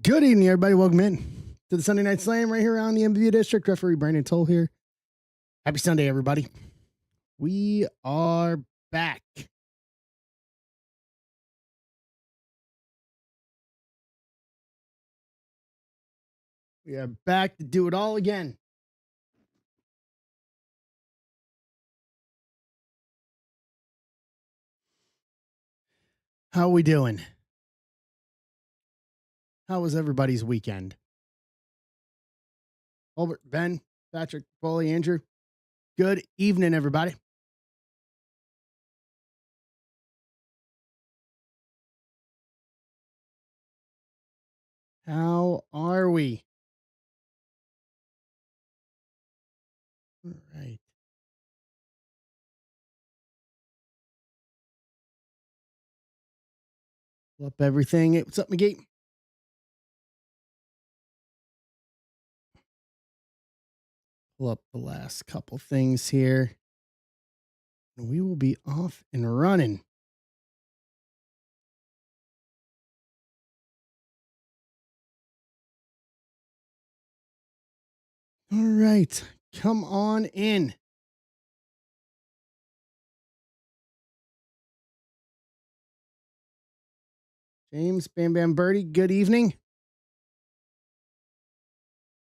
Good evening, everybody. Welcome in to the Sunday Night Slam right here on the MVU District. Referee Brandon Toll here. Happy Sunday, everybody. We are back. We are back to do it all again. How are we doing? How was everybody's weekend? Albert, Ben, Patrick, Foley, Andrew. Good evening, everybody. How are we? All right. Pull up everything. Hey, what's up, McGee? Pull up the last couple things here. And we will be off and running. All right. Come on in. James, Bam Bam Birdie, good evening.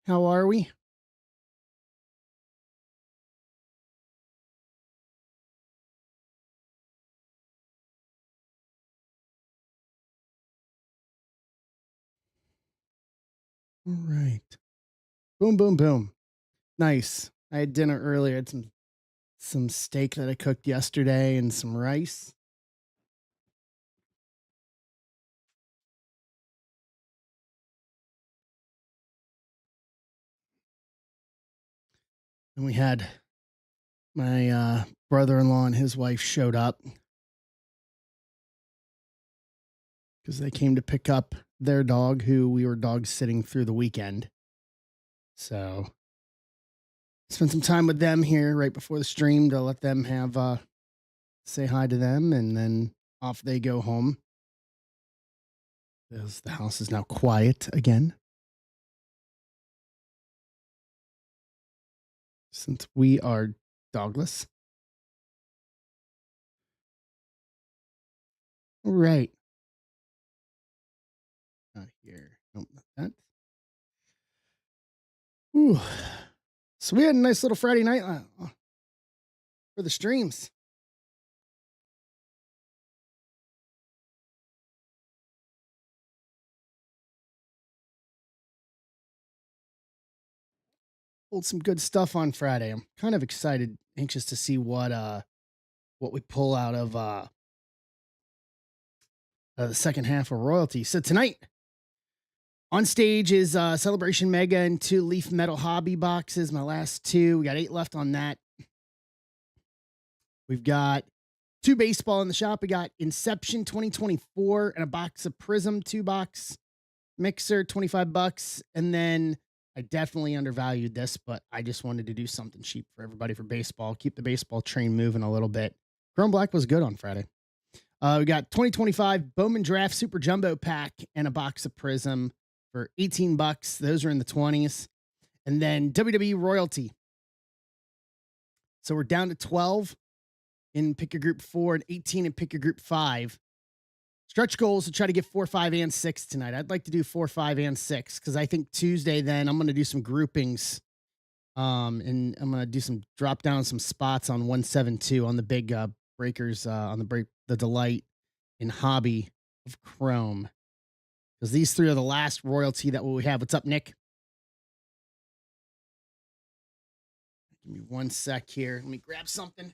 How are we? All right. Boom, boom, boom. Nice. I had dinner earlier. I had some steak that I cooked yesterday and some rice. And we had my brother-in-law and his wife showed up because they came to pick up their dog who we were dog sitting through the weekend. So spent some time with them here right before the stream to let them have say hi to them, and then off they go home. As the house is now quiet again. Since we are dogless. All right. Not here. Nope, not that. Ooh. So we had a nice little Friday night for the streams. Pulled some good stuff on Friday. I'm kind of excited, anxious to see what we pull out of the second half of Royalty. So tonight on stage is Celebration Mega and 2 Leaf Metal Hobby boxes. My last 2. We got 8 left on that. We've got 2 baseball in the shop. We got Inception 2024 and a box of Prism 2-box mixer, $25. And then I definitely undervalued this, but I just wanted to do something cheap for everybody for baseball. Keep the baseball train moving a little bit. Chrome Black was good on Friday. We got 2025 Bowman Draft Super Jumbo Pack and a box of Prism for $18. Those are in the 20s. And then WWE Royalty. So we're down to 12 in Pick Your Group 4 and 18 in Pick Your Group 5. Stretch goals to try to get 4, 5, and 6 tonight. I'd like to do 4, 5, and 6 because I think Tuesday then I'm going to do some groupings, and I'm going to do some drop down some spots on 172 on the big breakers on the Delight in Hobby of Chrome, because these 3 are the last Royalty that we have. What's up, Nick? Give me 1 sec here. Let me grab something.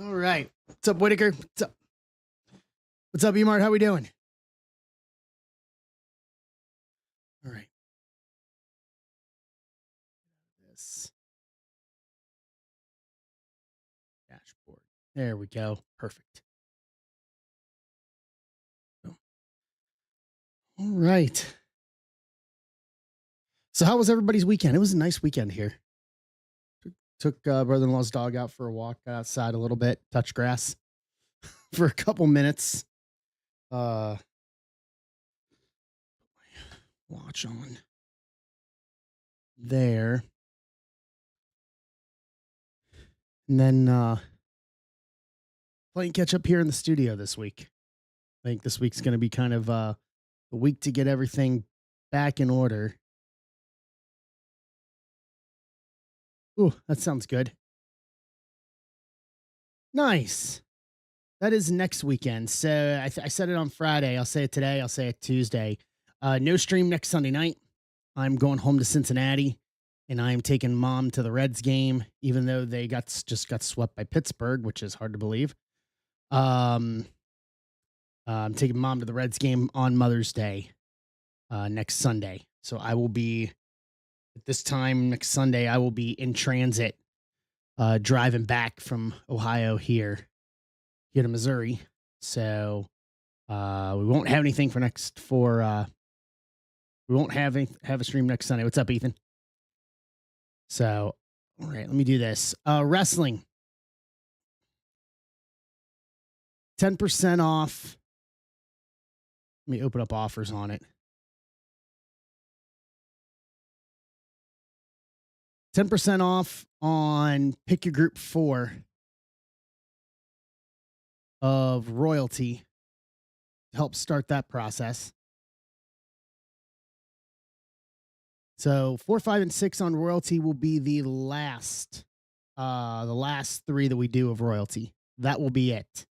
All right. What's up, Whitaker? What's up, Emart? How we doing? All right. This dashboard. There we go. Perfect. All right. So, how was everybody's weekend? It was a nice weekend here. Took brother-in-law's dog out for a walk outside a little bit, touch grass for a couple minutes. Uh, watch on there, and then playing catch up here in the studio this week. I think this week's going to be kind of a week to get everything back in order. Ooh, that sounds good. Nice. That is next weekend. So I said it on Friday. I'll say it today. I'll say it Tuesday. No stream next Sunday night. I'm going home to Cincinnati, and I am taking mom to the Reds game, even though they just got swept by Pittsburgh, which is hard to believe. I'm taking mom to the Reds game on Mother's Day next Sunday. So I will be at this time next Sunday. I will be in transit, driving back from Ohio here to Missouri. So we won't have anything we won't have a stream next Sunday. What's up, Ethan? So, all right, let me do this. Wrestling. 10% off. Let me open up offers on it. 10% off on pick your group 4 of royalty to help start that process. So 4, 5, and 6 on royalty will be the last 3 that we do of royalty. That will be it.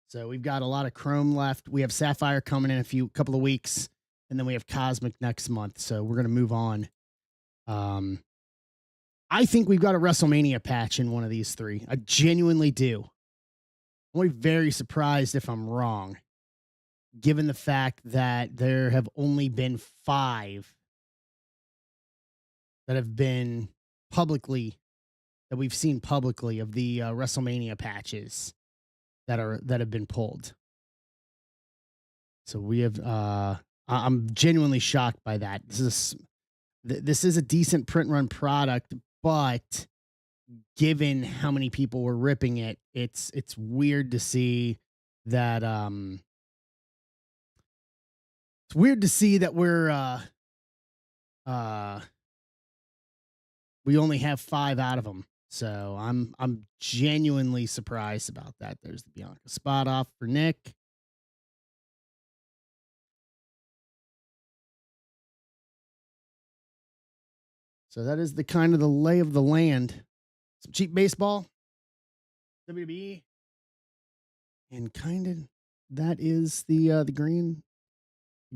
So we've got a lot of Chrome left. We have Sapphire coming in a couple of weeks, and then we have Cosmic next month. So we're gonna move on. I think we've got a WrestleMania patch in one of these 3. I genuinely do. I'm very surprised if I'm wrong, given the fact that there have only been 5 that have been that we've seen publicly of the WrestleMania patches that have been pulled. So we have I'm genuinely shocked by that. This is a decent print run product, but given how many people were ripping it, it's weird to see that it's weird to see that we only have 5 out of them. So I'm genuinely surprised about that. There's the Bianca spot off for Nick. So that is the kind of the lay of the land. Some cheap baseball, WWE, and kind of that is the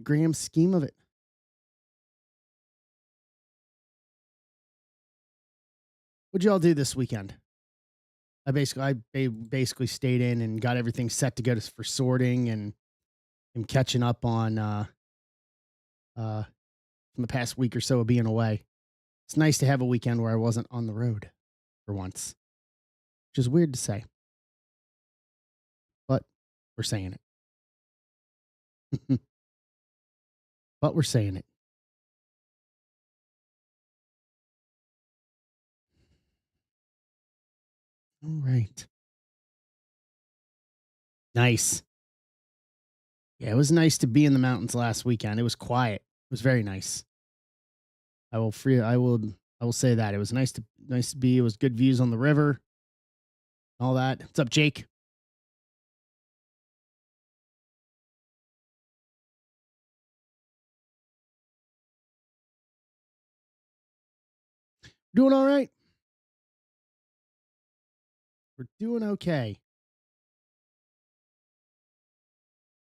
grand scheme of it. What'd y'all do this weekend? I basically stayed in and got everything set to go for sorting, and am catching up on from the past week or so of being away. It's nice to have a weekend where I wasn't on the road for once, which is weird to say, but we're saying it. But we're saying it. All right. Nice. Yeah, it was nice to be in the mountains last weekend. It was quiet. It was very nice. I will say that. It was nice to be. It was good views on the river. All that. What's up, Jake? Doing all right. We're doing okay.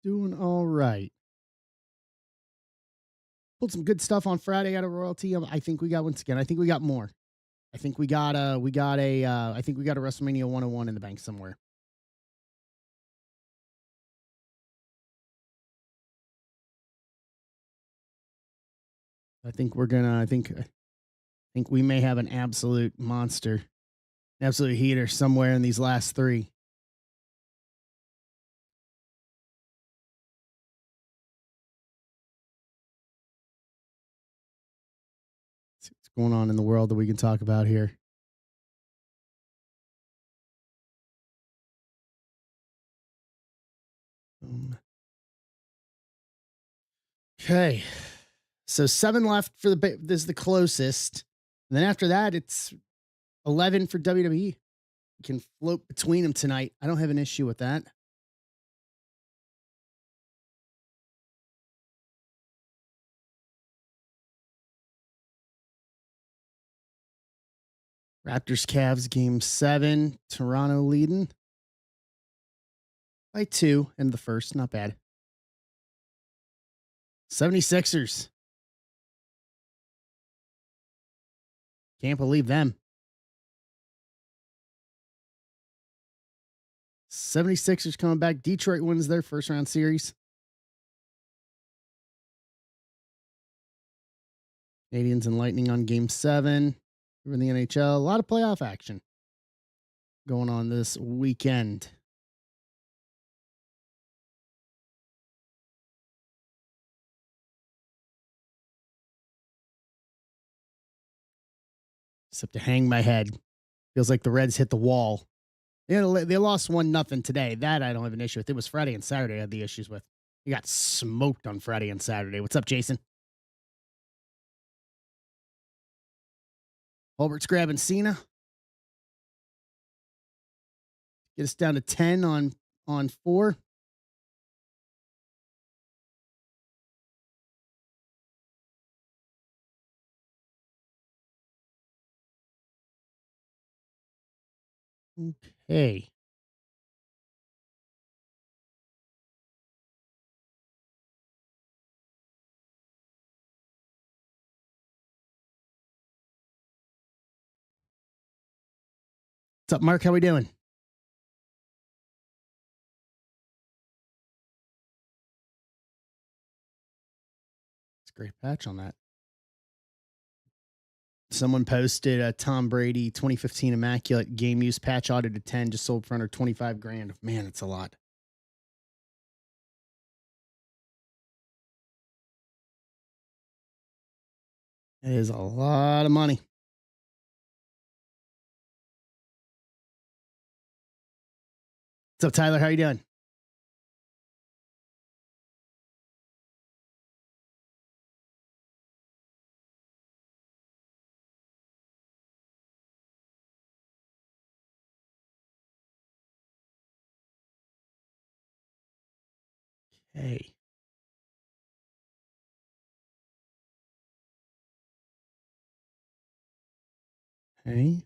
Doing all right. Pulled some good stuff on Friday out of royalty. I think we got once again. I think we got more. I think we got a WrestleMania 101 in the bank somewhere. I think we may have an absolute monster, absolute heater somewhere in these last three. See what's going on in the world that we can talk about here. Okay. So seven left for this is the closest. And then after that, it's 11 for WWE. You can float between them tonight. I don't have an issue with that. Raptors Cavs game 7. Toronto leading by 2 in the first. Not bad. 76ers. Can't believe them. 76ers coming back. Detroit wins their first round series. Canadians and Lightning on game 7. Over in the NHL. A lot of playoff action going on this weekend. Except to hang my head. Feels like the Reds hit the wall. They lost 1-0 today. That I don't have an issue with. It was Friday and Saturday I had the issues with. You got smoked on Friday and Saturday. What's up, Jason? Hulbert's grabbing Cena. Get us down to 10 on 4. Okay. What's up, Mark? How we doing? It's a great patch on that. Someone posted a Tom Brady 2015 Immaculate Game Use patch audited 10, just sold for under 25 grand. Man, it's a lot. It is a lot of money. What's up, Tyler? How you doing? Hey. Hey.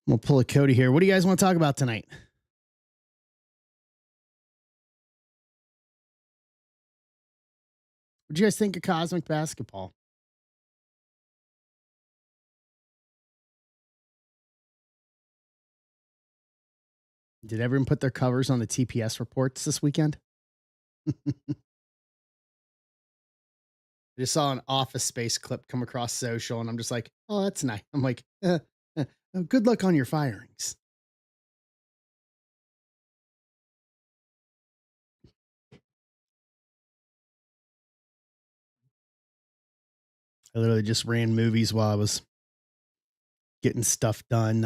I'm going to pull a Cody here. What do you guys want to talk about tonight? What do you guys think of Cosmic Basketball? Did everyone put their covers on the TPS reports this weekend? I just saw an Office Space clip come across social, and I'm just like, oh, that's nice. I'm like, good luck on your firings. I literally just ran movies while I was getting stuff done.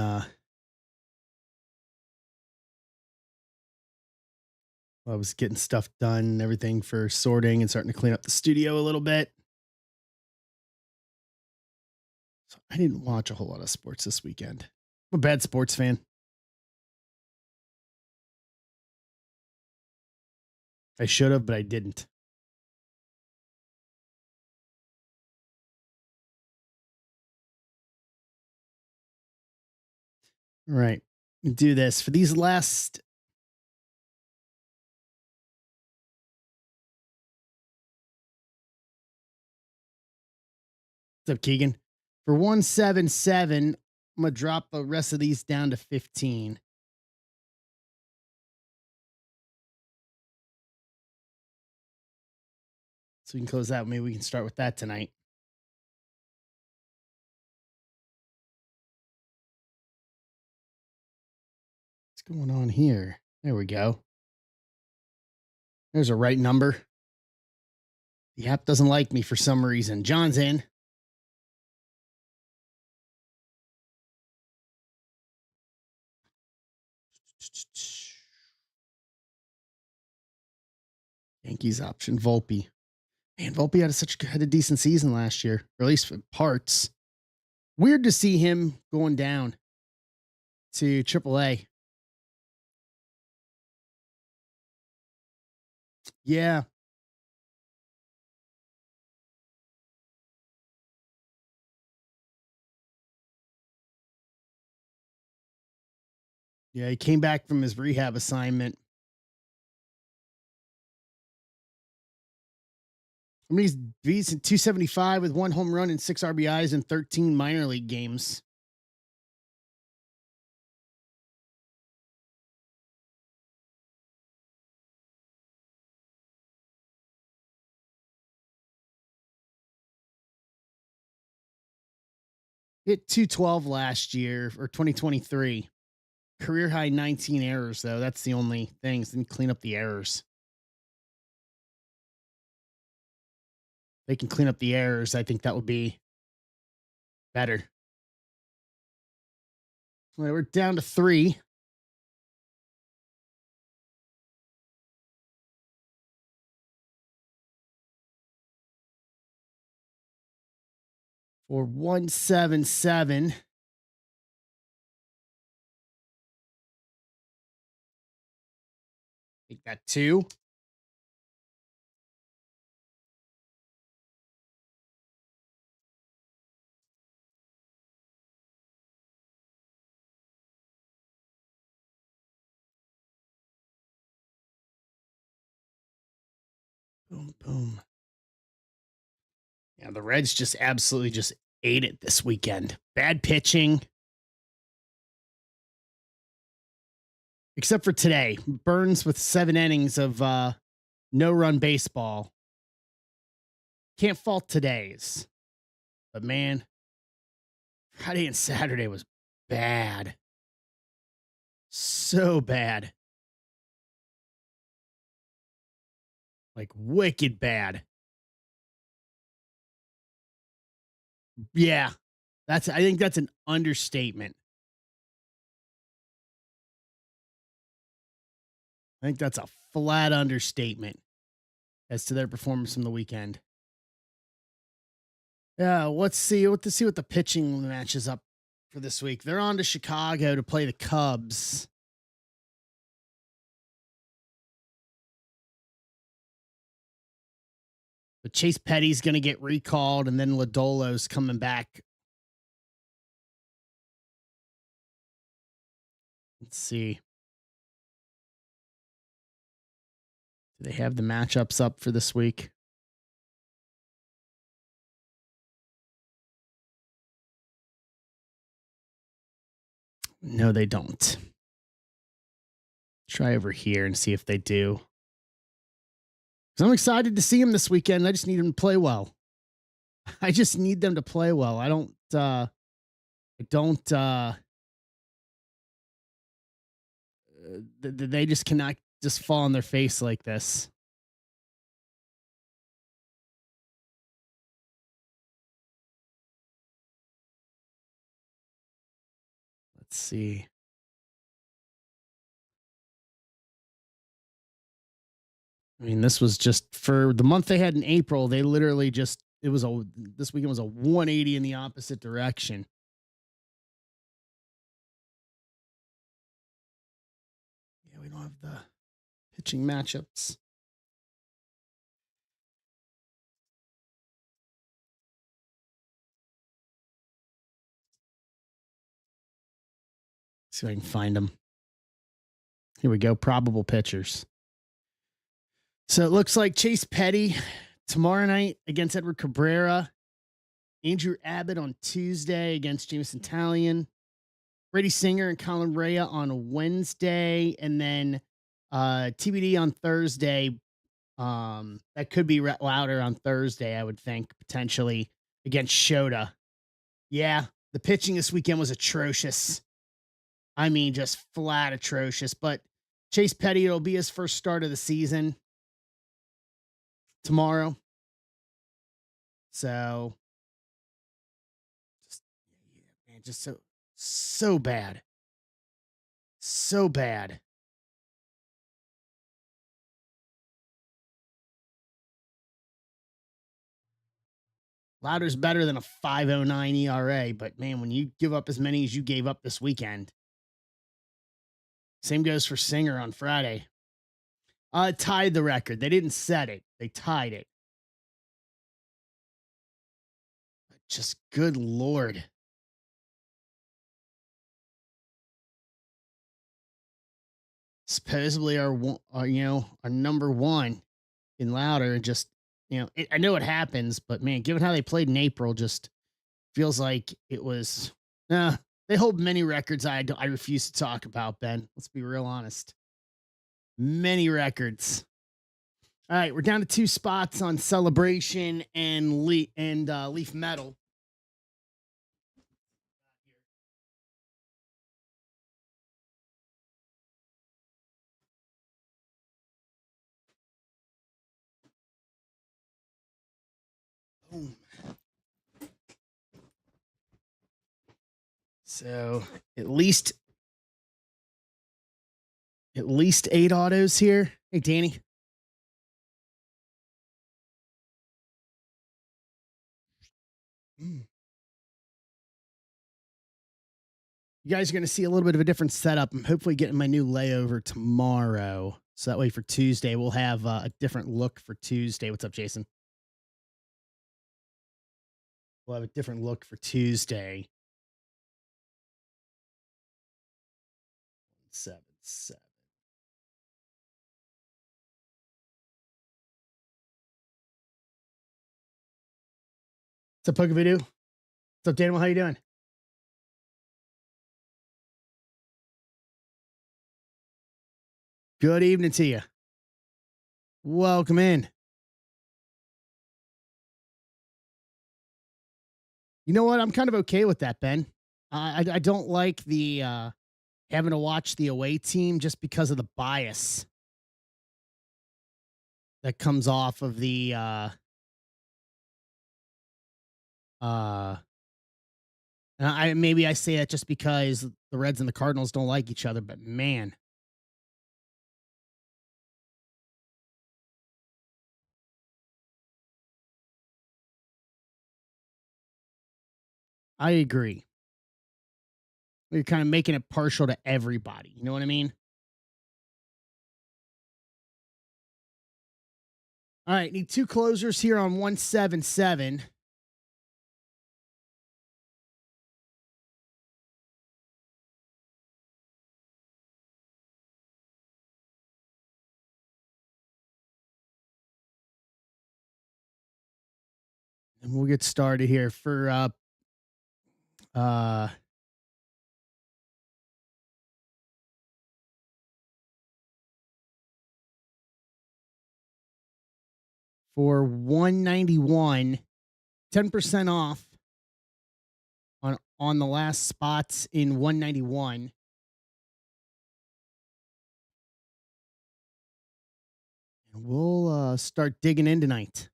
I was getting stuff done and everything for sorting and starting to clean up the studio a little bit. So I didn't watch a whole lot of sports this weekend. I'm a bad sports fan. I should have, but I didn't. All right. Do this for these last. What's up, Keegan? For 177, I'm going to drop the rest of these down to 15. So we can close that. Maybe we can start with that tonight. What's going on here? There we go. There's a right number. The app doesn't like me for some reason. John's in. Yankees option Volpe. Man, Volpe had a decent season last year, or at least for parts. Weird to see him going down to AAA. Yeah. Yeah, he came back from his rehab assignment. I mean, he's 275 with 1 home run and 6 RBIs in 13 minor league games. Hit 212 last year or 2023. Career high 19 errors, though. That's the only thing. Didn't clean up the errors. They can clean up the errors. I think that would be better. Well, we're down to 3. For 177. Take that 2. Boom, boom. Yeah, the Reds just absolutely just ate it this weekend. Bad pitching. Except for today. Burns with 7 innings of no-run baseball. Can't fault today's. But man, Friday and Saturday was bad. So bad. Like wicked bad. Yeah. I think that's an understatement. I think that's a flat understatement as to their performance from the weekend. Yeah, let's see what the pitching matches up for this week. They're on to Chicago to play the Cubs. But Chase Petty's going to get recalled, and then Lodolo's coming back. Let's see. Do they have the matchups up for this week? No, they don't. Try over here and see if they do. Because I'm excited to see him this weekend. I just need him to play well. I just need them to play well. They just cannot just fall on their face like this. Let's see. I mean, this was just for the month they had in April. They literally just, this weekend was a 180 in the opposite direction. Yeah, we don't have the pitching matchups. See if I can find them. Here we go. Probable pitchers. So it looks like Chase Petty tomorrow night against Edward Cabrera. Andrew Abbott on Tuesday against Jameson Talion. Brady Singer and Colin Rea on Wednesday. And then TBD on Thursday. That could be louder on Thursday, I would think, potentially against Shota. Yeah, the pitching this weekend was atrocious. I mean, just flat atrocious. But Chase Petty, it'll be his first start of the season tomorrow. So, just, yeah, man, just so bad. So bad. Lauder's better than a 5.09 ERA, but man, when you give up as many as you gave up this weekend, same goes for Singer on Friday. Tied the record. They didn't set it. They tied it. Just good Lord. Supposedly our number one in Louder, and just I know it happens, but man, given how they played in April, just feels like it was. They hold many records I refuse to talk about, Ben. Let's be real honest. Many records. All right, we're down to 2 spots on Celebration and Leaf Metal. Boom. So at least 8 autos here. Hey, Danny. Mm. You guys are going to see a little bit of a different setup. I'm hopefully getting my new layover tomorrow. So that way for Tuesday, we'll have a different look for Tuesday. What's up, Jason? We'll have a different look for Tuesday. 7-7. What's up, Poke Voodoo? What's up, Daniel? How you doing? Good evening to you. Welcome in. You know what? I'm kind of okay with that, Ben. I don't like the having to watch the away team just because of the bias that comes off of the uh and I say that just because the Reds and the Cardinals don't like each other, but man, I agree. You're kind of making it partial to everybody. You know what I mean? All right, need 2 closers here on 177. And we'll get started here uh for 191, 10% off on the last spots in 191. And we'll start digging in tonight.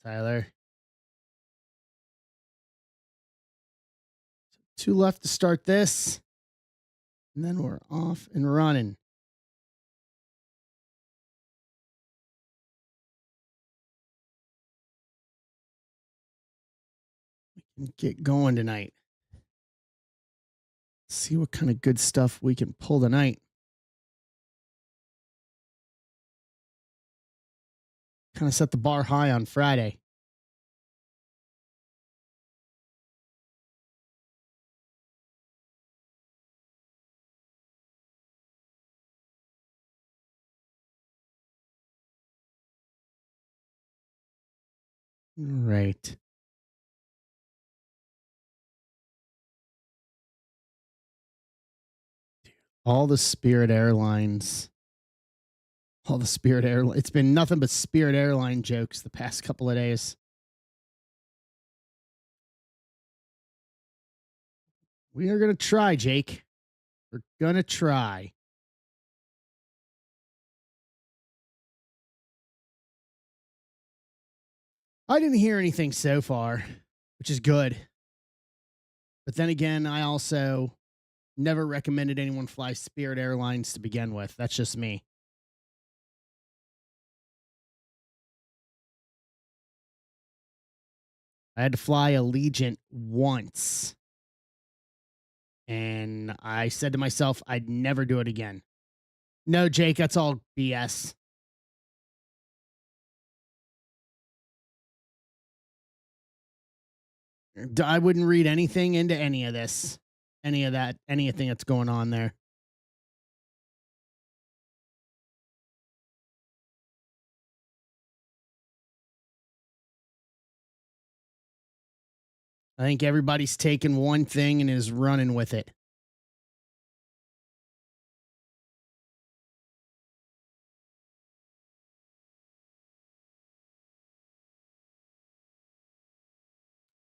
Tyler. 2 left to start this. And then we're off and running. We can get going tonight. See what kind of good stuff we can pull tonight. Kind of set the bar high on Friday. Right. All the Spirit Airlines. All the Spirit Airline. It's been nothing but Spirit Airline jokes the past couple of days. We are going to try, Jake. We're going to try. I didn't hear anything so far, which is good. But then again, I also never recommended anyone fly Spirit Airlines to begin with. That's just me. I had to fly Allegiant once, and I said to myself, I'd never do it again. No, Jake, that's all BS. I wouldn't read anything into any of this, any of that, anything that's going on there. I think everybody's taken one thing and is running with it.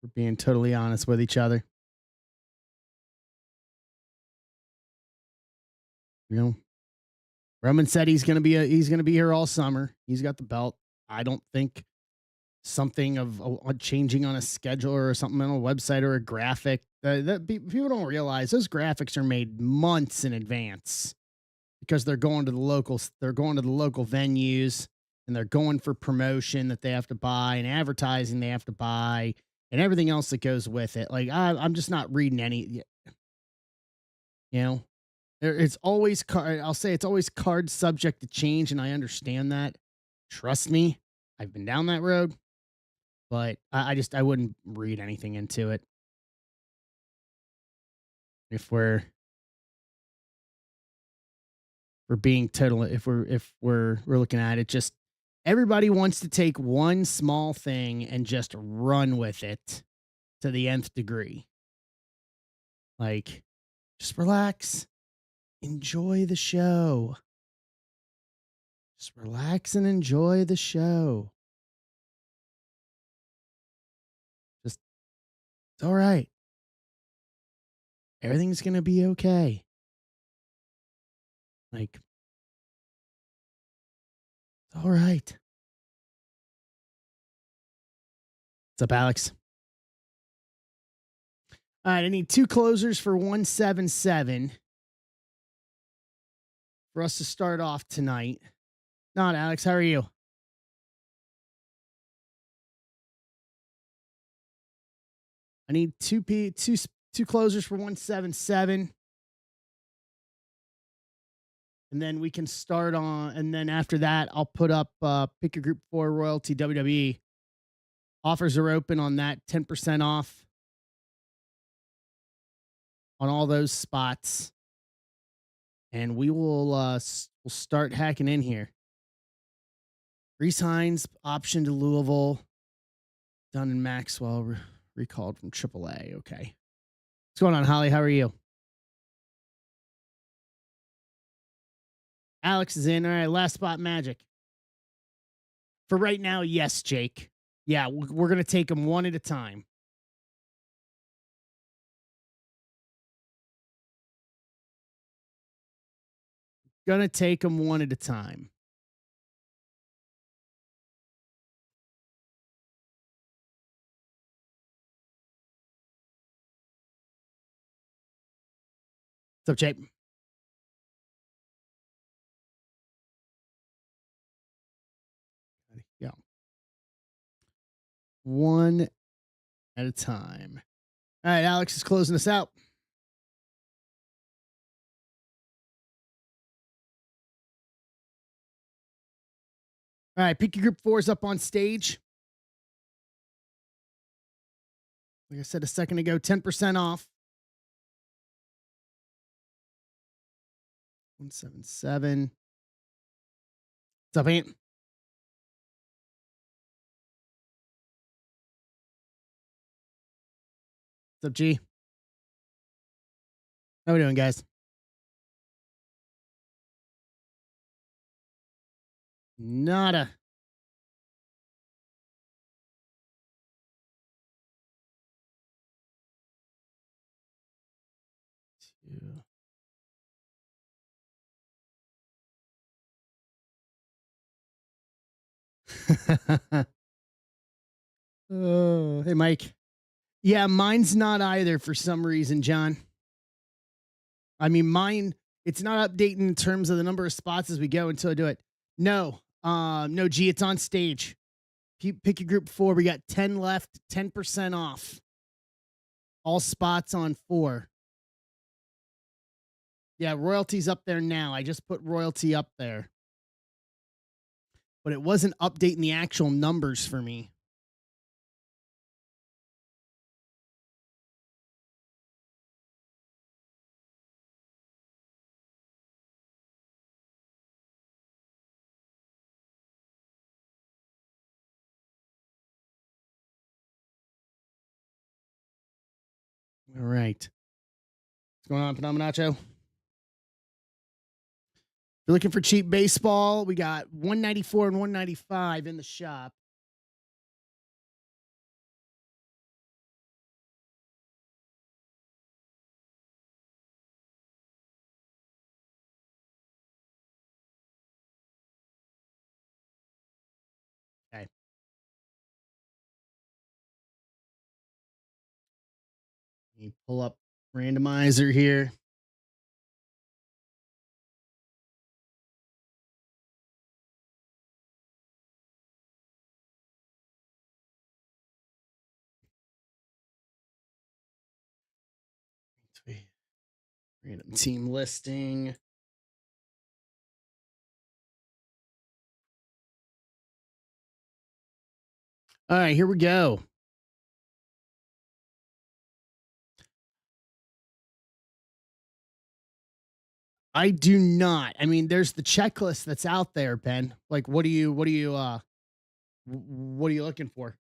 For being totally honest with each other. You know, Roman said he's gonna be here all summer. He's got the belt. I don't think something of changing on a schedule or something on a website or a graphic that people don't realize those graphics are made months in advance because they're going to the local venues and they're going for promotion that they have to buy and advertising they have to buy and everything else that goes with it. Like I'm just not reading any, you know. It's always card. I'll say it's always card subject to change, and I understand that. Trust me, I've been down that road, but I wouldn't read anything into it. If we're being total, if we're looking at it, just everybody wants to take one small thing and just run with it to the nth degree. Like, just relax, enjoy the show. Just relax and enjoy the show. Just it's all right. Everything's gonna be okay. Like, it's all right. What's up, Alex? All right, I need two closers for 177 for us to start off tonight. Not Alex, how are you? I need two closers for 177. And then we can start on, and then after that, I'll put up pick your group for royalty WWE. Offers are open on that, 10% off on all those spots. And we'll start hacking in here. Reese Hines option to Louisville. Dunn and Maxwell recalled from AAA. Okay. What's going on, Holly? How are you? Alex is in. All right. Last spot magic. For right now, yes, Jake. Yeah, we're going to take them one at a time. Going to take them one at a time. What's up, Jake? Yeah. One at a time. All right. Alex is closing us out. All right. Pick your group fours up on stage. Like I said a second ago, 10% off. 177. What's up, Ant? What's up, G? How we doing, guys? Nada. Oh, hey, Mike. Yeah, mine's not either for some reason, John. I mean, mine, it's not updating in terms of the number of spots as we go until I do it. No, no, G, it's on stage. Pick your group 4. We got 10 left, 10% off. All spots on 4. Yeah, royalty's up there now. I just put royalty up there. But it wasn't updating the actual numbers for me. All right. What's going on, Phenomenacho? If you're looking for cheap baseball, we got 194 and 195 in the shop. Okay. Let me pull up randomizer here. Random team listing. All right, here we go. I do not. I mean, there's the checklist that's out there, Ben. Like, what are you looking for?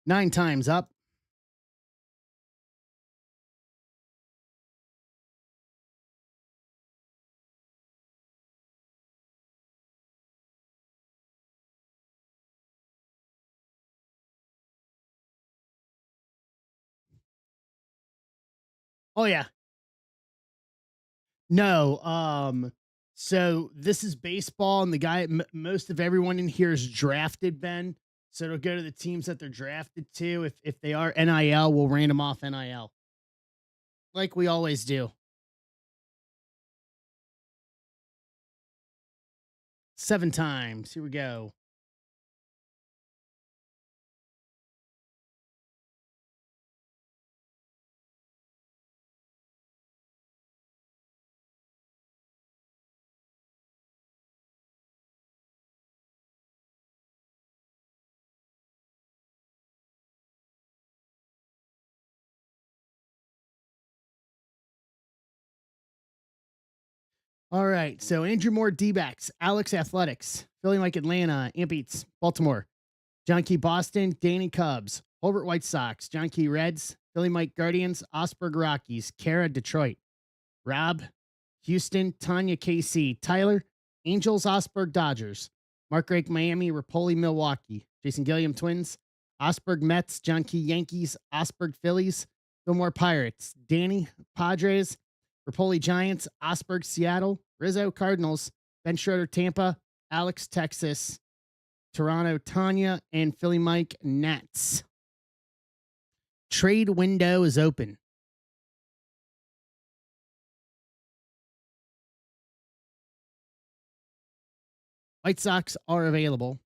Nine times up. Oh yeah. No. So this is baseball, and the guy, most of everyone in here is drafted, Ben. So it'll go to the teams that they're drafted to. If they are NIL, we'll random off NIL, like we always do. 7 times. Here we go. All right. So Andrew Moore, D-backs, Alex Athletics, Philly Mike Atlanta, Ampeats, Baltimore, John Key Boston, Danny Cubs, Holbert White Sox, John Key Reds, Philly Mike Guardians, Osberg Rockies, Kara Detroit, Rob Houston, Tanya KC, Tyler Angels, Osberg Dodgers, Mark Rake Miami, Rapoli Milwaukee, Jason Gilliam Twins, Osberg Mets, John Key Yankees, Osberg Phillies, Fillmore Pirates, Danny Padres, Rapoli Giants, Osberg Seattle, Rizzo Cardinals, Ben Schroeder Tampa, Alex Texas, Toronto Tanya, and Philly Mike Nets. Trade window is open. White Sox are available.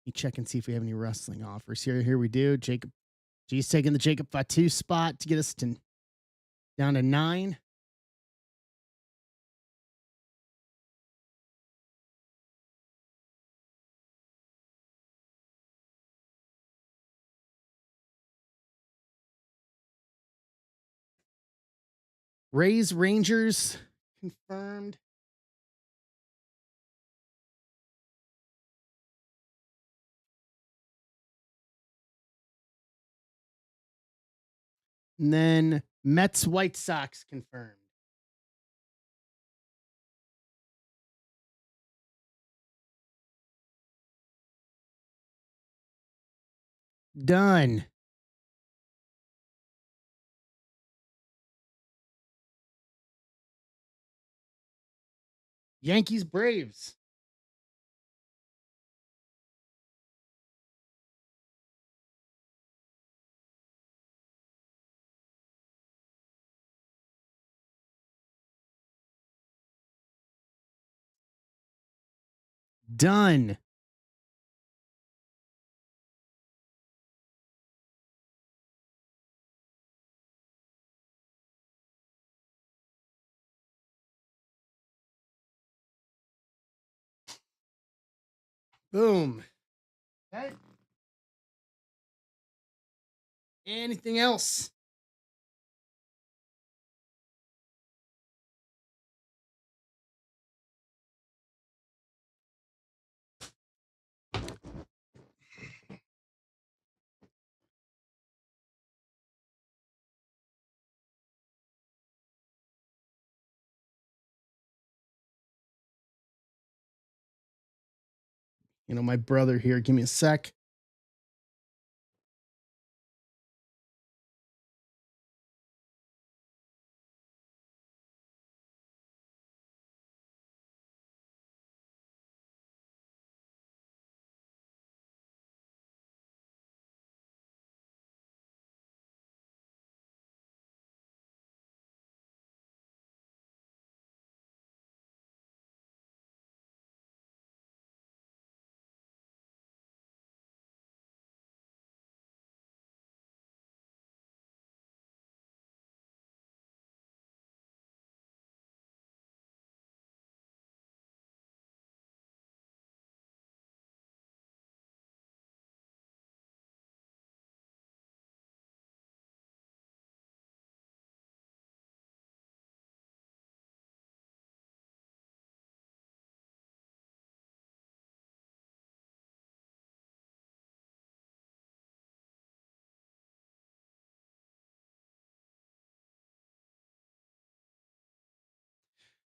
Let me check and see if we have any wrestling offers here. Here we do. Jacob G's taking the Jacob Fatu spot to get us to down to 9. Rays Rangers confirmed. And then Mets White Sox confirmed. Done. Yankees Braves. Done. Boom. Okay. Anything else? My brother here. Give me a sec.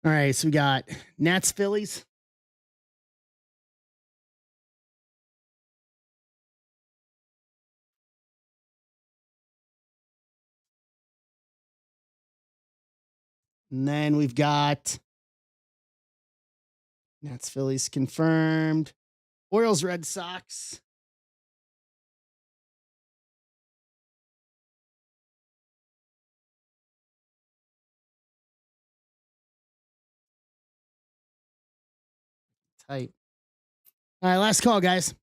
All right, so we got Nats Phillies. And then we've got Nats Phillies confirmed. Orioles Red Sox. Tight. All right, last call, guys.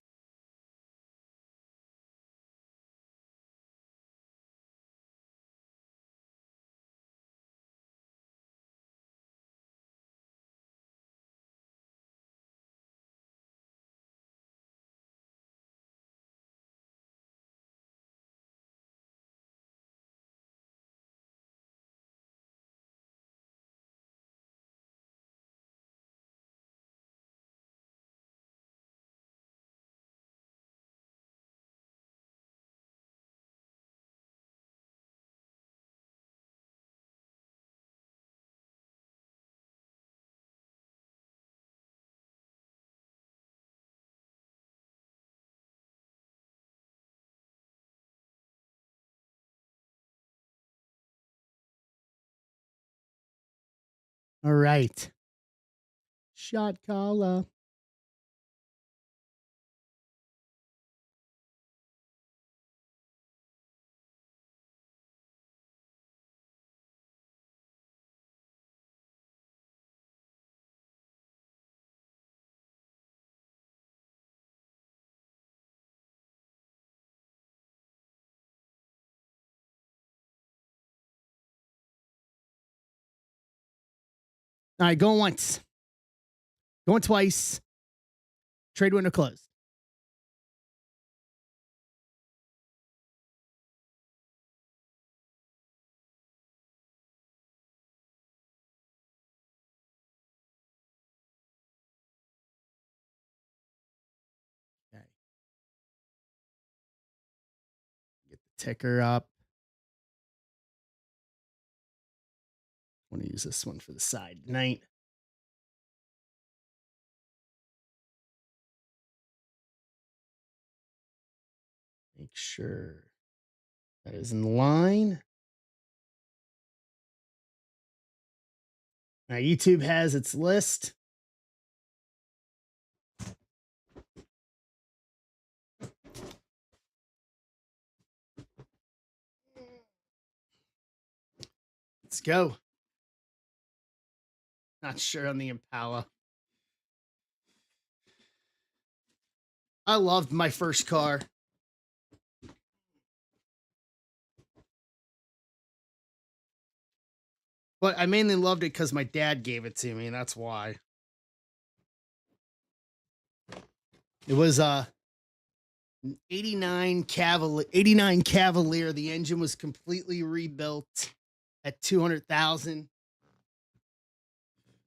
All right. Shot caller. All right, going once. Going twice. Trade window closed. ticker up. I want to use this one for the side night. Make sure that is in line. Now, YouTube has its list. Let's go. Not sure on the Impala. I loved my first car. But I mainly loved it because my dad gave it to me, and that's why. It was 89 Cavalier. The engine was completely rebuilt at 200,000.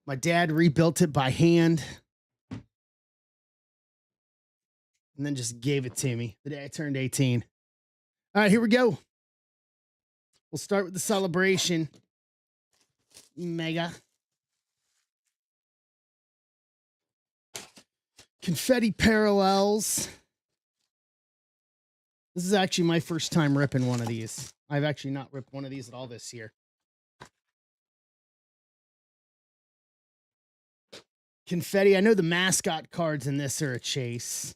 My dad rebuilt it by hand and then just gave it to me the day I turned 18. All right, here we go. We'll start with the celebration. Mega. Confetti parallels. This is actually my first time ripping one of these. I've actually not ripped one of these at all this year. Confetti. I know the mascot cards in this are a chase.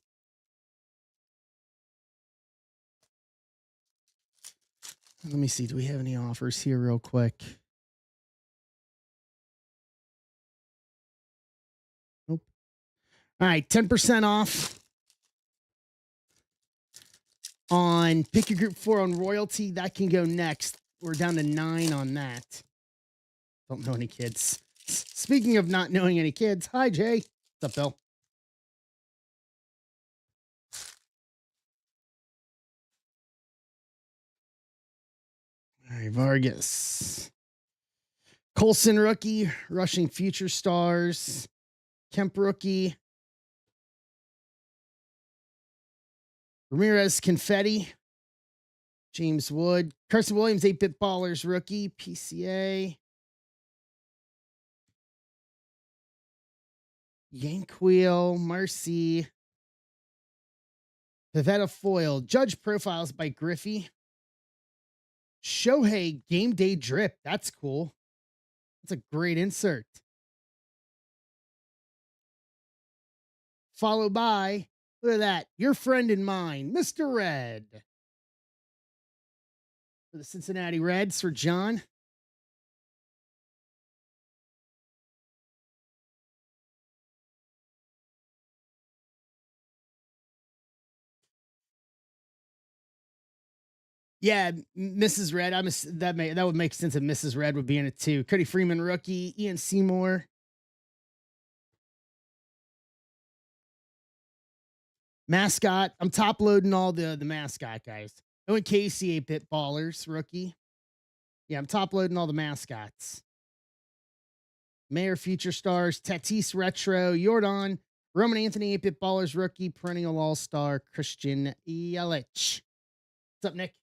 Let me see. Do we have any offers here real quick? Nope. All right. 10% off on pick your group 4 on royalty. That can go next. We're down to 9 on that. Don't know any kids. Speaking of not knowing any kids, hi, Jay. What's up, Bill? All right, Vargas. Colson rookie, rushing future stars. Kemp rookie. Ramirez confetti. James Wood. Carson Williams, 8-bit ballers rookie. PCA. Yankwheel, Marcy. Pavetta foil. Judge profiles by Griffey. Shohei game day drip. That's cool. That's a great insert. Followed by, look at that, your friend and mine, Mr. Red. For the Cincinnati Reds for John. Yeah, Mrs. Red. That would make sense if Mrs. Red would be in it too. Cody Freeman rookie, Ian Seymour. Mascot. I'm top loading all the mascot guys. Owen Casey, 8-bit ballers rookie. Yeah, I'm top loading all the mascots. Mayor future stars, Tatis retro, Jordan, Roman Anthony, 8-bit ballers rookie, perennial all-star, Christian Yelich. What's up, Nick?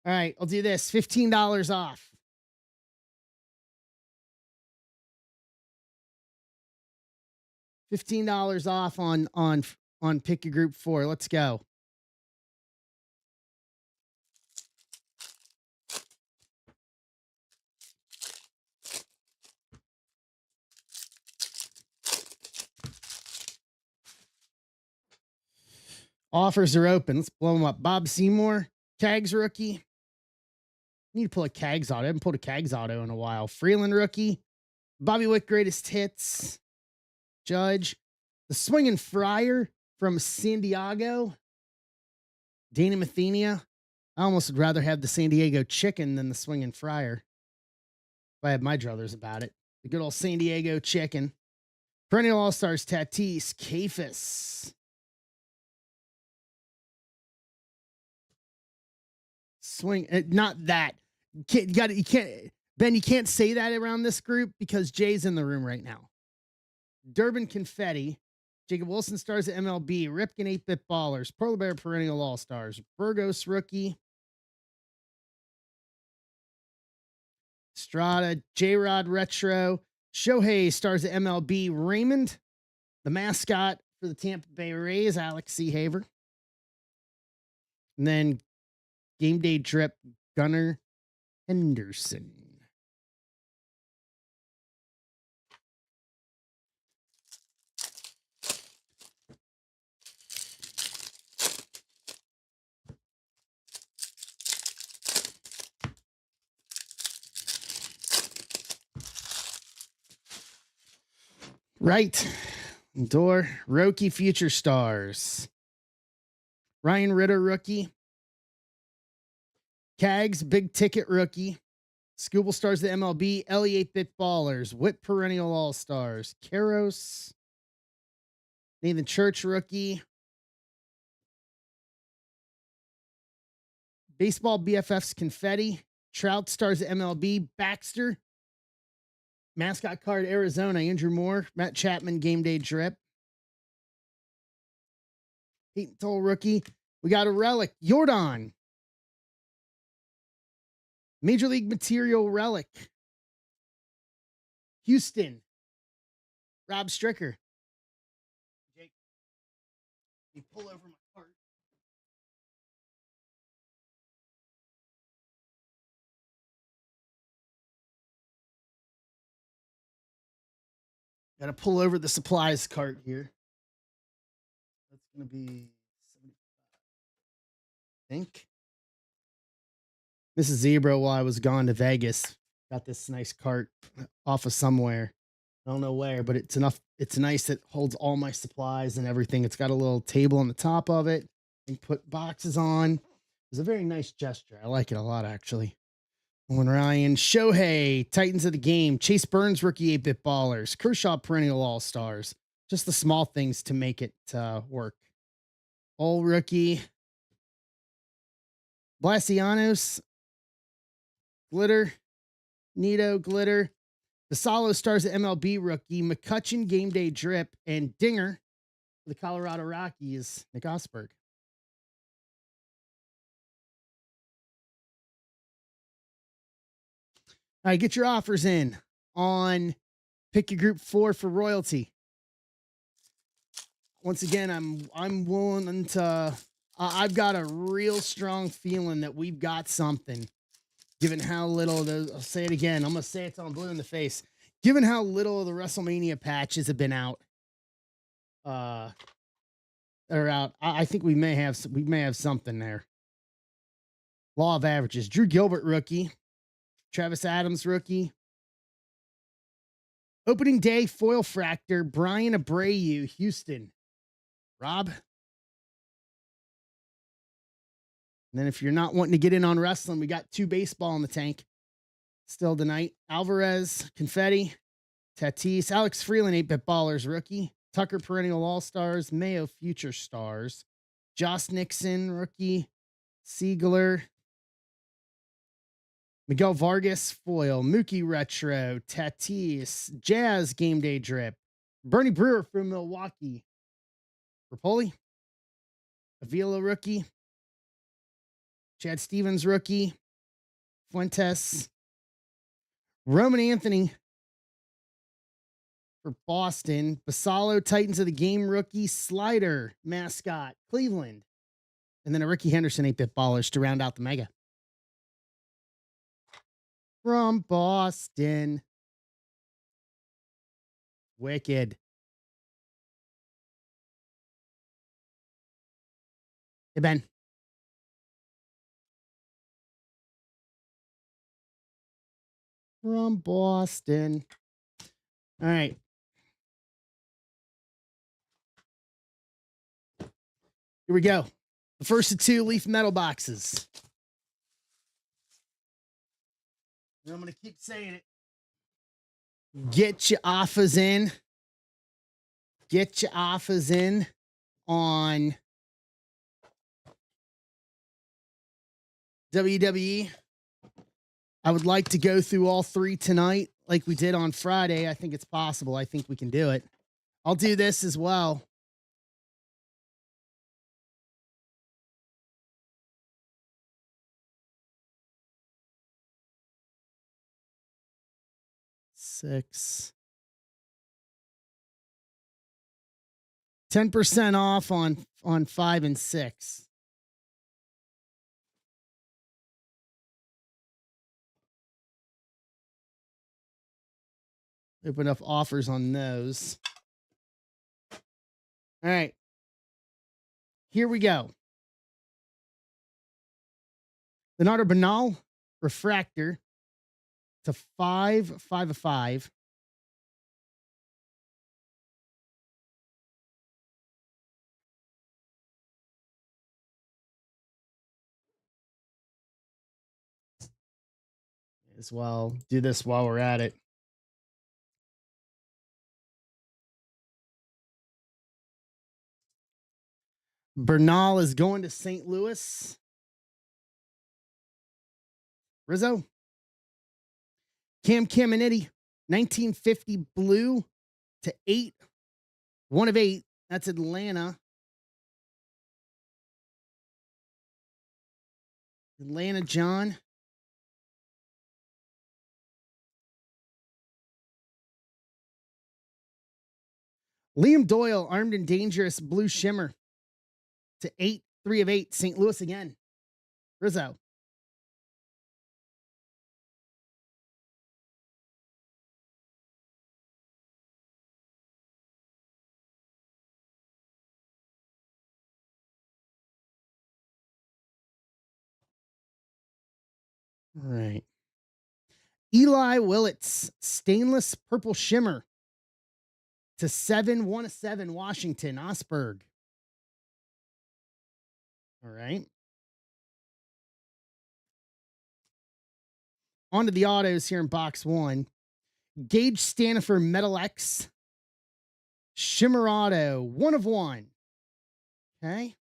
All right, I'll do this. $15 off. $15 off on pick your group 4. Let's go. Offers are open. Let's blow them up. Bob Seymour, Cags rookie. Need to pull a Cags auto. I haven't pulled a Cags auto in a while. Freeland rookie. Bobby Wick greatest hits. Judge. The swinging Friar from San Diego. Dana Mathenia. I almost would rather have the San Diego chicken than the swinging Friar. If I had my druthers about it. The good old San Diego chicken. Perennial All-Stars Tatis. Kafis. Swing. Not that. You can't, Ben, you can't say that around this group because Jay's in the room right now. Durbin confetti. Jacob Wilson stars at MLB. Ripken 8-bit ballers. Polar Bear perennial all stars. Burgos rookie. Strada J-Rod retro. Shohei stars at MLB. Raymond, the mascot for the Tampa Bay Rays. Alex C. Haver. And then game day drip. Gunnar Henderson. Right. Door. Roki Future Stars. Ryan Ritter rookie. Cags Big Ticket rookie. Scooble stars the MLB. Ellie 8-bit ballers. Whip perennial all stars. Karos. Nathan Church rookie. Baseball BFFs confetti. Trout stars at MLB. Baxter. Mascot card Arizona. Andrew Moore. Matt Chapman game day drip. Peyton Toll rookie. We got a relic. Jordan. Major League Material relic. Houston. Rob Stricker. Jake, you pull over my cart. Got to pull over the supplies cart here. That's going to be 75. I think. Mrs. Zebra, while I was gone to Vegas, got this nice cart off of somewhere. I don't know where, but it's enough. It's nice. It holds all my supplies and everything. It's got a little table on the top of it and put boxes on. It's a very nice gesture. I like it a lot, actually. Owen Ryan, Shohei, Titans of the Game, Chase Burns, rookie 8-bit ballers, Kershaw perennial all stars. Just the small things to make it work. All rookie. Blasianos, glitter, Nito, glitter. The Solo stars at MLB rookie, McCutcheon game day drip, and Dinger for the Colorado Rockies, Nick Osberg. All right, get your offers in on pick your group 4 for royalty. Once again, I'm willing to. I've got a real strong feeling that we've got something. Given how little those, I'll say it again. I'm gonna say it till I'm blue in the face. Given how little of the WrestleMania patches have been out, I think we may have something there. Law of averages. Drew Gilbert rookie. Travis Adams rookie. Opening day foil fractor. Brian Abreu, Houston. Rob. And then if you're not wanting to get in on wrestling, we got 2 baseball in the tank still tonight. Alvarez, confetti. Tatis, Alex Freeland, 8-bit ballers rookie. Tucker perennial all stars. Mayo future stars. Josh Nixon rookie. Siegler. Miguel Vargas foil. Mookie retro. Tatis. Jazz game day drip. Bernie Brewer from Milwaukee. Rapoli. Avila rookie. Chad Stevens rookie. Fuentes. Roman Anthony for Boston. Basalo, Titans of the Game rookie. Slider, mascot, Cleveland. And then a Ricky Henderson 8-bit ballers to round out the mega. From Boston. Wicked. Hey, Ben. From Boston. All right. Here we go. The first of 2 Leaf Metal boxes. And I'm going to keep saying it. Get your offers in. Get your offers in on WWE. I would like to go through all 3 tonight like we did on Friday. I think it's possible. I think we can do it. I'll do this as well. 6. 10% off on 5 and 6. Open up offers on those. All right. Here we go. Leonardo Bernal refractor to 5 of 5. As well, do this while we're at it. Bernal is going to St. Louis. Rizzo. Cam Caminiti, 1950 blue to 8. 1 of 8. That's Atlanta. Atlanta John. Liam Doyle, armed and dangerous, blue shimmer to 8. 3 of 8. St. Louis again. Rizzo. All right. Eli Willits, stainless purple shimmer to 7. 1 of 7. Washington. Osberg. All right. On to the autos here in box 1. Gage Stanifer Metal X. Shimmer Auto. 1 of 1. Okay.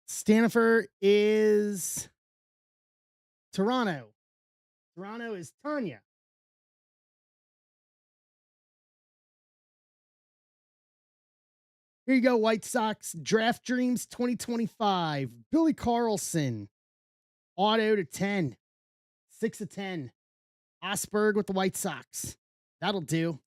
Stanifer is Toronto. Toronto is Tanya. Here you go, White Sox Draft Dreams 2025. Billy Carlson. Auto to 10. 6 of 10. Osberg with the White Sox. That'll do.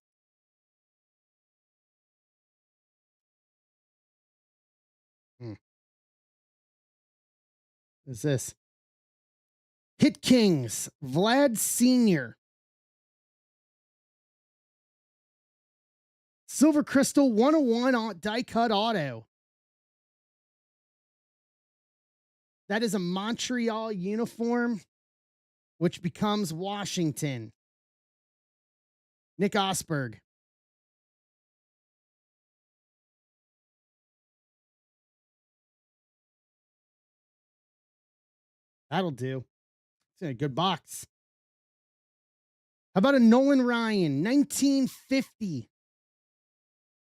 What's this? Hit Kings. Vlad Sr. Silver Crystal 101 on die cut auto. That is a Montreal uniform, which becomes Washington. Nick Osberg. That'll do. It's a good box. How about a Nolan Ryan, 1950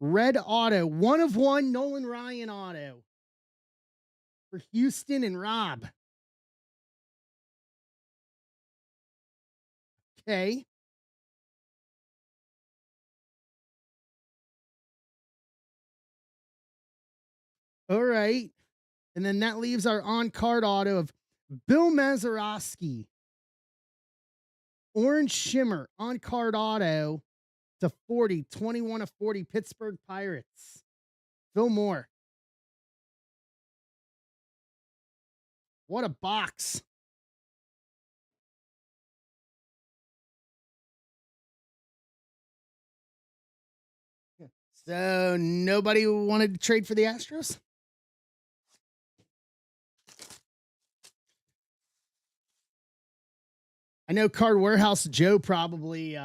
red auto, 1 of 1 Nolan Ryan auto for Houston and Rob. Okay. All right. And then that leaves our on-card auto of Bill Mazeroski. Orange Shimmer on-card auto to 40, 21 of 40 Pittsburgh Pirates. Phil Moore. What a box. So nobody wanted to trade for the Astros? I know Card Warehouse Joe probably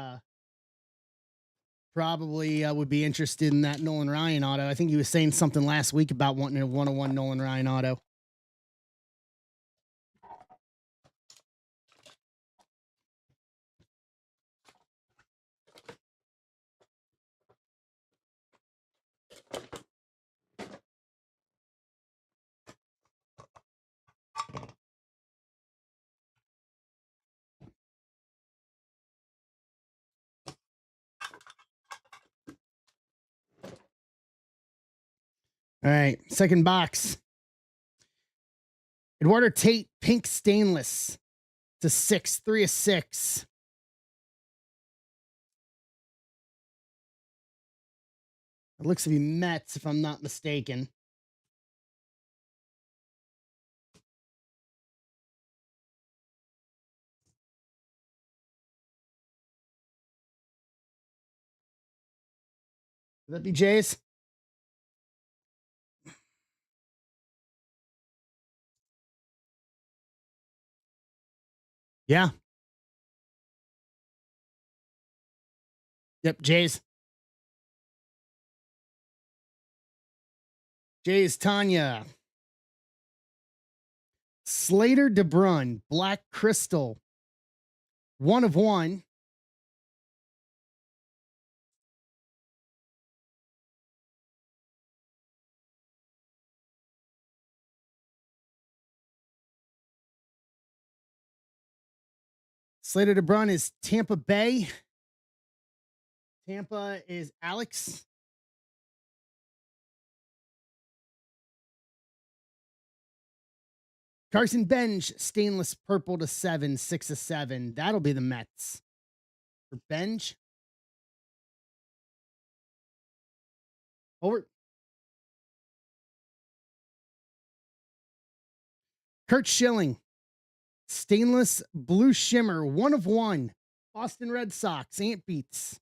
would be interested in that Nolan Ryan auto. I think he was saying something last week about wanting a 101 Nolan Ryan auto. All right, second box. Eduardo Tate, pink stainless to 6, 3 of 6. It looks to be Mets, if I'm not mistaken. Would that be Jays? Yeah. Yep, Jays. Jays, Tanya. Slater DeBrun, black crystal. 1 of 1. Slater DeBrun is Tampa Bay. Tampa is Alex. Carson Bench, stainless purple to 7, 6 of 7. That'll be the Mets. For Bench. Over. Kurt Schilling, stainless blue shimmer, 1 of 1. Boston Red Sox, Ant Beats.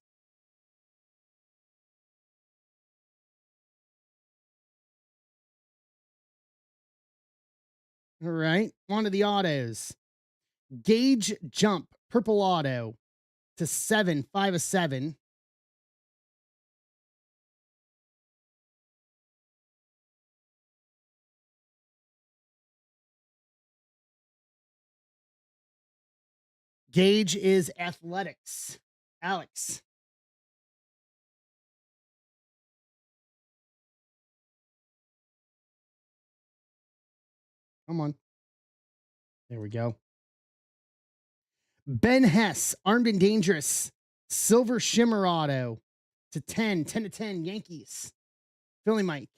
All right, on to the autos. Gauge Jump, purple auto to 7, 5 of 7. Gauge is Athletics. Alex. Come on. There we go. Ben Hess, Armed and Dangerous, silver shimmer auto to 10, 10 to 10, Yankees. Philly Mike.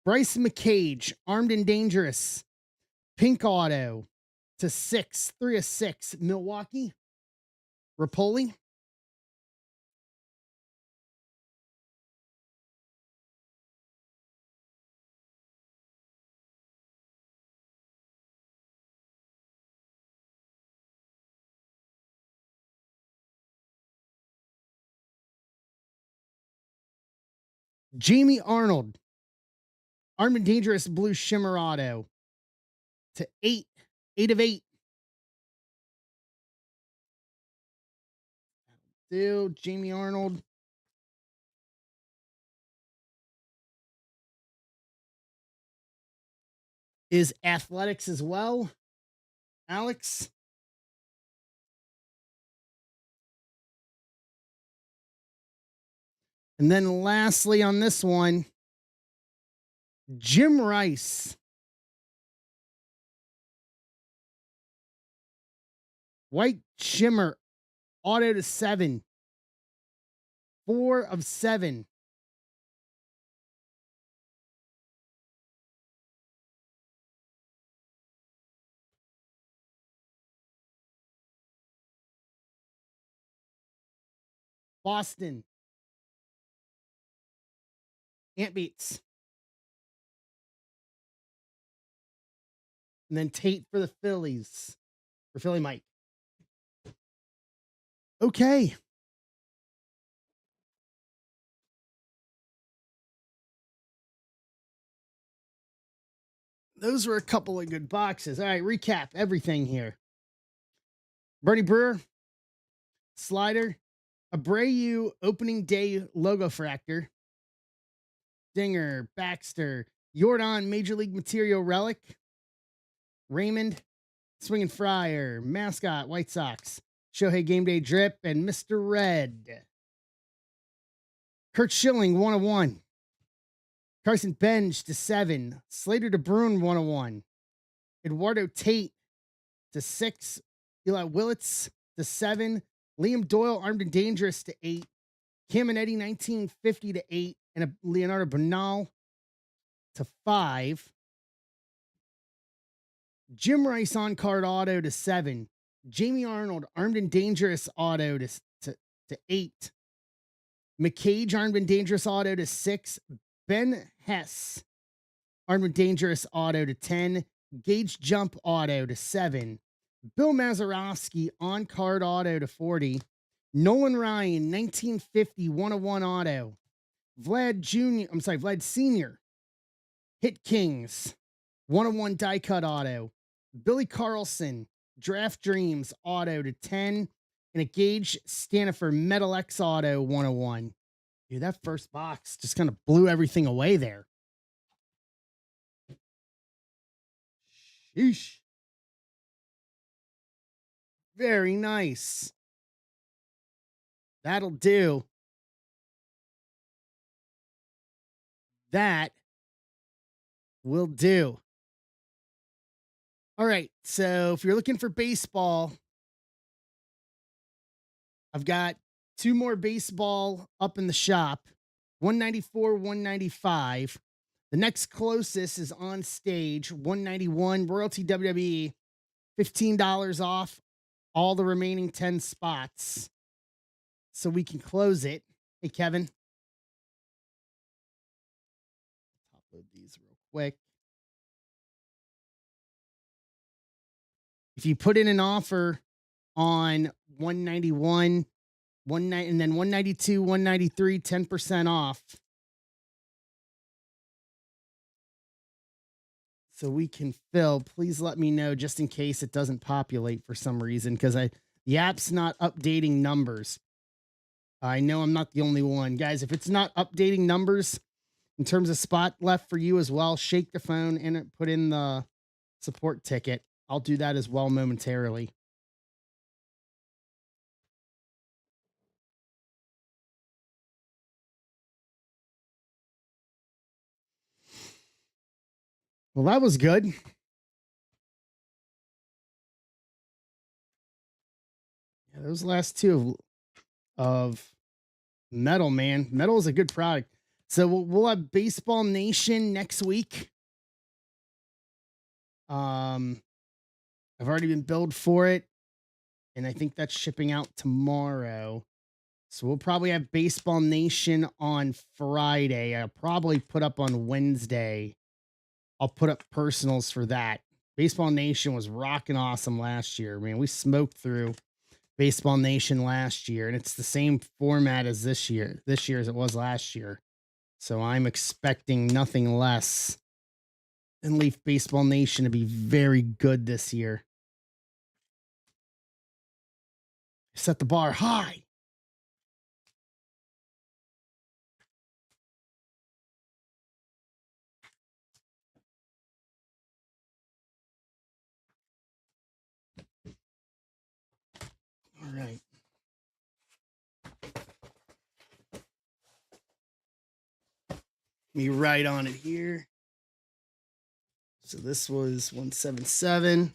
Bryce McCage, Armed and Dangerous, pink auto to 6, 3 of 6, Milwaukee. Rapoli. Jamie Arnold, Armed and Dangerous blue shimmer auto to 8, 8 of 8. Dude, Jamie Arnold. Is Athletics as well. Alex. And then lastly on this one, Jim Rice. White shimmer auto to 7. 4 of 7. Boston. Ant Beats. And then Tate for the Phillies. For Philly Mike. Okay. Those were a couple of good boxes. All right, recap everything here. Bernie Brewer, Slider, Abreu opening day logo fractor, Dinger, Baxter, Jordan Major League Material relic, Raymond, Swinging Friar, Mascot, White Sox, Shohei Game Day drip, and Mr. Red. Kurt Schilling, 1 of 1. Carson Bench to 7. Slater DeBrun, 1 of 1. Eduardo Tate to 6. Eli Willits to 7, Liam Doyle, Armed and Dangerous to 8, Cam and Eddie 1950 to 8, and a Leonardo Bernal to 5. Jim Rice on card auto to 7. Jamie Arnold, Armed and Dangerous auto to 8. McCage, Armed and Dangerous auto to 6. Ben Hess, Armed and Dangerous auto to 10. Gage Jump auto to 7. Bill Mazeroski on card auto to 40. Nolan Ryan, 1950 101 auto. Vlad Sr. Hit Kings, 101 die cut auto. Billy Carlson, Draft Dreams auto to 10. And a Gage Stanifer Metal X auto 101. Dude, that first box just kind of blew everything away there. Sheesh. Very nice. That'll do. That will do. All right. So if you're looking for baseball, I've got 2 more baseball up in the shop, 194, 195. The next closest is on stage, 191, Royalty WWE, $15 off all the remaining 10 spots. So we can close it. Hey, Kevin. Upload these real quick. If you put in an offer on 191, and then 192, 193, 10% off. So we can fill. Please let me know just in case it doesn't populate for some reason, because the app's not updating numbers. I know I'm not the only one. Guys, if it's not updating numbers in terms of spot left for you as well, shake the phone and put in the support ticket. I'll do that as well momentarily. Well, that was good. Yeah, those last two of Metal, man. Metal is a good product. So we'll have Baseball Nation next week. I've already been billed for it, and I think that's shipping out tomorrow. So we'll probably have Baseball Nation on Friday. I'll probably put up on Wednesday. I'll put up personals for that. Baseball Nation was rocking awesome last year. Man, we smoked through Baseball Nation last year, and it's the same format as this year as it was last year. So I'm expecting nothing less than Leaf Baseball Nation to be very good this year. Set the bar high. All right. Me right on it here. So this was 177.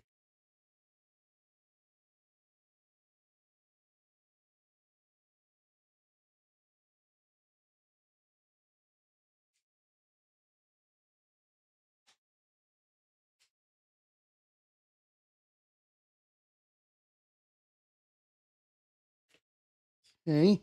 Okay.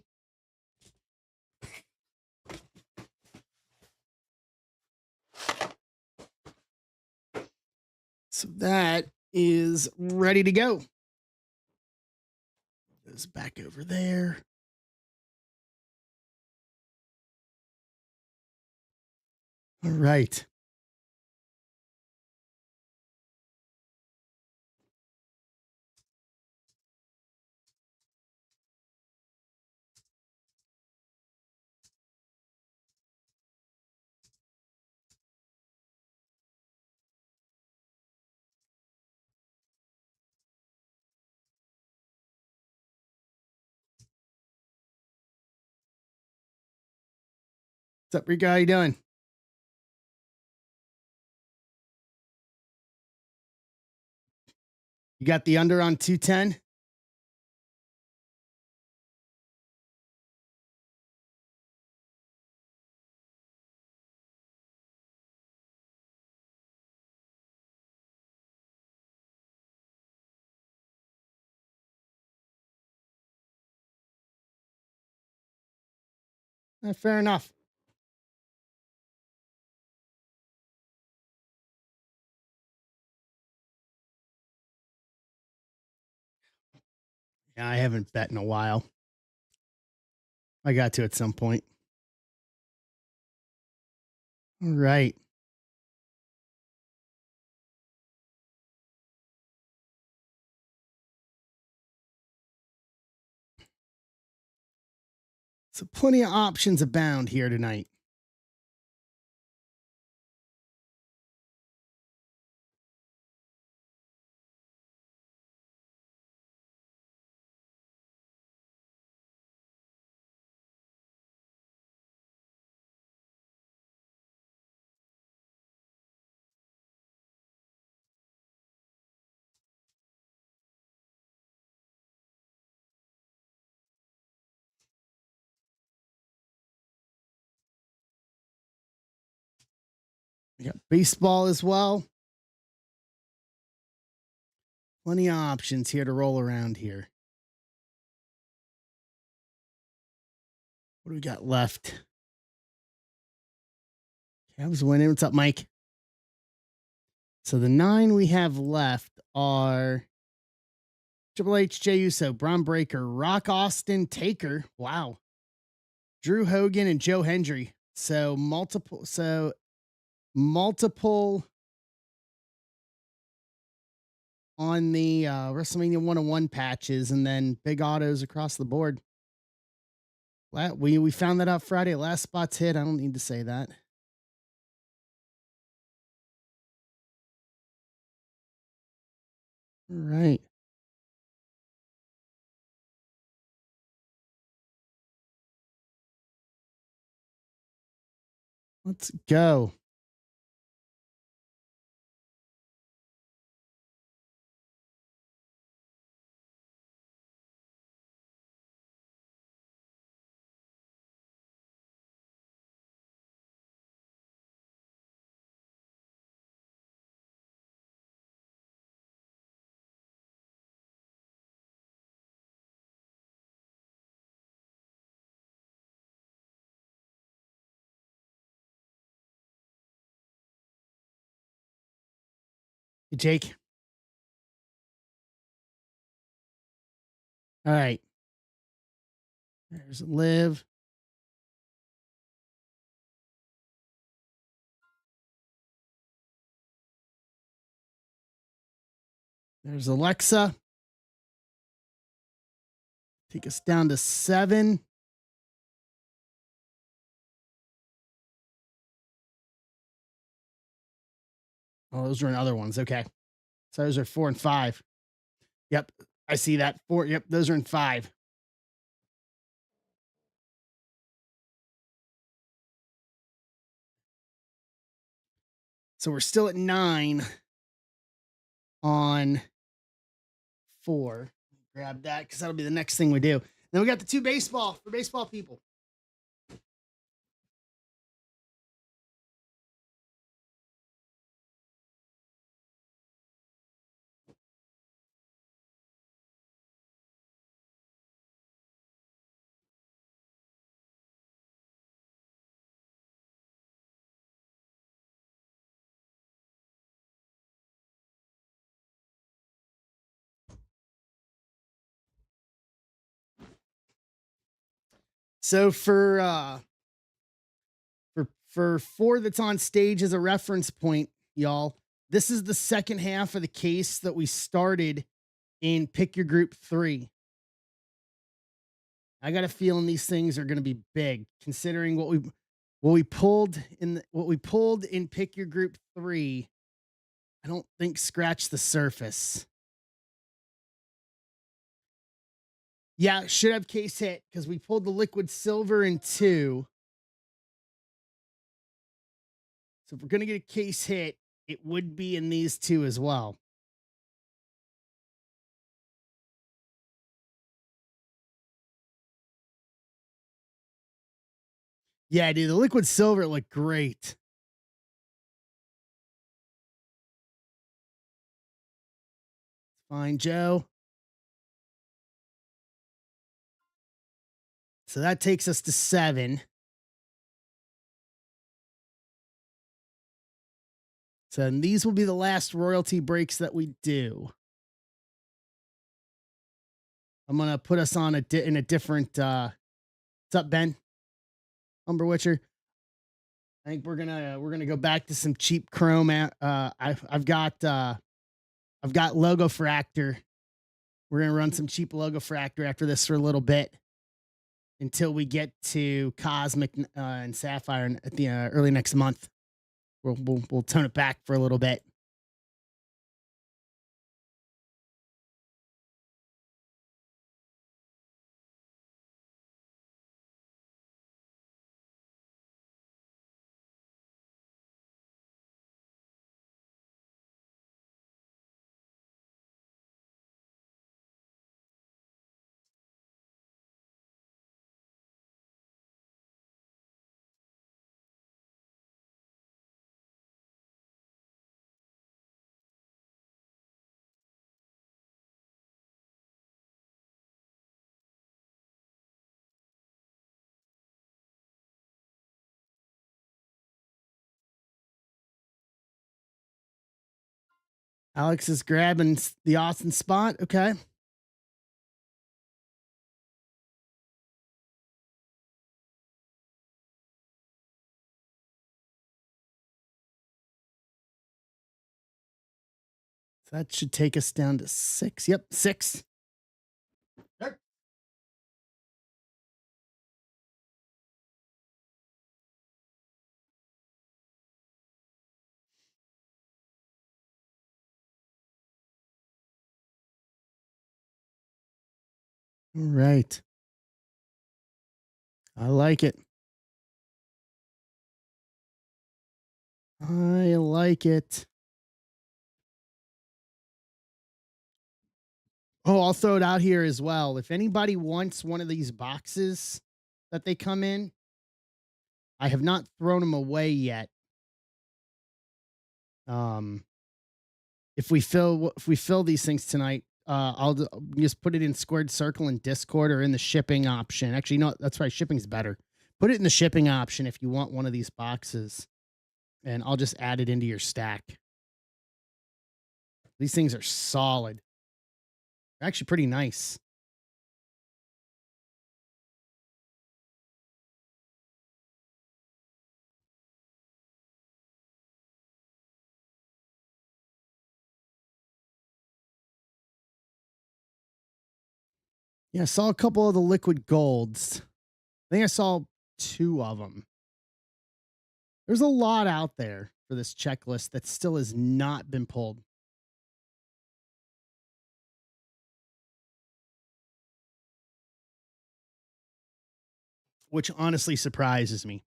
So that is ready to go. Goes back over there. All right. What's up, Rico? How you doing? You got the under on 210? Fair enough. Yeah, I haven't bet in a while. I got to at some point. All right. So plenty of options abound here tonight. We got baseball as well. Plenty of options here to roll around here. What do we got left? Cavs winning. What's up, Mike? So the 9 we have left are Triple H, Jey Uso, Braun Breaker, Rock Austin, Taker. Wow. Drew Hogan and Joe Hendry. So multiple on the WrestleMania 101 patches, and then big autos across the board. We found that out Friday. Last spot's hit. I don't need to say that. All right. Let's go. Hey, Jake. All right. There's Liv. There's Alexa. Take us down to 7. Oh, those are in other ones. Okay. So those are 4 and 5. Yep. I see that. 4. Yep. Those are in 5. So we're still at 9 on 4. Grab that because that'll be the next thing we do. Then we got the 2 baseball for baseball people. So for 4 that's on stage as a reference point, y'all, this is the second half of the case that we started in Pick Your Group 3. I got a feeling these things are going to be big, considering what we pulled in Pick Your Group 3. I don't think scratch the surface. Yeah, should have case hit because we pulled the liquid silver in 2. So if we're going to get a case hit, it would be in these 2 as well. Yeah, dude, the liquid silver looked great. Fine, Joe. So that takes us to 7. So and these will be the last royalty breaks that we do. I'm gonna put us on in a different. What's up, Ben? Umber Witcher. I think we're gonna go back to some cheap chrome. I've got logo fractor. We're gonna run some cheap logo fractor after this for a little bit until we get to cosmic and sapphire at the early next month. We'll tone it back for a little bit. Alex is grabbing the Austin spot. Okay. So that should take us down to 6. Yep, 6. All right. I like it. I like it. Oh, I'll throw it out here as well. If anybody wants one of these boxes that they come in, I have not thrown them away yet. Um, if we fill these things tonight, I'll just put it in squared circle in Discord or in the shipping option. Actually, no, that's right. Shipping's better. Put it in the shipping option if you want one of these boxes, and I'll just add it into your stack. These things are solid. They're actually pretty nice. Yeah, I saw a couple of the liquid golds. I think I saw 2 of them. There's a lot out there for this checklist that still has not been pulled. Which honestly surprises me.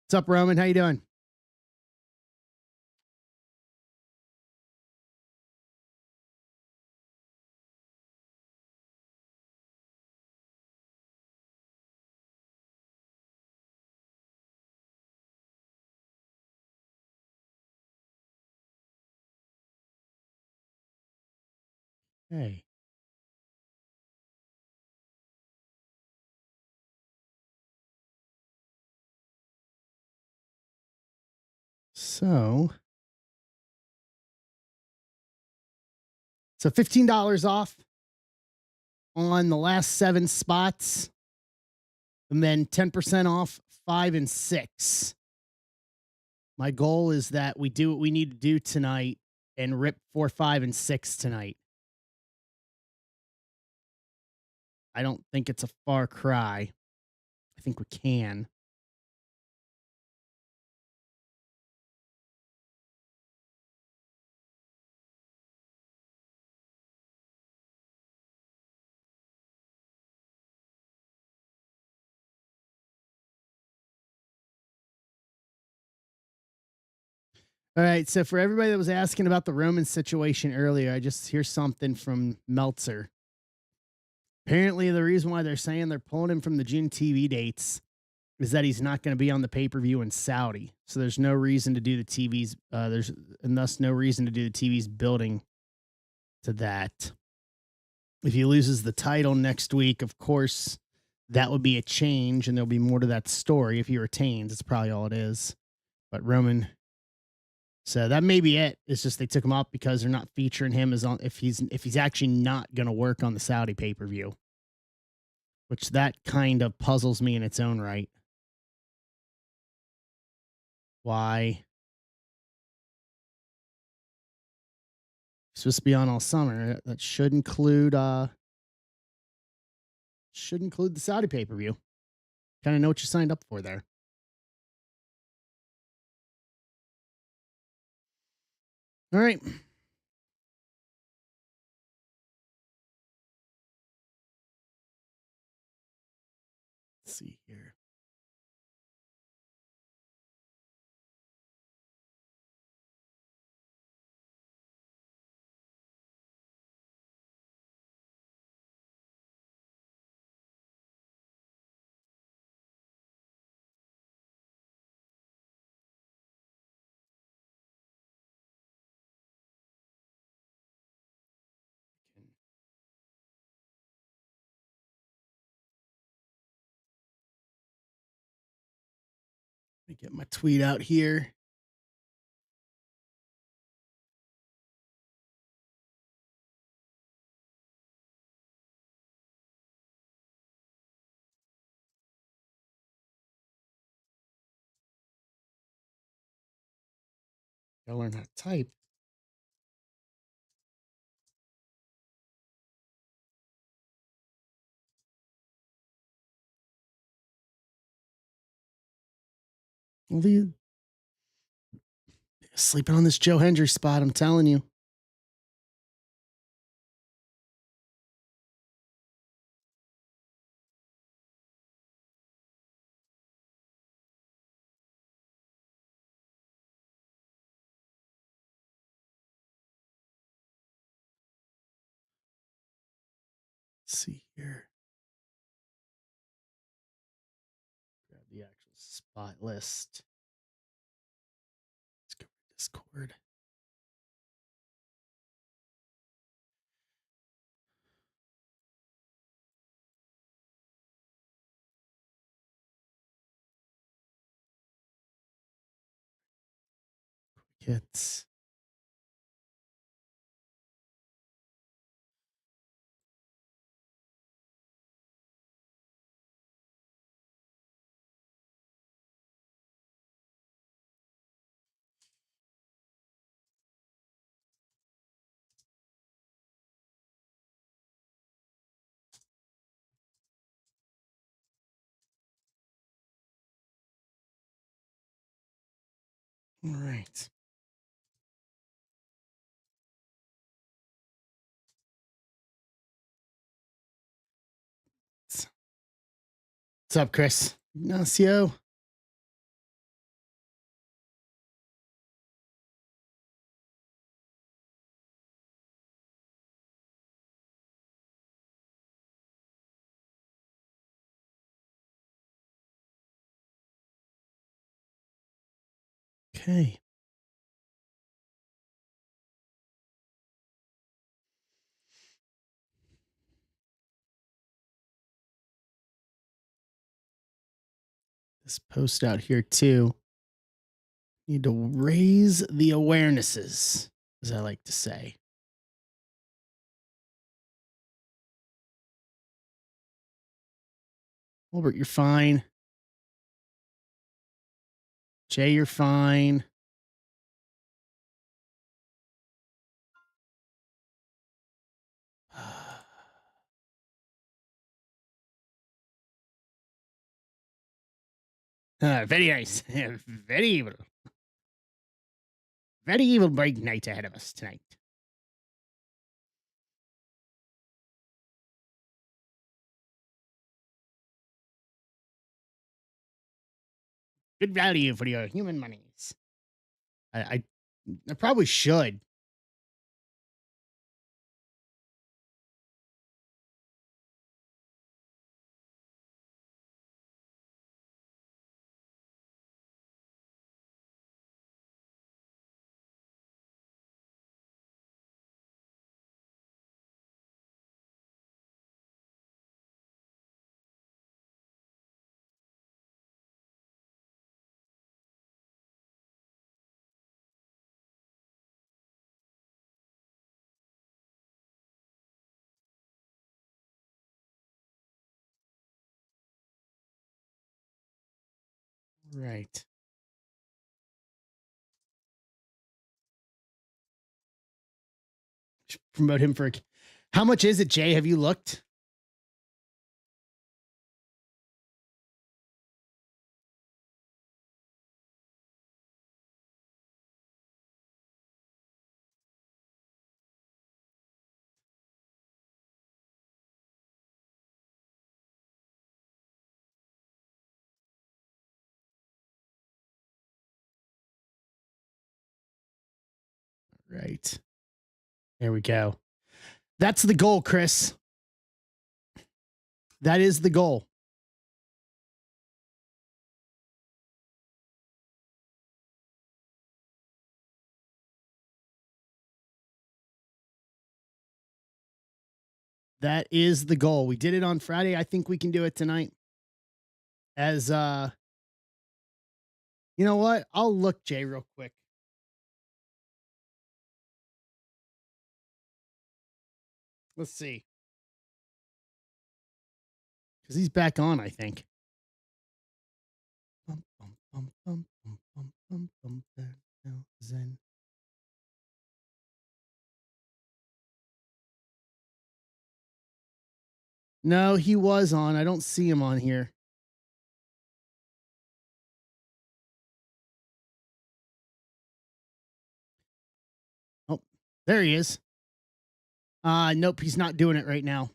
What's up, Roman? How you doing? Hey. So $15 off on the last 7 spots, and then 10% off 5 and 6. My goal is that we do what we need to do tonight and rip 4, 5, and 6 tonight. I don't think it's a far cry. I think we can. All right. So for everybody that was asking about the Roman situation earlier, I just hear something from Meltzer. Apparently, the reason why they're saying they're pulling him from the June TV dates is that he's not going to be on the pay per view in Saudi. So there's no reason to do the TV's. There's and thus no reason to do the TV's building to that. If he loses the title next week, of course, that would be a change, and there'll be more to that story. If he retains, it's probably all it is. But Roman, so that may be it. It's just they took him off because they're not featuring him as on if he's actually not going to work on the Saudi pay per view, which that kind of puzzles me in its own right. Why? He's supposed to be on all summer. That should include the Saudi pay per view. Kind of know what you signed up for there. All right. Let's see here. Let me get my tweet out here. Gotta learn how to type. Well, you sleeping on this Joe Hendry spot, I'm telling you. Let's see here. Grab the actual spot list. Let's go to Discord. Hits. All right. What's up, Chris? Ignacio. Okay. This post out here too. Need to raise the awarenesses, as I like to say. Albert, you're fine. Jay, you're fine. Very nice. Very evil. Very evil break night ahead of us tonight. Good value for your human monies. I probably should. Right. Should promote him for. How much is it, Jay? Have you looked? Right. There we go. That's the goal, Chris. That is the goal. That is the goal. We did it on Friday. I think we can do it tonight. As you know what? I'll look, Jay, real quick. Let's see. Because he's back on, I think. No, he was on. I don't see him on here. Oh, there he is. Nope, he's not doing it right now.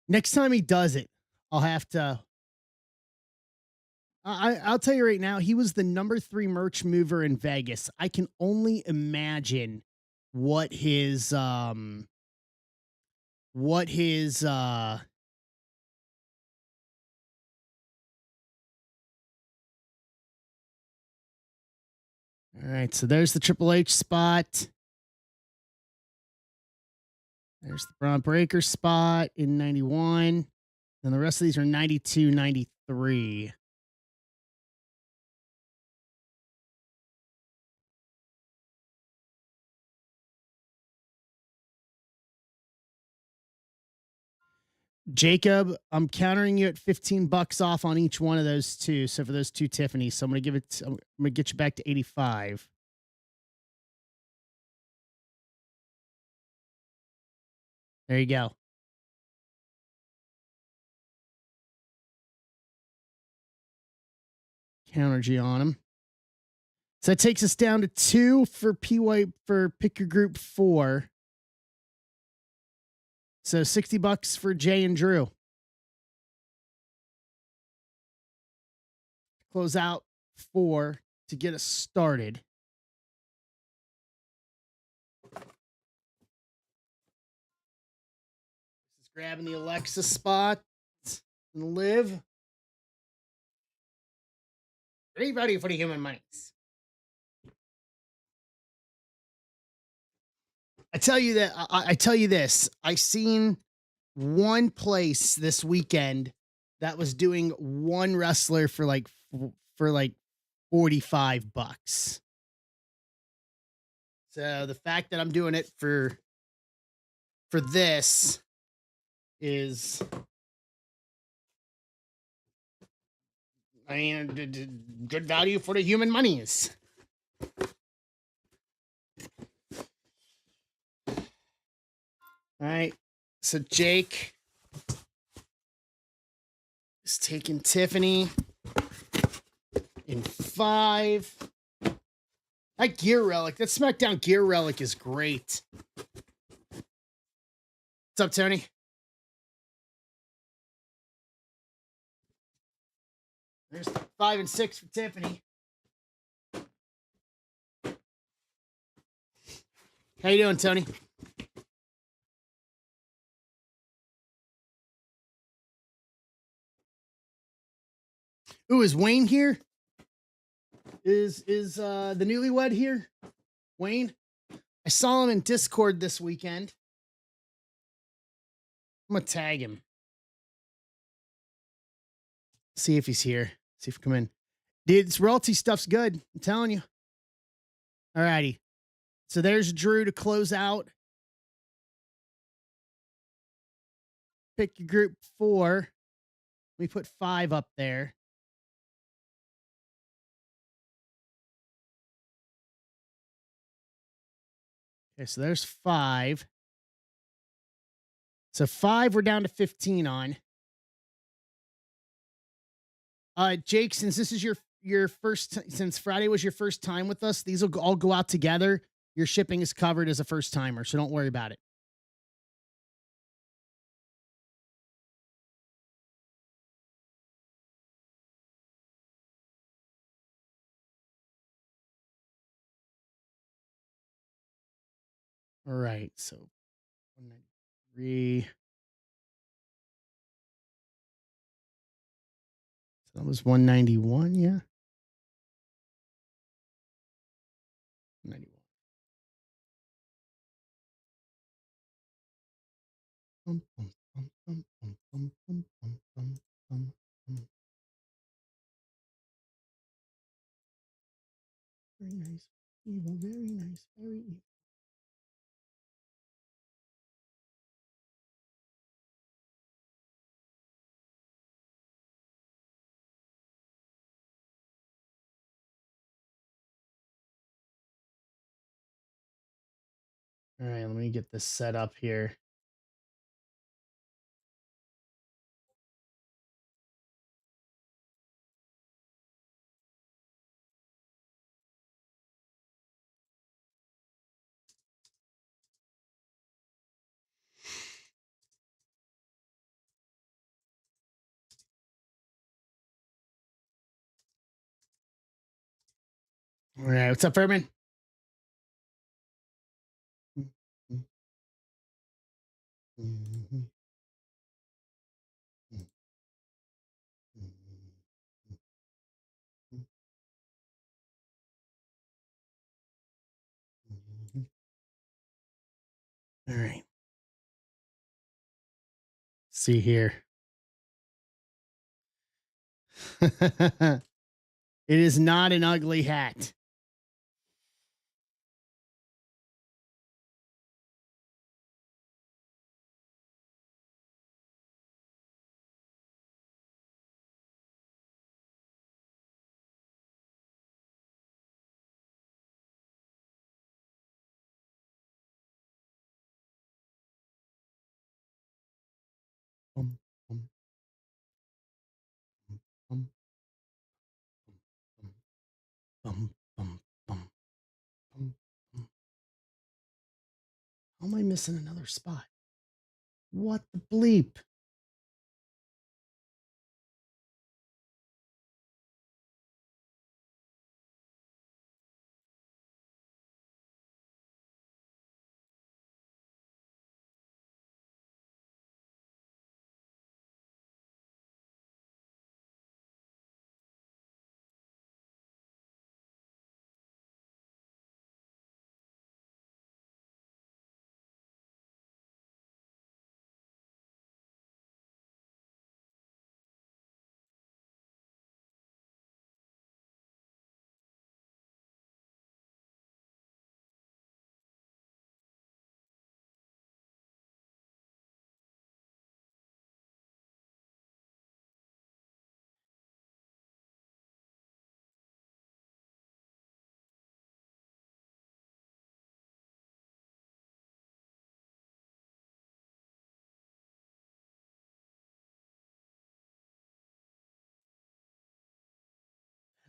Next time he does it, I'll have to. I'll tell you right now, he was the number 3 merch mover in Vegas. I can only imagine what his all right, so there's the Triple H spot. There's the Braun Breaker spot in 91. And the rest of these are 92, 93. Jacob, I'm countering you at $15 off on each one of those two. So for those two Tiffany's, so I'm gonna get you back to 85. There you go. Counter G on him. So that takes us down to 2 for PY for pick your group 4. So $60 for Jay and Drew. Close out 4 to get us started. Just grabbing the Alexa spot and Liv. Are you ready for the human mics? I tell you that I tell you this. I seen one place this weekend that was doing one wrestler for like $45. So the fact that I'm doing it for this is, I mean, good value for the human monies. All right. So Jake is taking Tiffany in 5. That gear relic, that SmackDown gear relic is great. What's up, Tony? There's 5 and 6 for Tiffany. How you doing, Tony? Ooh, is Wayne here? Is the newlywed here? Wayne? I saw him in Discord this weekend. I'm gonna tag him. See if he's here. See if he come in. Dude, this royalty stuff's good. I'm telling you. All righty. So there's Drew to close out. Pick your group 4. We put 5 up there. Okay, so there's 5. So 5 we're down to 15 on. Jake, since this is your since Friday was your first time with us, these will all go out together. Your shipping is covered as a first timer, so don't worry about it. All right, so 193. So that was 191, yeah. 91. Bum, bum, bum, bum, bum, bum, bum, bum, bum, bum, bum. Very nice. Evil, very nice. Very evil. All right, let me get this set up here. All right, what's up, Furman? All right. See here. It is not an ugly hat. Bum, bum, bum, bum, bum, bum, bum, bum, bum. How am I missing another spot? What the bleep?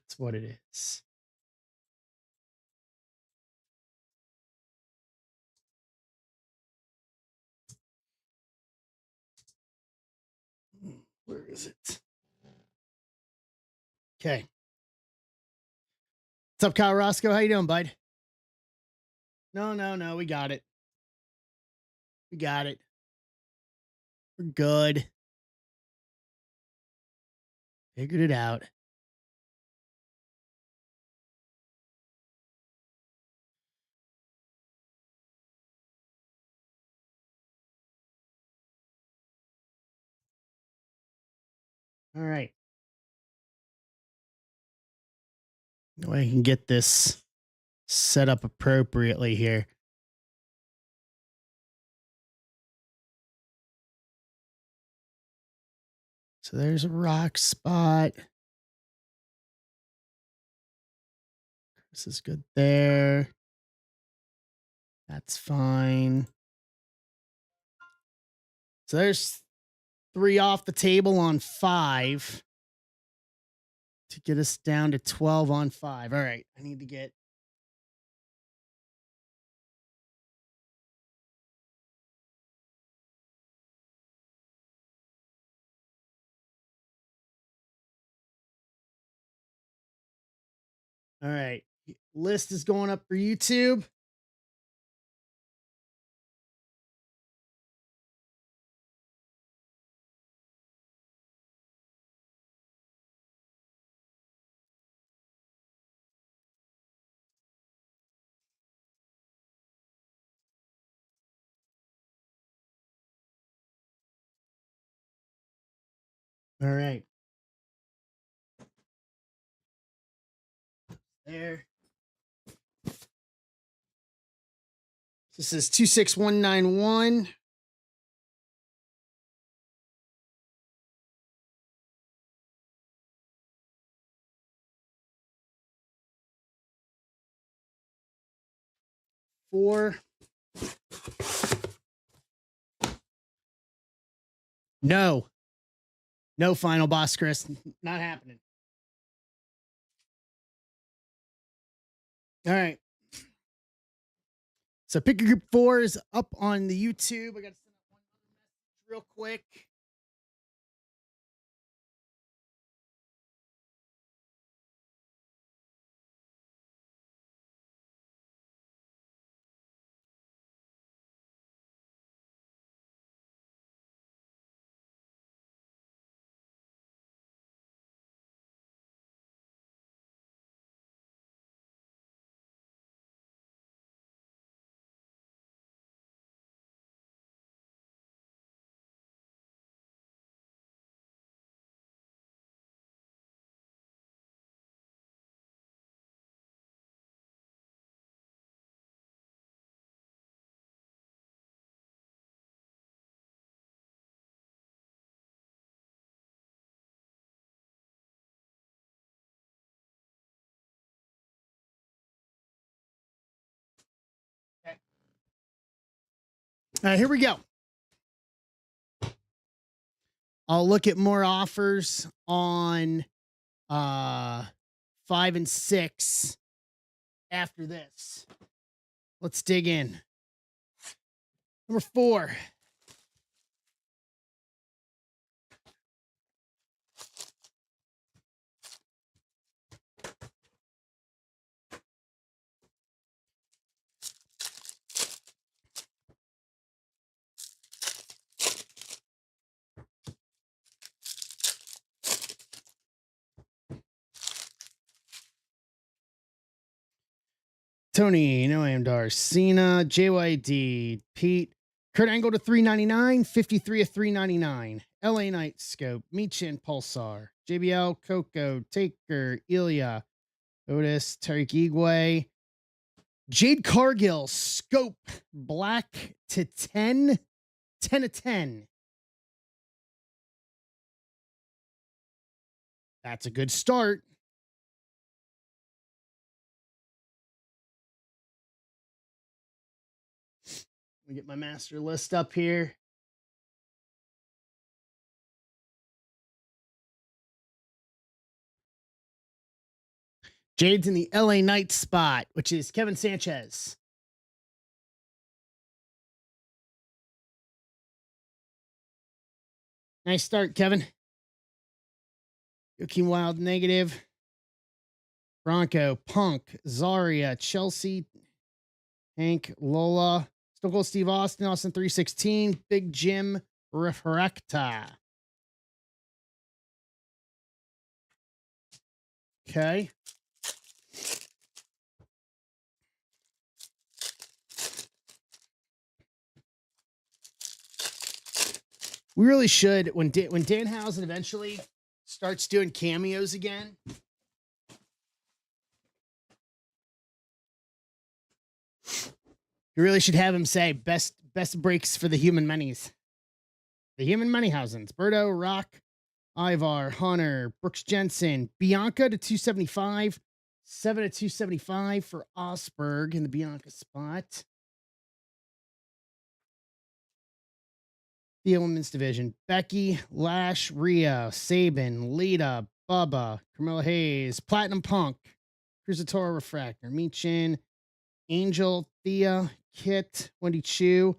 That's what it is. Where is it? Okay. What's up, Kyle Roscoe? How you doing, bud? No, no, no. We got it. We got it. We're good. Figured it out. All right. No way I can get this set up appropriately here. So there's a rock spot. This is good there. That's fine. So there's 3 off the table on 5 to get us down to 12 on 5. All right. I need to get. All right. List is going up for YouTube. All right. There. This is 26191. Four. No. No final boss, Chris. Not happening. All right. So pick a group 4 is up on the YouTube. I got to send out one other message real quick. Okay. All right, here we go. I'll look at more offers on 5 and 6 after this. Let's dig in. Number 4. Tony, Noam Dar, Cena, JYD, Pete, Kurt Angle to 399, 53 of 399. LA Knight Scope, Michin Pulsar, JBL, Coco, Taker, Ilya, Otis, Tariq Igwe, Jade Cargill, Scope, Black to 10, 10 of 10. That's a good start. Let me get my master list up here. Jade's in the LA Knight spot, which is Kevin Sanchez. Nice start, Kevin. Joaquin Wild, negative. Bronco, Punk, Zarya, Chelsea, Hank, Lola, Stone Cold Steve Austin, Austin 316, Big Jim, Refracta. Okay. We really should, when Danhausen eventually starts doing cameos again, You really should have him say best breaks for the human minis. The human moneyhousens. Berto, Rock, Ivar, Hunter, Brooks Jensen, Bianca to 275. 7 to 275 for Osberg in the Bianca spot. The women's division. Becky, Lash, Rhea, Sabin, Lita, Bubba, Carmella Hayes, Platinum Punk, Cruzatora Refractor, Michin, Angel, Thea, Kit, Wendy Chu,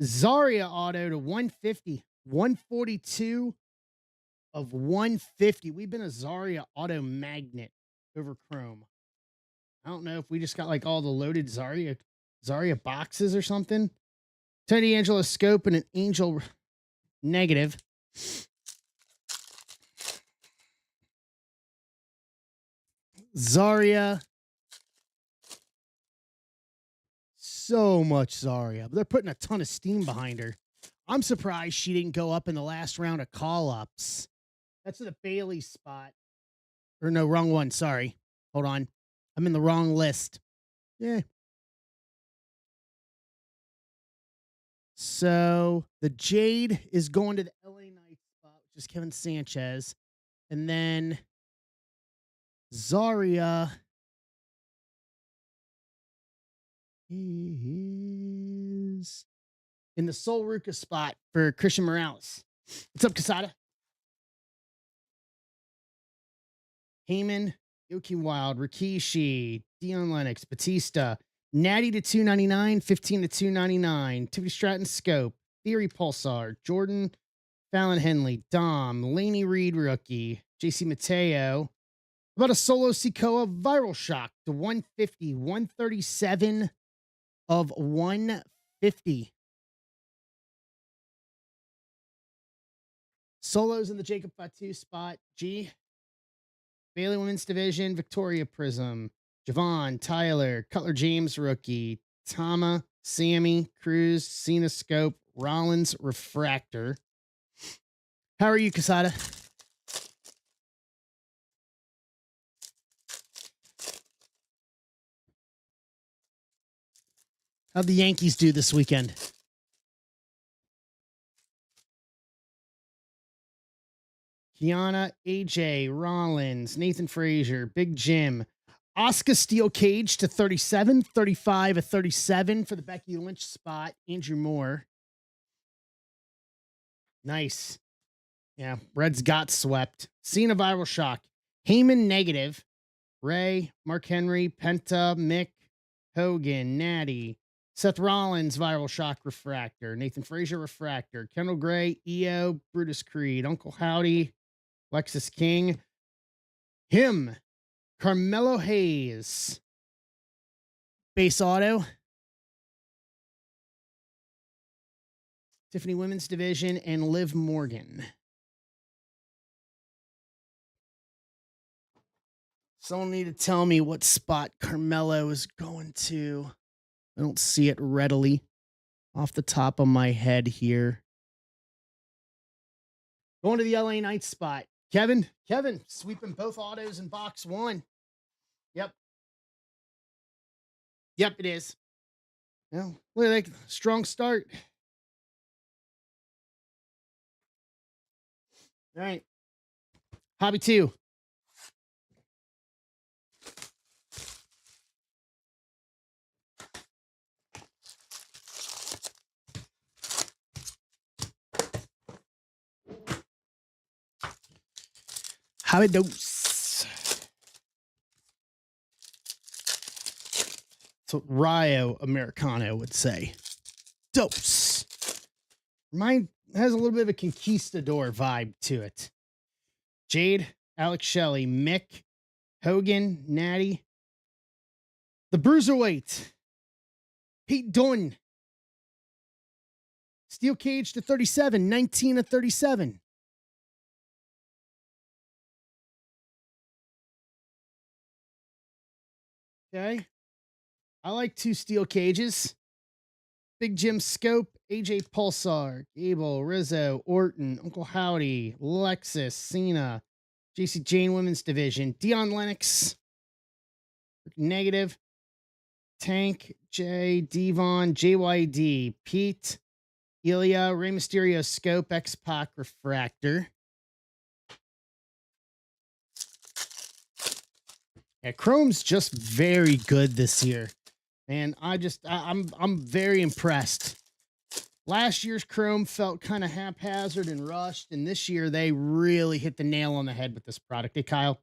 Zarya auto to 150, 142 of 150. We've been a Zarya auto magnet over Chrome. I don't know if we just got like all the loaded Zarya boxes or something. Tony Angelo scope and an Angel negative. Zarya. So much Zarya. They're putting a ton of steam behind her. I'm surprised she didn't go up in the last round of call-ups. That's the Bailey spot. Or no, wrong one. Sorry. Hold on. I'm in the wrong list. Yeah. So the Jade is going to the LA Knights spot, which is Kevin Sanchez. And then Zarya is in the Sol Ruka spot for Christian Morales. What's up, Casada? Heyman, Yoki Wild, Rikishi, Dion Lennox, Batista, Natty to 299, 15 to 299, Tiffany Stratton Scope, Theory Pulsar, Jordan, Fallon Henley, Dom, Laney Reed rookie, JC Mateo. About a Solo Sikoa Viral Shock to 150, 137 of 150. Solos in the Jacob Fatu spot. G. Bailey Women's Division, Victoria Prism, Javon, Tyler, Cutler James rookie, Tama, Sammy, Cruz, Cena Scope, Rollins Refractor. How are you, Casada? How'd the Yankees do this weekend? Kiana, AJ, Rollins, Nathan Frazier, Big Jim, Oscar Steel Cage to 37, 35 of 37 for the Becky Lynch spot. Andrew Moore. Nice. Yeah, Reds got swept. Cena Viral Shock. Heyman negative. Ray, Mark Henry, Penta, Mick, Hogan, Natty, Seth Rollins Viral Shock Refractor, Nathan Frazier Refractor, Kendall Gray, EO, Brutus Creed, Uncle Howdy, Lexus King, him, Carmelo Hayes, base auto, Tiffany Women's Division, and Liv Morgan. Someone need to tell me what spot Carmelo is going to. I don't see it readily off the top of my head here. Going to the LA Knights spot. Kevin, sweeping both autos in box one. Yep, it is. Well, look at that strong start. All right. Hobby 2. Hobby dose. That's what Rio Americano would say. Dose. Mine has a little bit of a conquistador vibe to it. Jade, Alex Shelley, Mick, Hogan, Natty. The Bruiserweight. Pete Dunne. Steel Cage to 37, 19 of 37. Okay. I like 2 steel cages. Big Jim Scope, AJ Pulsar, Gable, Rizzo, Orton, Uncle Howdy, Lexus, Cena, JC Jane Women's Division, Dion Lennox, negative, Tank, J, Devon, JYD, Pete, Ilya, Rey Mysterio, Scope, X-Pac, Refractor. Yeah, Chrome's just very good this year. And I'm very impressed. Last year's Chrome felt kind of haphazard and rushed, and this year they really hit the nail on the head with this product. Hey, Kyle,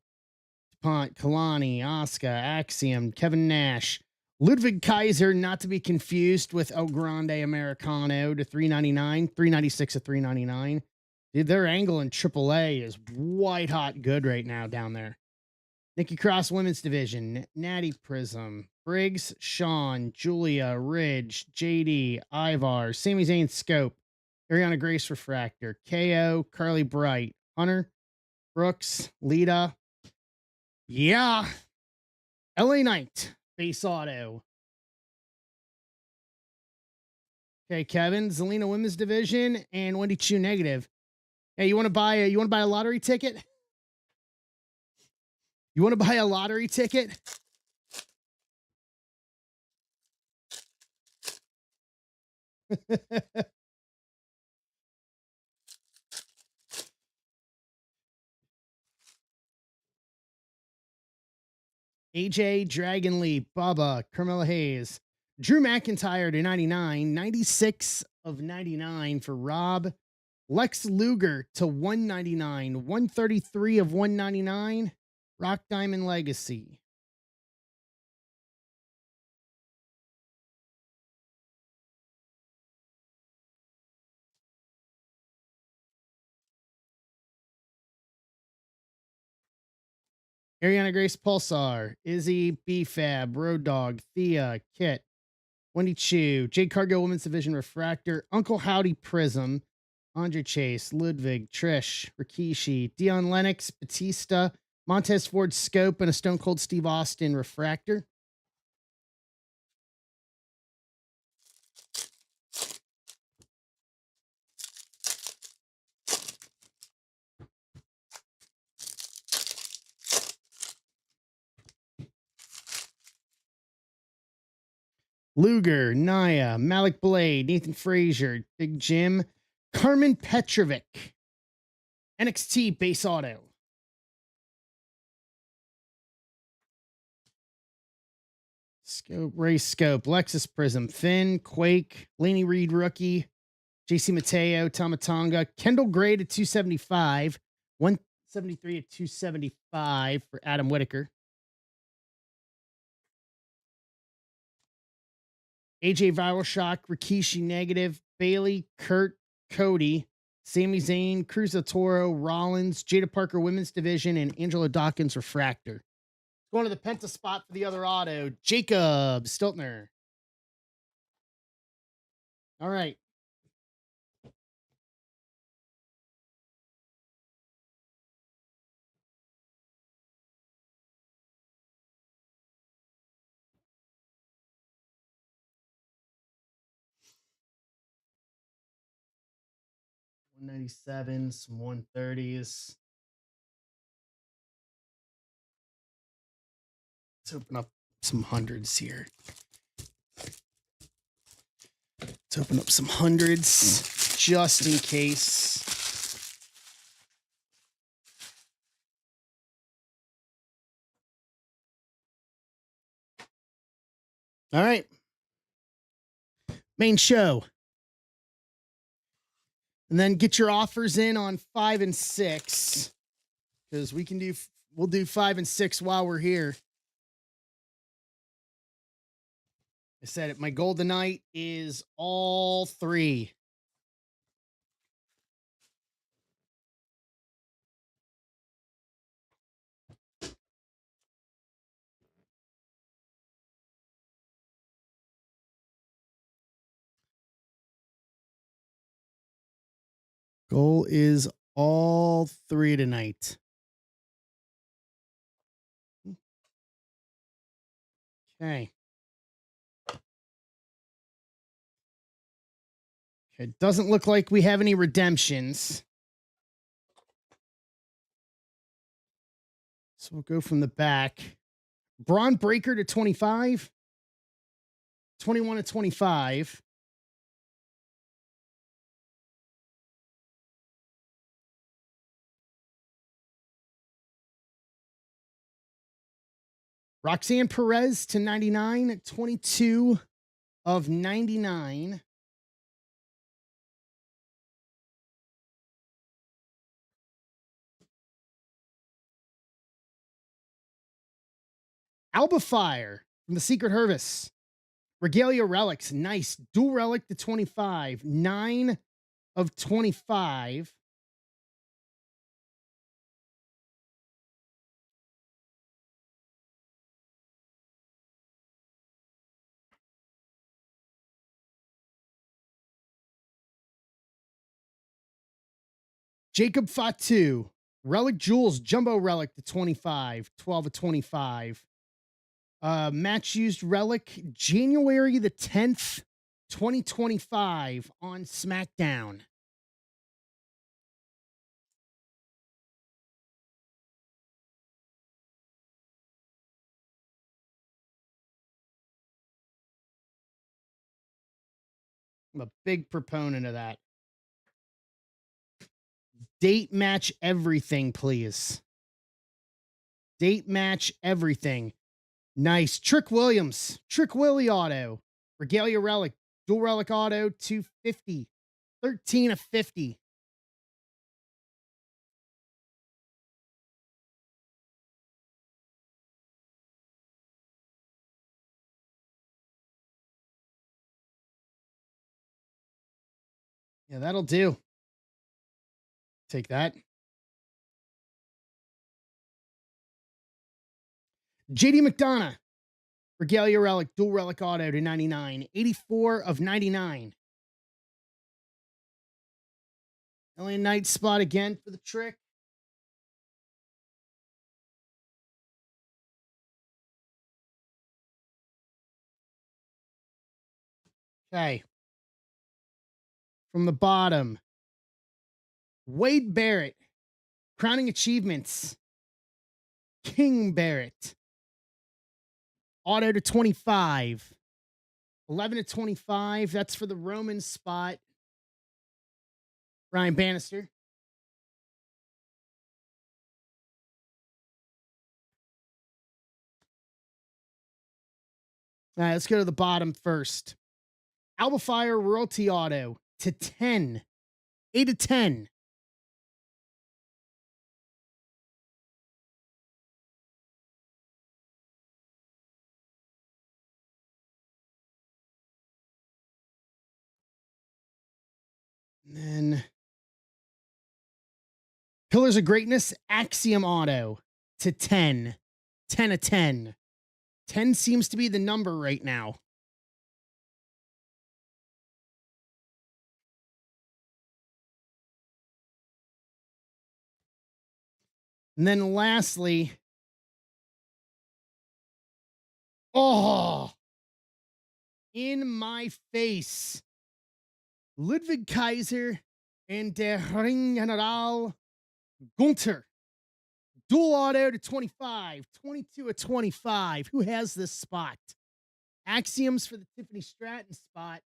DuPont, Kalani, Oscar, Axiom, Kevin Nash, Ludwig Kaiser, not to be confused with El Grande Americano to $3.99, $3.96 to $3.99. Dude, their angle in AAA is white hot good right now down there. Nikki Cross Women's Division, Natty Prism, Briggs, Sean, Julia, Ridge, JD, Ivar, Sami Zayn Scope, Ariana Grace Refractor, KO, Carly Bright, Hunter, Brooks, Lita. Yeah. LA Knight, base auto. Okay, Kevin, Zelina Women's Division, and Wendy Chu Negative. Hey, you want to buy a lottery ticket? You want to buy a lottery ticket? AJ, Dragon Lee, Bubba, Carmella Hayes, Drew McIntyre to 99, 96 of 99 for Rob, Lex Luger to 199, 133 of 199, Rock Diamond Legacy. Ariana Grace Pulsar, Izzy, BFAB, Road Dog, Thea, Kit, Wendy Chu, Jade Cargill Women's Division Refractor, Uncle Howdy Prism, Andre Chase, Ludwig, Trish, Rikishi, Dion Lennox, Batista, Montez Ford Scope, and a Stone Cold Steve Austin Refractor. Luger, Naya, Malik Blade, Nathan Frazier, Big Jim, Carmen Petrovic, NXT base auto. Scope, Race Scope, Lexus Prism, Finn, Quake, Laney Reed rookie, JC Mateo, Tomatonga, Kendall Gray to 275, 173 to 275 for Adam Whitaker. AJ Viral Shock, Rikishi Negative, Bailey, Kurt, Cody, Sami Zayn, Cruz del Toro, Rollins, Jada Parker Women's Division, and Angela Dawkins Refractor. Going to the Penta spot for the other auto, Jacob Stiltner. All right. $197, some 130s. Let's open up some hundreds here. Let's open up some hundreds just in case. All right. Main show. And then get your offers in on 5 and 6. Because we'll do 5 and 6 while we're here. I said it. My goal tonight is all 3. Goal is all 3 tonight. Okay. It doesn't look like we have any redemptions. So we'll go from the back. Braun Breaker to 25. 21/25. Roxanne Perez to 99, 22/99. Alba Fire from the Secret Harvest. Regalia Relics. Nice. Dual Relic to 25. 9/25. Jacob Fatu. Relic Jewels. Jumbo Relic to 25. 12/25. Match used relic January the 10th, 2025 on SmackDown. I'm a big proponent of that. Date match everything, please. Date match everything. Nice. Trick Williams. Trick Willie auto. Regalia Relic. Dual Relic auto 250. 13/50. Yeah, that'll do. Take that. JD McDonough. Regalia Relic. Dual Relic auto to 99. 84/99. LA Knight spot again for the trick. Okay. From the bottom, Wade Barrett, crowning achievements, King Barrett, auto to 25, 11/25. That's for the Roman spot. Ryan Bannister. All right, let's go to the bottom first. Alba Fire Royalty Auto to 10, 8/10. And then Pillars of Greatness Axiom Auto to 10, 10/10. 10 seems to be the number right now. And then lastly, oh, in my face, Ludwig Kaiser and der Ring General Gunther. Dual auto to 25, 22/25. Who has this spot? Axioms for the Tiffany Stratton spot.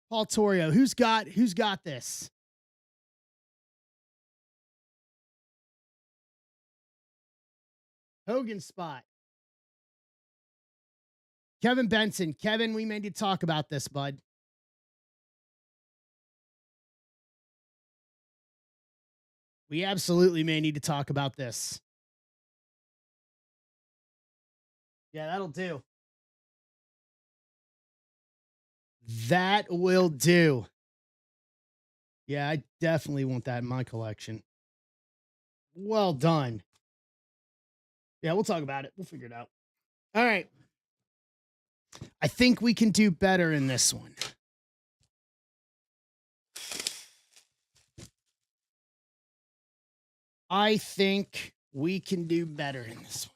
Paul Torrio. Who's got this? Hogan spot. Kevin Benson. Kevin, we may need to talk about this, bud. We absolutely may need to talk about this. Yeah, that'll do. That will do. Yeah, I definitely want that in my collection. Well done. Yeah, we'll talk about it. We'll figure it out. All right. I think we can do better in this one. I think we can do better in this one.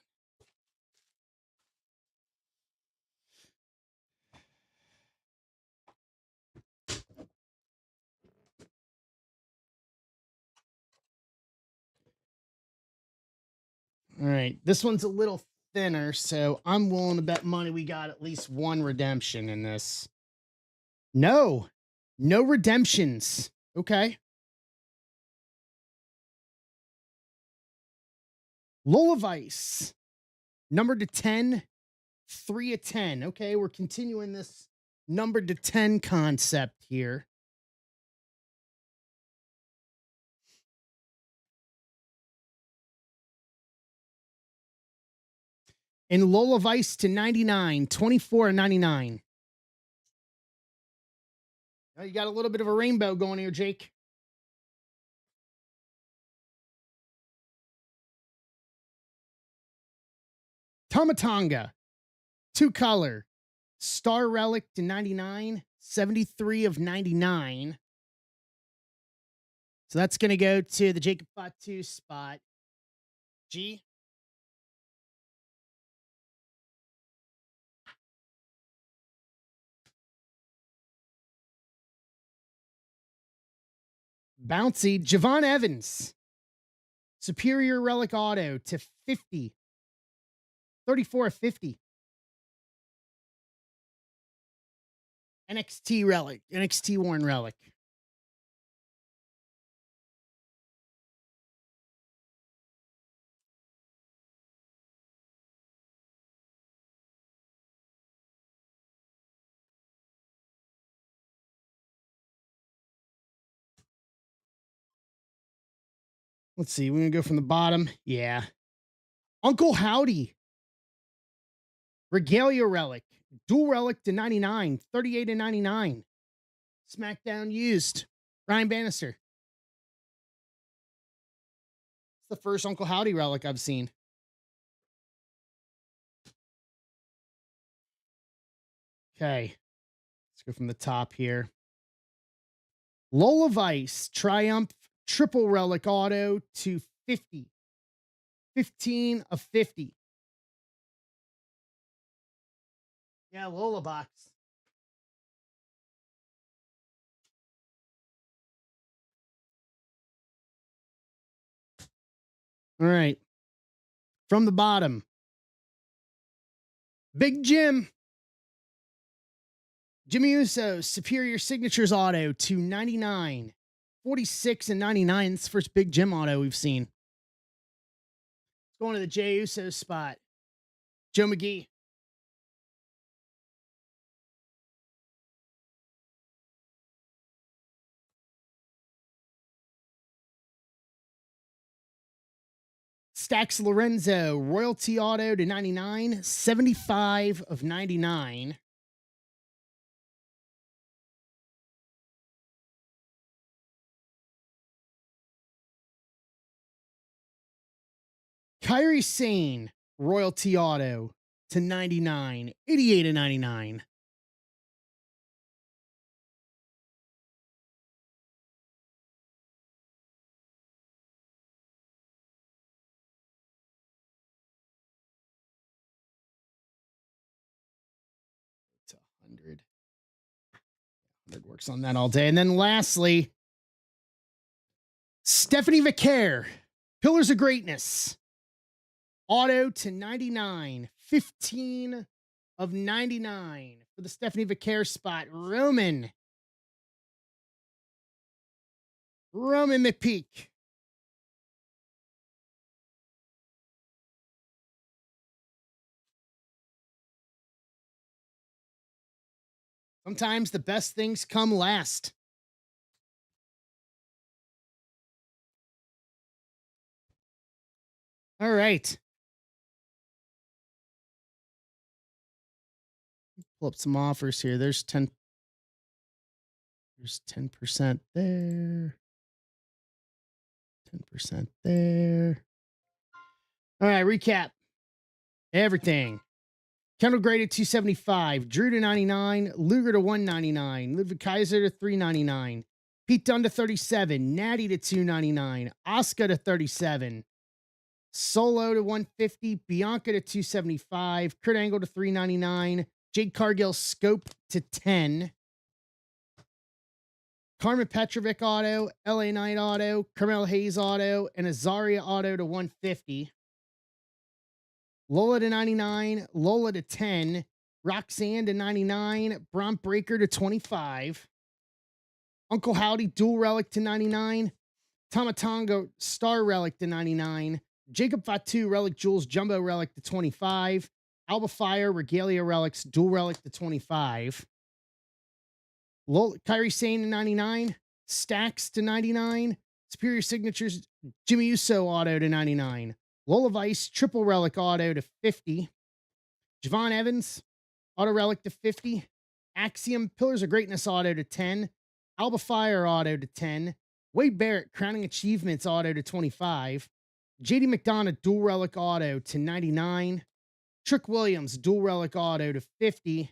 All right. This one's a little thinner, so I'm willing to bet money we got at least one redemption in this. No, no redemptions. Okay. Lolavice, number to 10, 3 of 10. Okay, we're continuing this number to 10 concept here. And Lolavice to 99, 24 and 99. Oh, you got a little bit of a rainbow going here, Jake. Tomatonga, 2-color. Star Relic to 99, 73 of 99. So that's going to go to the Jacob Fatu spot. G. Bouncy, Javon Evans. Superior Relic Auto to 50. 34 of 50. NXT Relic. NXT Worn Relic. Let's see. We're going to go from the bottom. Yeah. Uncle Howdy. Regalia Relic. Dual Relic to 99. 38 and 99. SmackDown used. Ryan Bannister. It's the first Uncle Howdy Relic I've seen. Okay. Let's go from the top here. Lolavice Triumph Triple Relic Auto to 50. 15 of 50. Yeah, Lola box. All right. From the bottom. Big Jim. Jimmy Uso, Superior Signatures Auto to 99. 46 and 99. It's the first Big Jim auto we've seen. It's going to the Jey Uso spot. Joe McGee. Stax Lorenzo, Royalty Auto to 99. 75 of 99. Kyrie Sane, Royalty Auto to 99. 88 of 99. It's 100. 100 works on that all day. And then lastly, Stephanie Vicaire, Pillars of Greatness. Auto to 99. 15 of 99 for the Stephanie Vicaire spot. Roman McPeak. Sometimes the best things come last. All right. Pull up some offers here. There's 10. There's 10% there. 10% there. All right, recap. Everything. Kendall Gray to 275. Drew to 99. Luger to 199. Ludwig Kaiser to 399. Pete Dunne to 37. Natty to 299. Asuka to 37. Solo to 150. Bianca to 275. Kurt Angle to 399. Jade Cargill Scope to 10. Carmen Petrovic Auto, LA Knight Auto, Carmel Hayes Auto, and Azaria Auto to 150. Lola to 99, Lola to 10, Roxanne to 99, Bron Breaker to 25, Uncle Howdy dual relic to 99, Tamatonga star relic to 99, Jacob Fatu relic jewels jumbo relic to 25, Alba Fire regalia relics dual relic to 25, Kyrie Sane to 99, Stacks to 99, Superior Signatures Jimmy Uso auto to 99, Lola Vice triple relic auto to 50, Javon Evans auto relic to 50, Axiom Pillars of Greatness auto to 10, Alba Fire auto to 10, Wade Barrett Crowning Achievements auto to 25, JD McDonough dual relic auto to 99, Trick Williams dual relic auto to 50,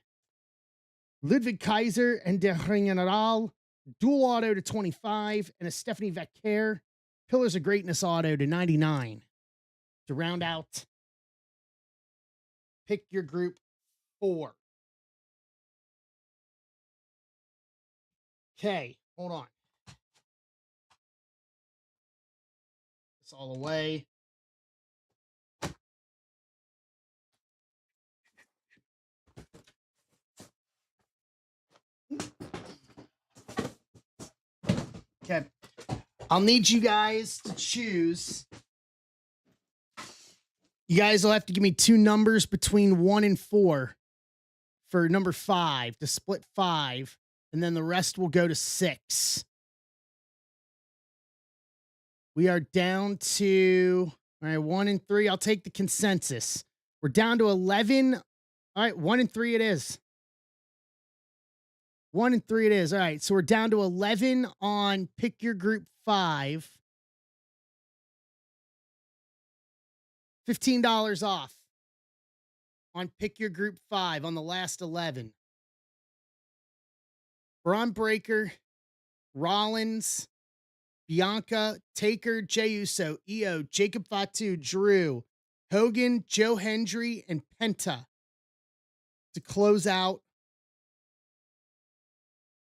Ludwig Kaiser and De General dual auto to 25, and a Stephanie Vacquer Pillars of Greatness auto to 99 to round out. Pick your group 4. Okay, hold on. It's all away. Okay. I'll need you guys to choose. You guys will have to give me 2 numbers between 1 and 4 for number 5 to split 5, and then the rest will go to 6. We are down to, all right, 1 and 3. I'll take the consensus. We're down to 11. All right, 1 and 3 it is. 1 and 3 it is. All right, so we're down to 11 on Pick Your Group 5. $15 off on Pick Your Group 5 on the last 11. Bron Breaker, Rollins, Bianca, Taker, Jey Uso, Io, Jacob Fatu, Drew, Hogan, Joe Hendry, and Penta to close out.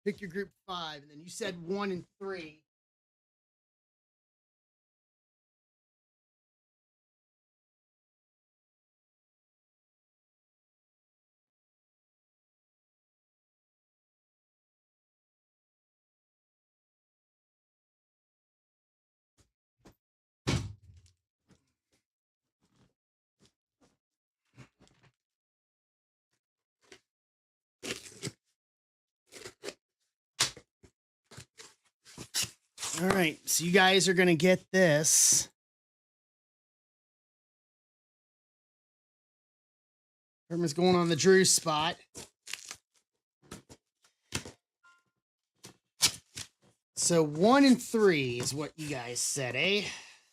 Pick your group 5, and then you said 1 and 3. All right, so you guys are going to get this. Herman's going on the Drew spot. So 1 and 3 is what you guys said, eh?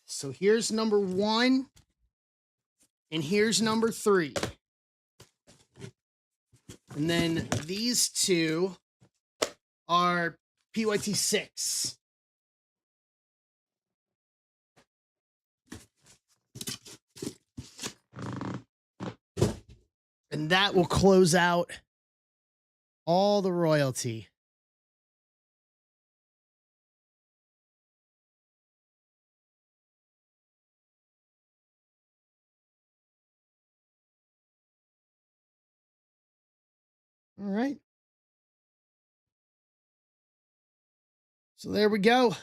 So here's number 1, and here's number 3. And then these 2 are PYT 6. And that will close out all the royalty. All right. So there we go.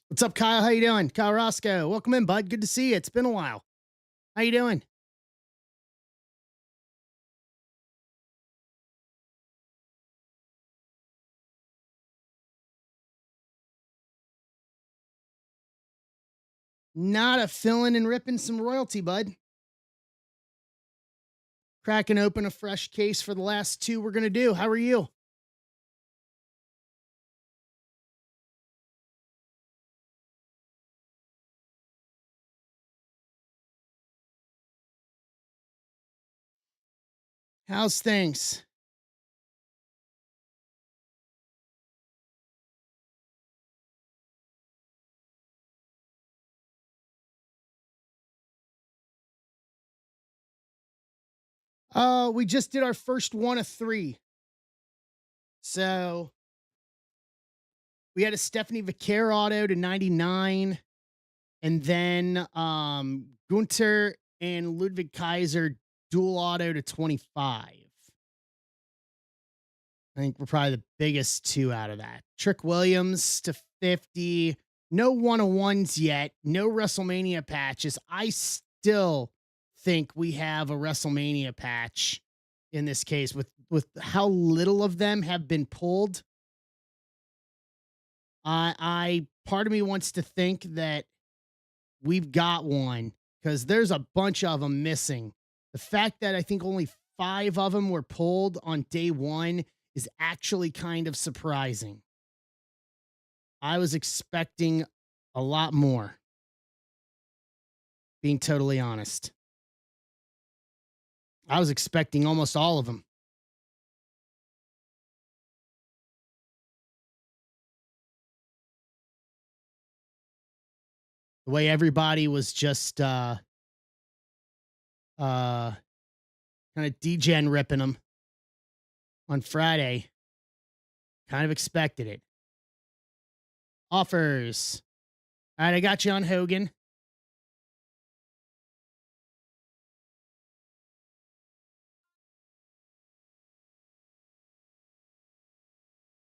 What's up, Kyle? How you doing? Kyle Roscoe. Welcome in, bud. Good to see you. It's been a while. How you doing? Not a filling and ripping some royalty, bud. Cracking open a fresh case for the last 2 we're going to do. How are you? How's things? We just did our first 1 of 3. So we had a Stephanie Vacquer auto to 99. And then Gunter and Ludwig Kaiser dual auto to 25. I think we're probably the biggest two out of that. Trick Williams to 50. No 101s yet. No WrestleMania patches. I still think we have a WrestleMania patch in this case with how little of them have been pulled. I part of me wants to think that we've got one because there's a bunch of them missing. The fact that I think only 5 of them were pulled on day 1 is actually kind of surprising. I was expecting a lot more, being totally honest. I was expecting almost all of them. The way everybody was just kind of degen ripping them on Friday. Kind of expected it. Offers. All right, I got you on Hogan.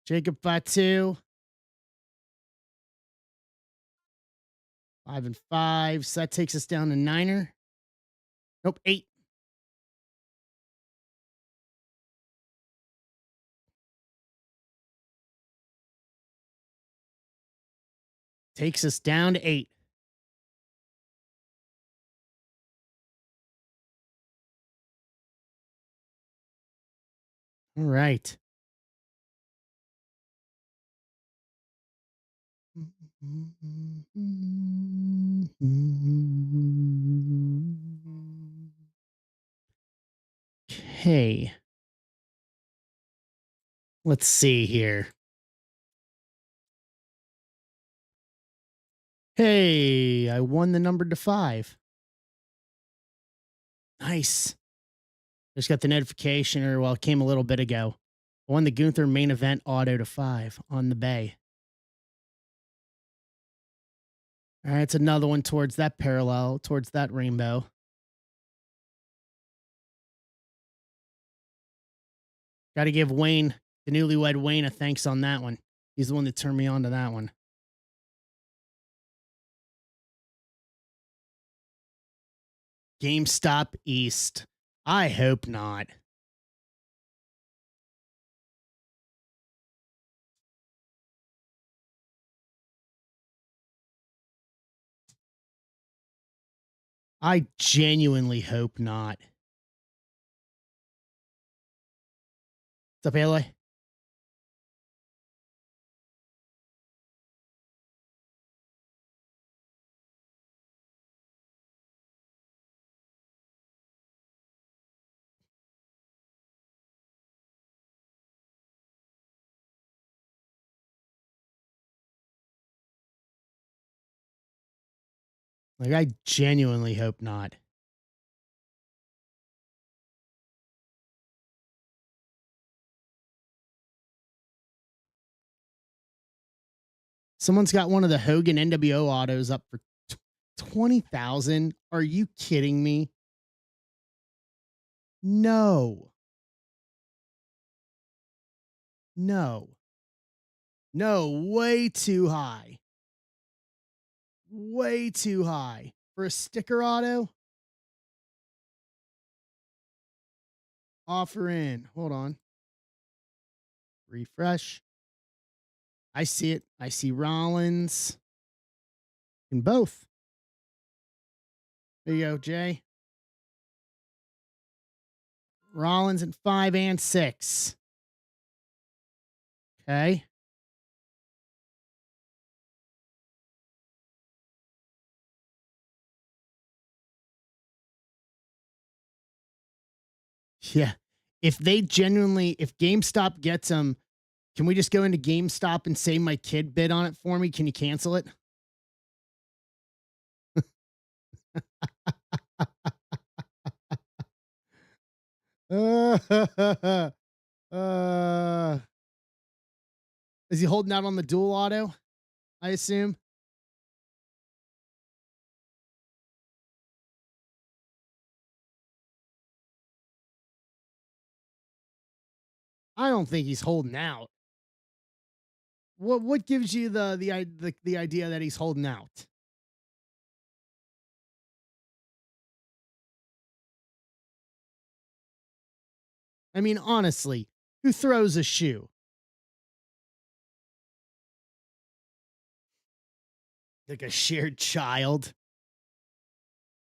Jacob Fatu. 5 and 5. So that takes us down to Niner. Nope, 8. Takes us down to 8. All right. Okay. Let's see here. Hey, I won the number to 5. Nice. Just got the notification, or well, it came a little bit ago. I won the Gunther main event auto to 5 on the bay. All right, it's another one towards that parallel, towards that rainbow. Got to give Wayne, the newlywed Wayne, a thanks on that one. He's the one that turned me on to that one. GameStop East. I hope not. I genuinely hope not. What's up, Aloy? Like, I genuinely hope not. Someone's got one of the Hogan NWO autos up for 20,000. Are you kidding me? No. No. No, way too high. Way too high. For a sticker auto? Offer in. Hold on. Refresh. I see it. I see Rollins in both. There you go, Jay. Rollins in 5 and 6. Okay. Yeah. If they genuinely, if GameStop gets them, can we just go into GameStop and say my kid bid on it for me? Can you cancel it? uh, is he holding out on the dual auto? I assume. I don't think he's holding out. What gives you the idea that he's holding out? I mean, honestly, who throws a shoe? Like a shared child?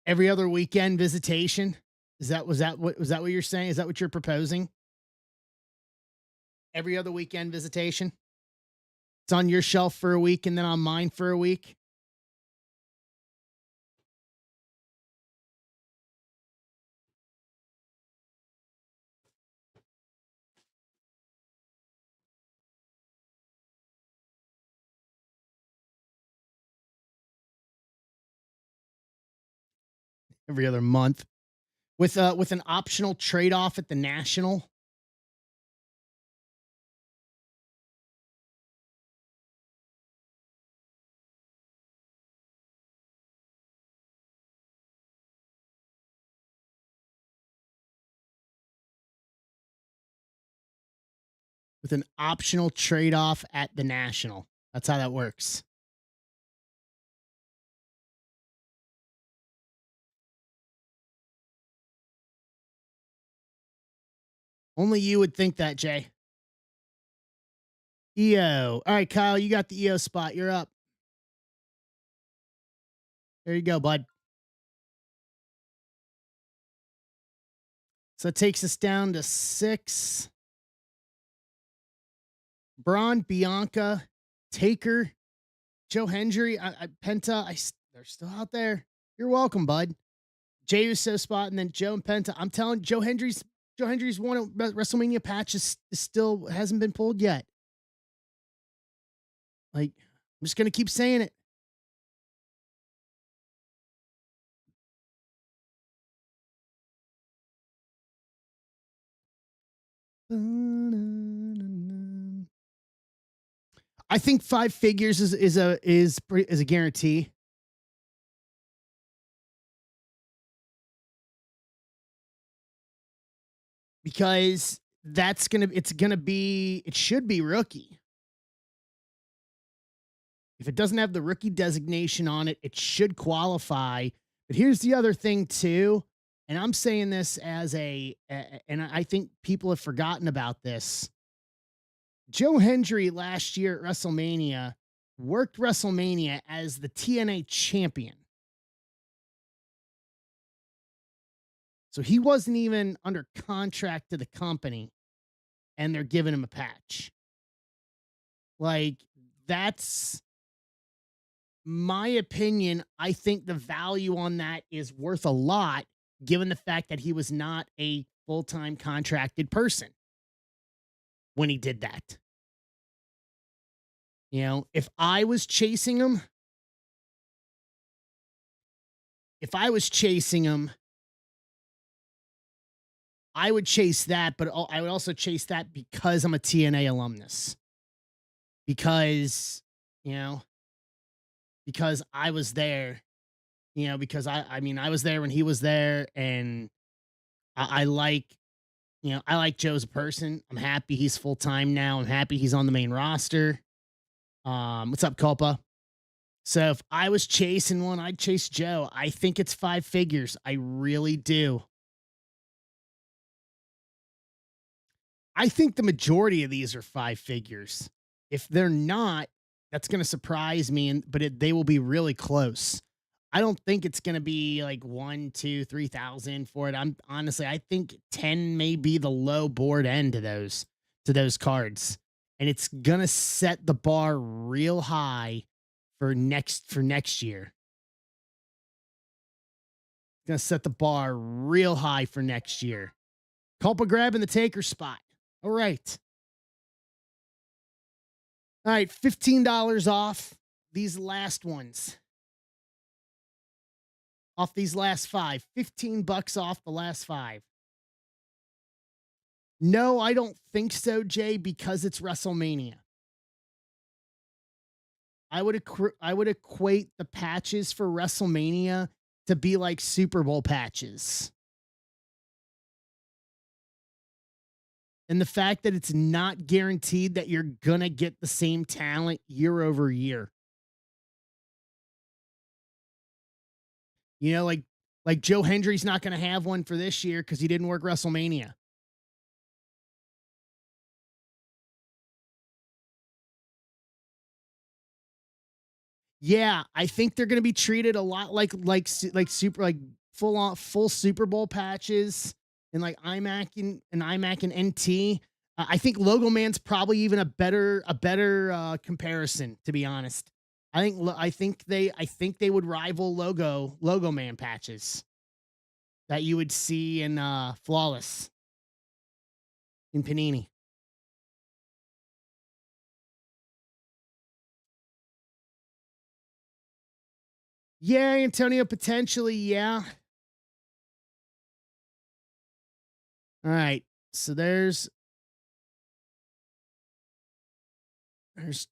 Every other weekend visitation? Was that what you're saying? Is that what you're proposing? Every other weekend visitation? It's on your shelf for a week and then on mine for a week? Every other month with an optional trade off at the national. With an optional trade off at the national. That's how that works. Only you would think that, Jay. EO. All right, Kyle, you got the EO spot. You're up. There you go, bud. So it takes us down to six. Braun, Bianca, Taker, Joe Hendry, Penta. They're still out there. You're welcome, bud. Jey Uso spot, and then Joe and Penta. I'm telling Joe Hendry's one of WrestleMania patches still hasn't been pulled yet. Like, I'm just gonna keep saying it. I think five figures is a guarantee. Because it should be rookie. If it doesn't have the rookie designation on it, it should qualify. But here's the other thing too, and I'm saying this and I think people have forgotten about this. Joe Hendry last year at WrestleMania worked WrestleMania as the TNA champion. So he wasn't even under contract to the company, and they're giving him a patch. Like, that's my opinion. I think the value on that is worth a lot, given the fact that he was not a full time contracted person when he did that. If I was chasing him, if I was chasing him, I would chase that, but I would also chase that because I'm a TNA alumnus. Because, you know, because I was there, because I mean, I was there when he was there, and I like, I like Joe as a person. I'm happy he's full time now. I'm happy he's on the main roster. What's up, Culpa? So if I was chasing one, I'd chase Joe. I think it's five figures. I really do. I think the majority of these are five figures. If they're not, that's going to surprise me, they will be really close. I don't think it's going to be like 1, 2, 3,000 for it. I think 10 may be the low board end to those cards, and it's going to set the bar real high for next year. It's going to set the bar real high for next year. Culpa grabbing the taker spot. All right. All right, $15 off these last ones. Off these last five. 15 bucks off the last five. No, I don't think so, Jay, because it's WrestleMania. I would equate the patches for WrestleMania to be like Super Bowl patches. And the fact that it's not guaranteed that you're gonna get the same talent year over year. You know, like Joe Hendry's not gonna have one for this year because he didn't work WrestleMania. Yeah, I think they're gonna be treated a lot like super like full Super Bowl patches and like iMac and NT. I think Logo Man's probably even a better comparison, to be honest. I think they would rival Logo Man patches that you would see in Flawless in Panini. Yeah, Antonio potentially, yeah. All right. So there's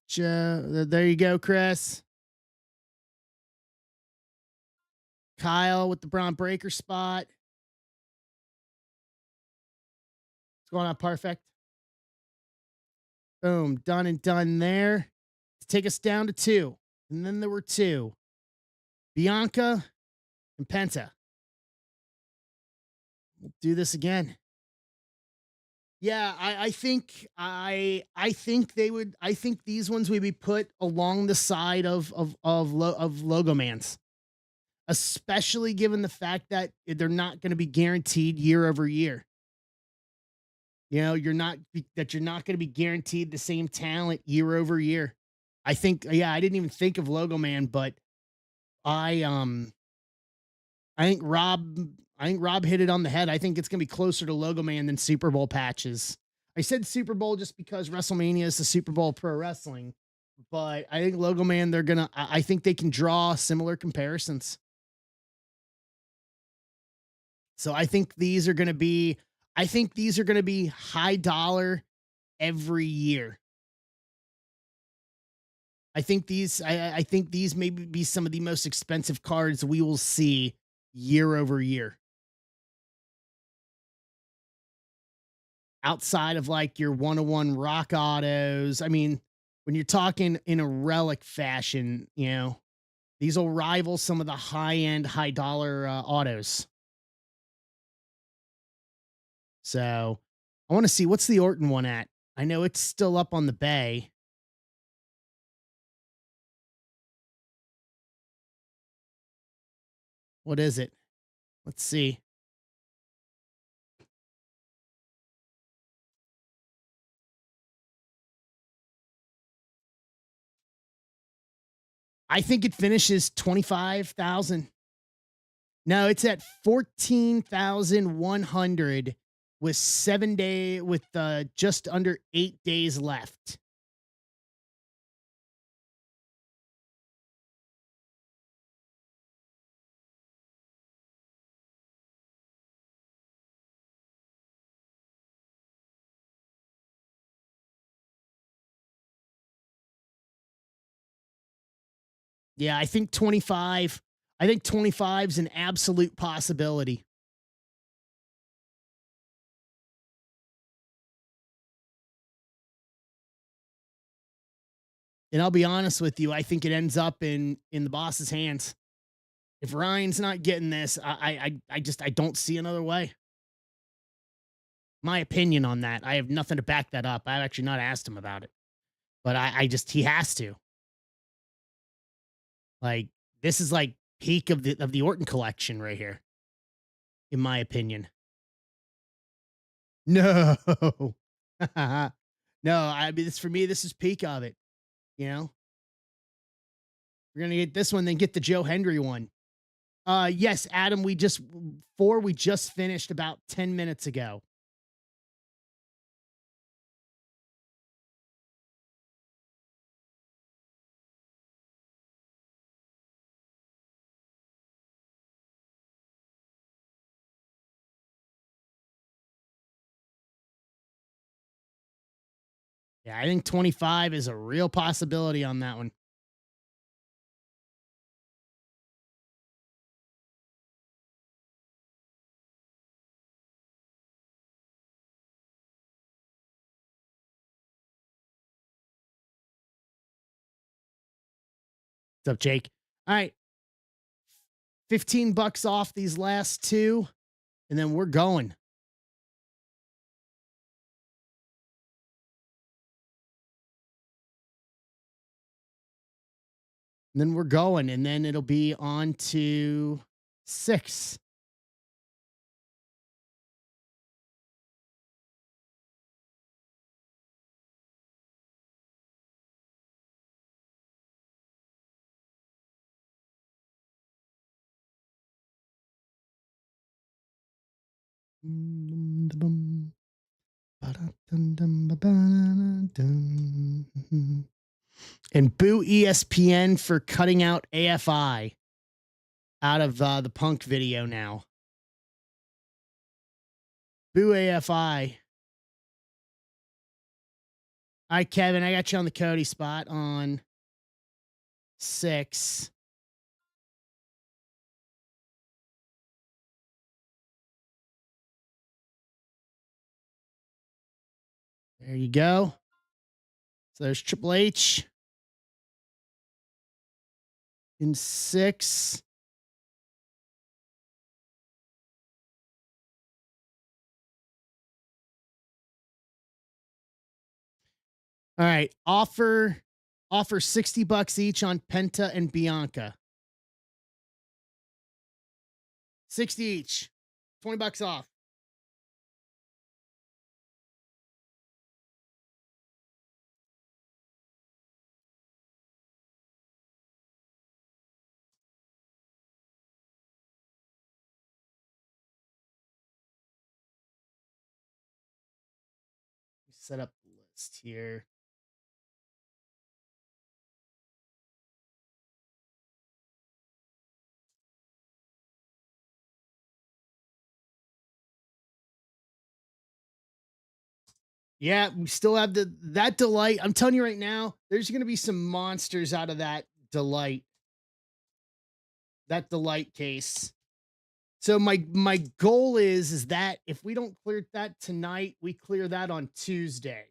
Joe. There you go, Chris. Kyle with the Braun Breaker spot. What's going on, Perfect? Boom. Done and done there. To take us down to two. And then there were two. Bianca and Penta. We'll do this again. Yeah, I think they would I think these ones would be put along the side of Logo Man's, especially given the fact that they're not going to be guaranteed year over year. You know, you're not going to be guaranteed the same talent year over year. I think yeah, I didn't even think of Logo Man, but I um I think Rob I think Rob hit it on the head. I think it's going to be closer to Logo Man than Super Bowl patches. I said Super Bowl just because WrestleMania is the Super Bowl of pro wrestling, but I think Logo Man I think they can draw similar comparisons. So I think these are going to be high dollar every year. I think these may be some of the most expensive cards we will see year over year. Outside of like your 101 rock autos. I mean, when you're talking in a relic fashion, you know, these will rival some of the high end, high dollar autos. So I want to see what's the Orton one at. I know it's still up on the bay. What is it? Let's see. I think it finishes 25,000. No, it's at 14,100 with 7 day with just under 8 days left. Yeah, I think 25 is an absolute possibility. And I'll be honest with you, I think it ends up in the boss's hands. If Ryan's not getting this, I don't see another way. My opinion on that. I have nothing to back that up. I've actually not asked him about it. But I just he has to. Like this is like peak of the Orton collection right here, in my opinion. No. No, I mean this for me, this is peak of it. You know? We're gonna get this one, then get the Joe Hendry one. Yes, Adam, we just finished about 10 minutes ago. Yeah, I think 25 is a real possibility on that one. What's up, Jake? All right. $15 off these last two, and then we're going. And then we're going, and then it'll be on to 6. And boo ESPN for cutting out AFI out of the Punk video now. Boo AFI. All right, Kevin, I got you on the Cody spot on 6. There you go. So there's Triple H in 6. All right, offer $60 each on Penta and Bianca. 60 each. $20 off. Set up the list here. Yeah, we still have that delight. I'm telling you right now, there's going to be some monsters out of that delight. That delight case. So my goal is that if we don't clear that tonight, we clear that on Tuesday.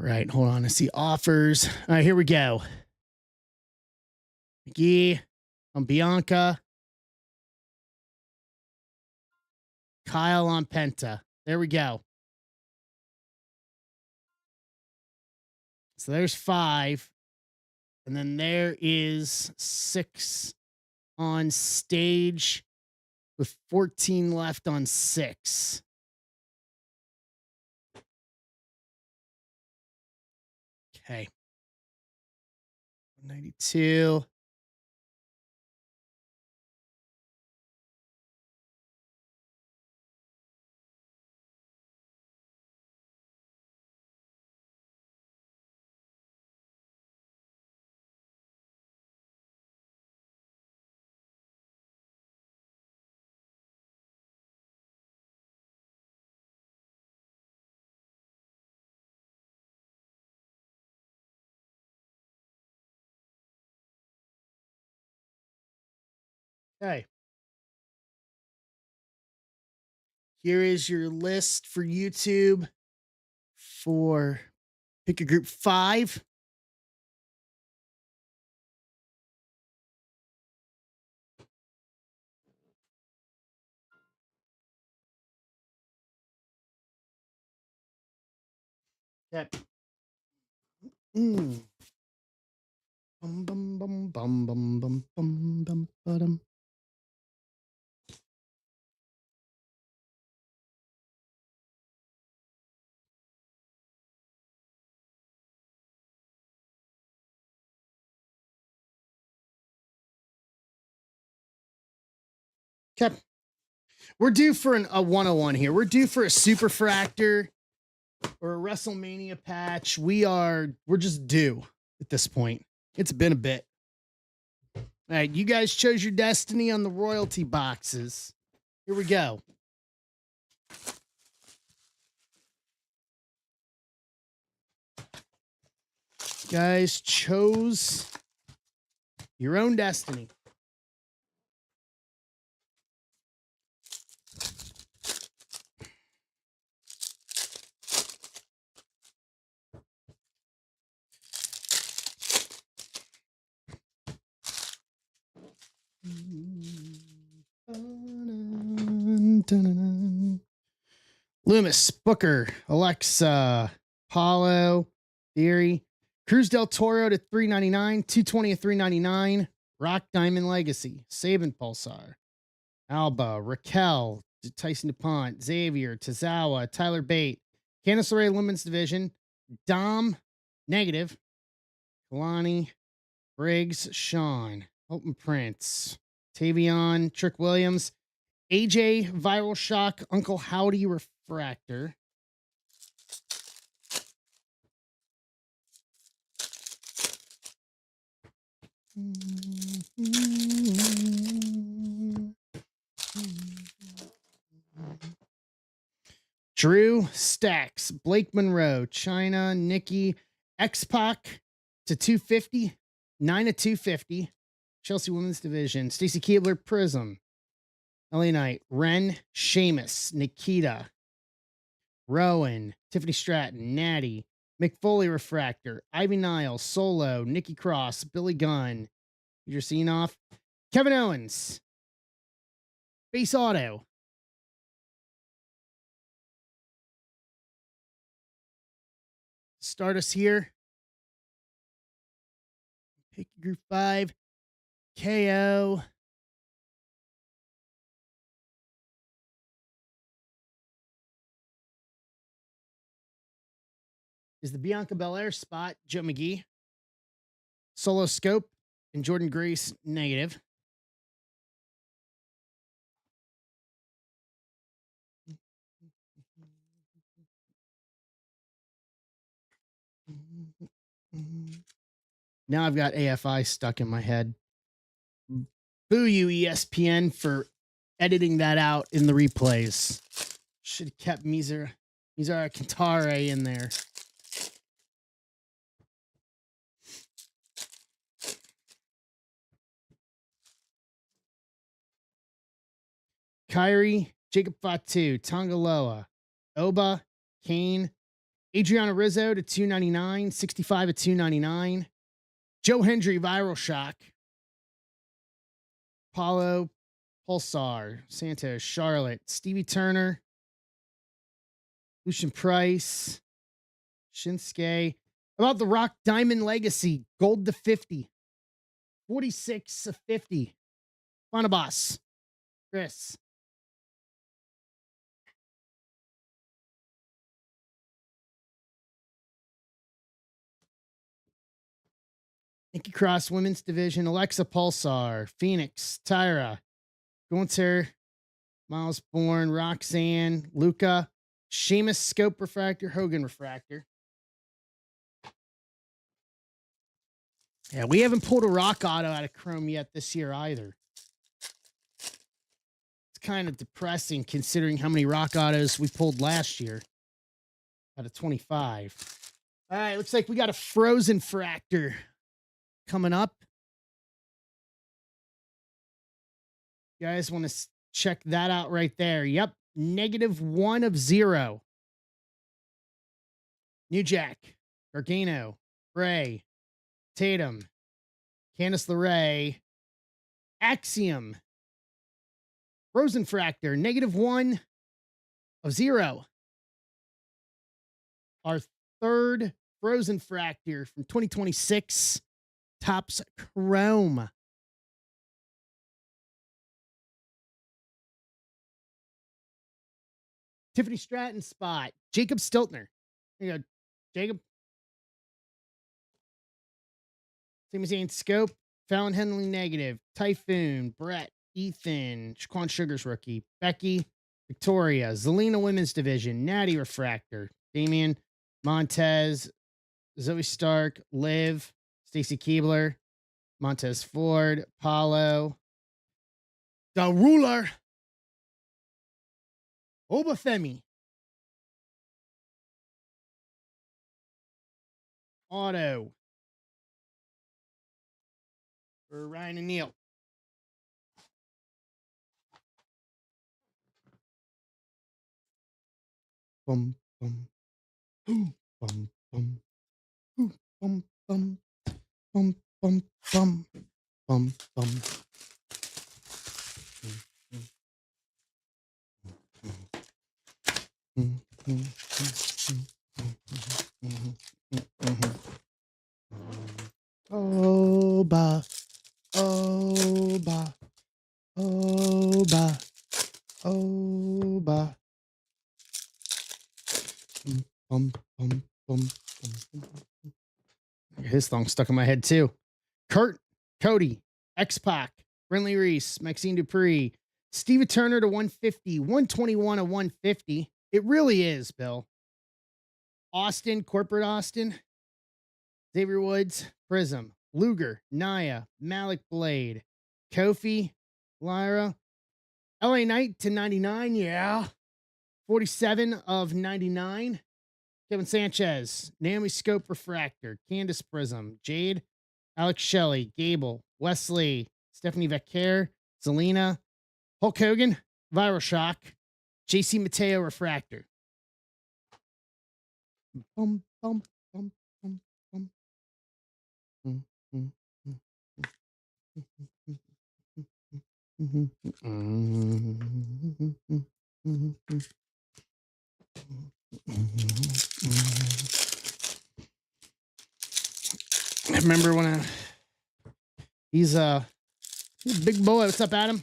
Right, hold on. I see offers. All right, here we go. McGee on Bianca. Kyle on Penta. There we go. So there's 5. And then there is 6 on stage with 14 left on 6. Okay. 92. Okay. Here is your list for YouTube for pick a group 5. Yep. Mm. Bum bum bum bum bum bum bum bum bum. Okay. We're due for a 101 here. We're due for a super fractor or a WrestleMania patch. We're just due at this point. It's been a bit. All right, you guys chose your destiny on the royalty boxes. Here we go. You guys chose your own destiny. Loomis, Booker, Alexa, Paulo, Theory, Cruz del Toro to 399, 220 of 399, Rock Diamond Legacy, Saban Pulsar, Alba, Raquel, Tyson DuPont, Xavier, Tazawa, Tyler Bate, Candice LeRae Women's Division, Dom, Negative, Kalani, Briggs, Sean, Holton Prince, Tavion, Trick Williams, AJ, Viral Shock, Uncle Howdy Refractor. Drew Stacks, Blake Monroe, China, Nikki, X-Pac to 250, 9 to 250, Chelsea Women's Division, Stacy Keebler, Prism, LA Knight, Ren, Sheamus, Nikita, Rowan, Tiffany Stratton, Natty, McFoley Refractor, Ivy Niles, Solo, Nikki Cross, Billy Gunn, Peter Seenoff, Kevin Owens, Base Auto, start us here. Pick Group 5, KO. Is the Bianca Belair spot Joe McGee, Solo Scope, and Jordan Grace negative. Now I've got AFI stuck in my head. Boo you, ESPN, for editing that out in the replays. Should have kept Mizar Kintare in there. Kyrie, Jacob Fatu, Tongaloa, Oba, Kane, Adriana Rizzo to 299, 65 at 299. Joe Hendry, Viral Shock. Paulo, Pulsar, Santos, Charlotte, Stevie Turner, Lucian Price, Shinsuke. About the Rock Diamond Legacy, gold to 50, 46 of 50. Final boss, Chris. Nikki Cross, Women's Division, Alexa Pulsar, Phoenix, Tyra, Gunter, Miles Bourne, Roxanne, Luca, Sheamus Scope Refractor, Hogan Refractor. Yeah, we haven't pulled a Rock Auto out of Chrome yet this year either. It's kind of depressing considering how many Rock Autos we pulled last year out of 25. All right, looks like we got a Frozen Fractor coming up. You guys want to check that out right there. Yep, -1 of 0. New Jack, Gargano, Bray, Tatum, Candice LeRae, Axiom, Frozen Fractor, -1 of 0. Our third Frozen Fractor from 2026, Topps Chrome. Tiffany Stratton spot, Jacob Stiltner. Here you go, Jacob. Same as Ian Scope, Fallon Henley negative, Typhoon, Brett, Ethan, Shaquan Sugars rookie, Becky, Victoria, Zelina Women's Division, Natty Refractor, Damian, Montez, Zoe Stark, Liv, Stacy Keebler, Montez Ford, Paulo, the ruler, Obafemi, auto for Ryan and Neil. Bum, bum, ooh, bum, bum, ooh, bum, bum, bum, bum, bum, bum, bum. Oba, Oba, Oba, Oba. Bum, bum, bum, bum. His song stuck in my head too. Kurt, Cody, X-Pac, Brinley Reese, Maxine Dupree, Stevie Turner to 150, 121 to 150. It really is, Bill. Austin, Corporate Austin, Xavier Woods, Prism, Luger, Naya, Malik Blade, Kofi, Lyra, LA Knight to 99, yeah. 47 of 99. Kevin Sanchez, Naomi Scope Refractor, Candace Prism, Jade, Alex Shelley, Gable, Wesley, Stephanie Vecchier, Zelina, Hulk Hogan, Viral Shock, JC Mateo Refractor. Bum, bum, bum, bum, bum. Mm, mm, mm, I remember when he's a big boy. What's up, Adam?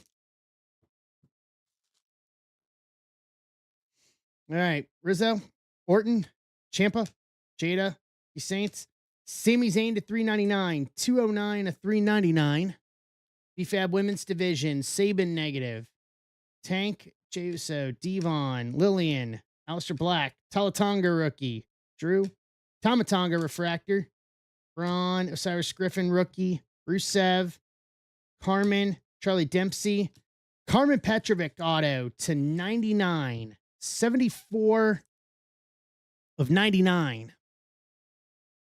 All right, Rizzo, Orton, Champa, Jada, the Saints, Sami Zayn to 399, 209 to 399. BFAB Women's Division, Sabin negative, Tank, Jey Uso, Devon, Lillian, Aleister Black, Talatonga rookie, Drew, Tamatonga refractor, Braun, Osiris Griffin rookie, Rusev, Carmen, Charlie Dempsey, Carmen Petrovic auto to 99, 74 of 99.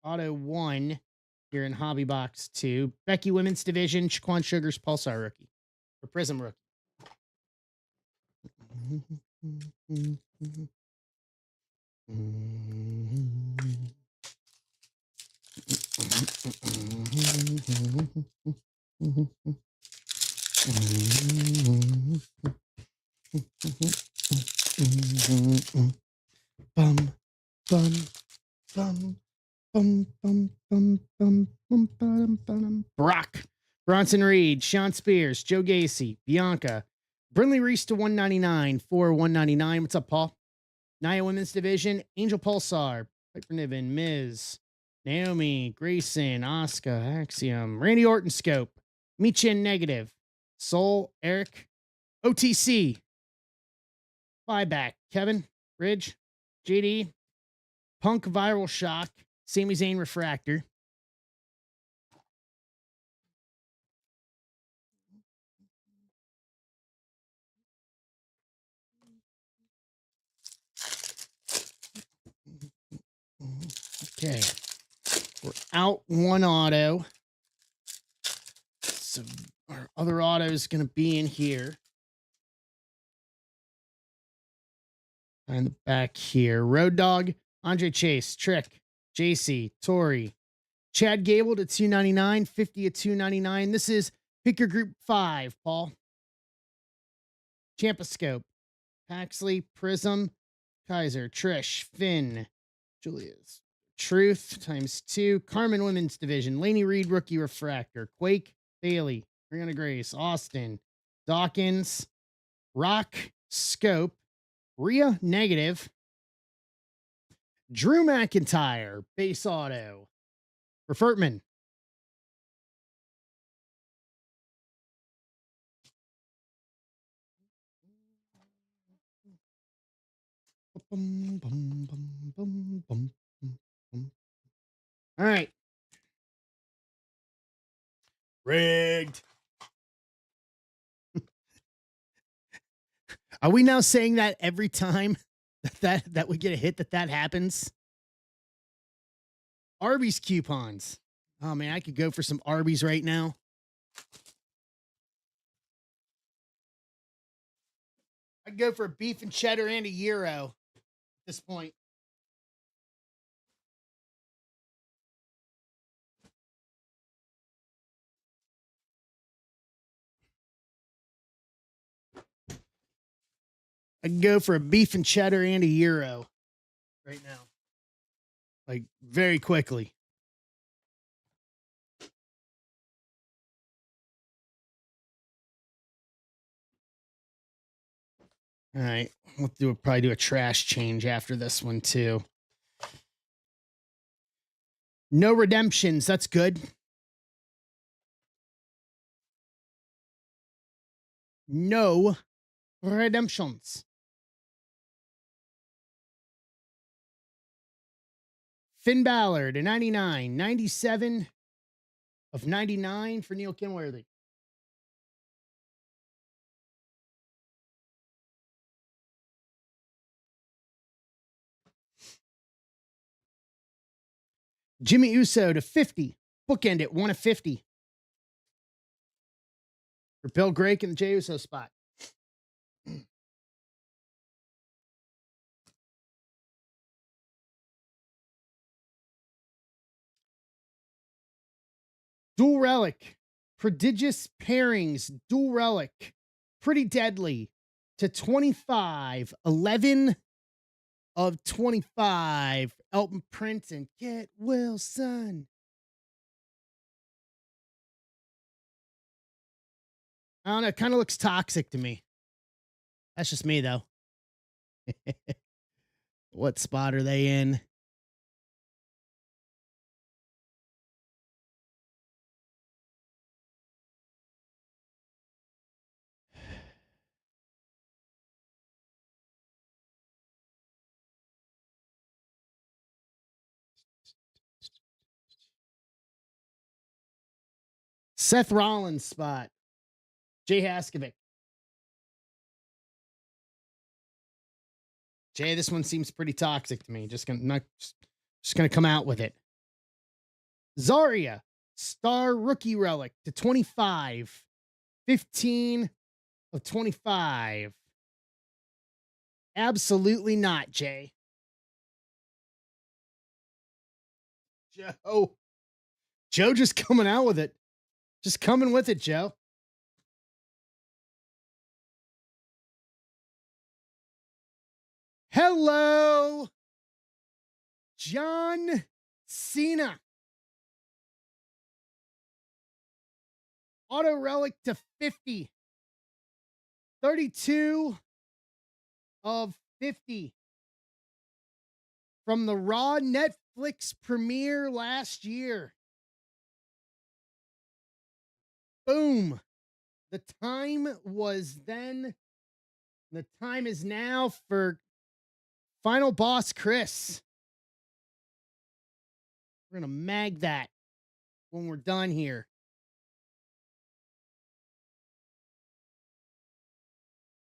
Auto 1 here in Hobby Box 2. Becky Women's Division, Shaquan Sugar's Pulsar rookie. Or Prism rookie. Bum, bum, bum. Brock, Bronson Reed, Sean Spears, Joe Gacy, Bianca, Brinley Reese to 199 for 199. What's up, Paul? Nia Women's Division, Angel Pulsar, Piper Niven, Miz, Naomi, Grayson, Asuka, Axiom, Randy Orton Scope, Michin Negative, Soul, Eric, OTC, Buyback, Kevin, Ridge, JD, Punk Viral Shock, Sami Zayn Refractor. Okay. We're out one auto. So our other auto is going to be in here. And the back here. Road Dog, Andre Chase, Trick, JC, Tori, Chad Gable to 299, 50 at 299. This is pick your group 5, Paul. Champascope, Paxley, Prism, Kaiser, Trish, Finn, Julia's Truth times 2, Carmen Women's Division, Laney Reed Rookie Refractor, Quake, Bailey, Brianna Grace, Austin, Dawkins, Rock, Scope, Rhea Negative, Drew McIntyre, Base Auto, for Furtman. All right. Rigged. Are we now saying that every time that we get a hit that happens? Arby's coupons. Oh man, I could go for some Arby's right now. I'd go for a beef and cheddar and a gyro at this point. I'd go for a beef and cheddar and a gyro right now. Like very quickly. All right. We'll probably do a trash change after this one too. No redemptions. That's good. No redemptions. Finn Balor to 99. 97 of 99 for Neil Kenworthy. Jimmy Uso to 50. Bookend it, 1 of 50. For Bill Grake in the Jey Uso spot. Dual Relic. Prodigious Pairings. Dual Relic. Pretty Deadly to 25. 11 of 25. Elton Prince and Get Wilson. I don't know. It kind of looks toxic to me. That's just me, though. What spot are they in? Seth Rollins spot. Jay Haskovic. Jay, this one seems pretty toxic to me. Just gonna come out with it. Zarya, Star Rookie Relic to 25. 15 of 25. Absolutely not, Jay. Joe just coming out with it. Just coming with it, Joe. Hello, John Cena. Auto Relic to 50. 32 of 50. From the Raw Netflix premiere last year. Boom. The time was then. The time is now for Final Boss Chris. We're going to mag that when we're done here.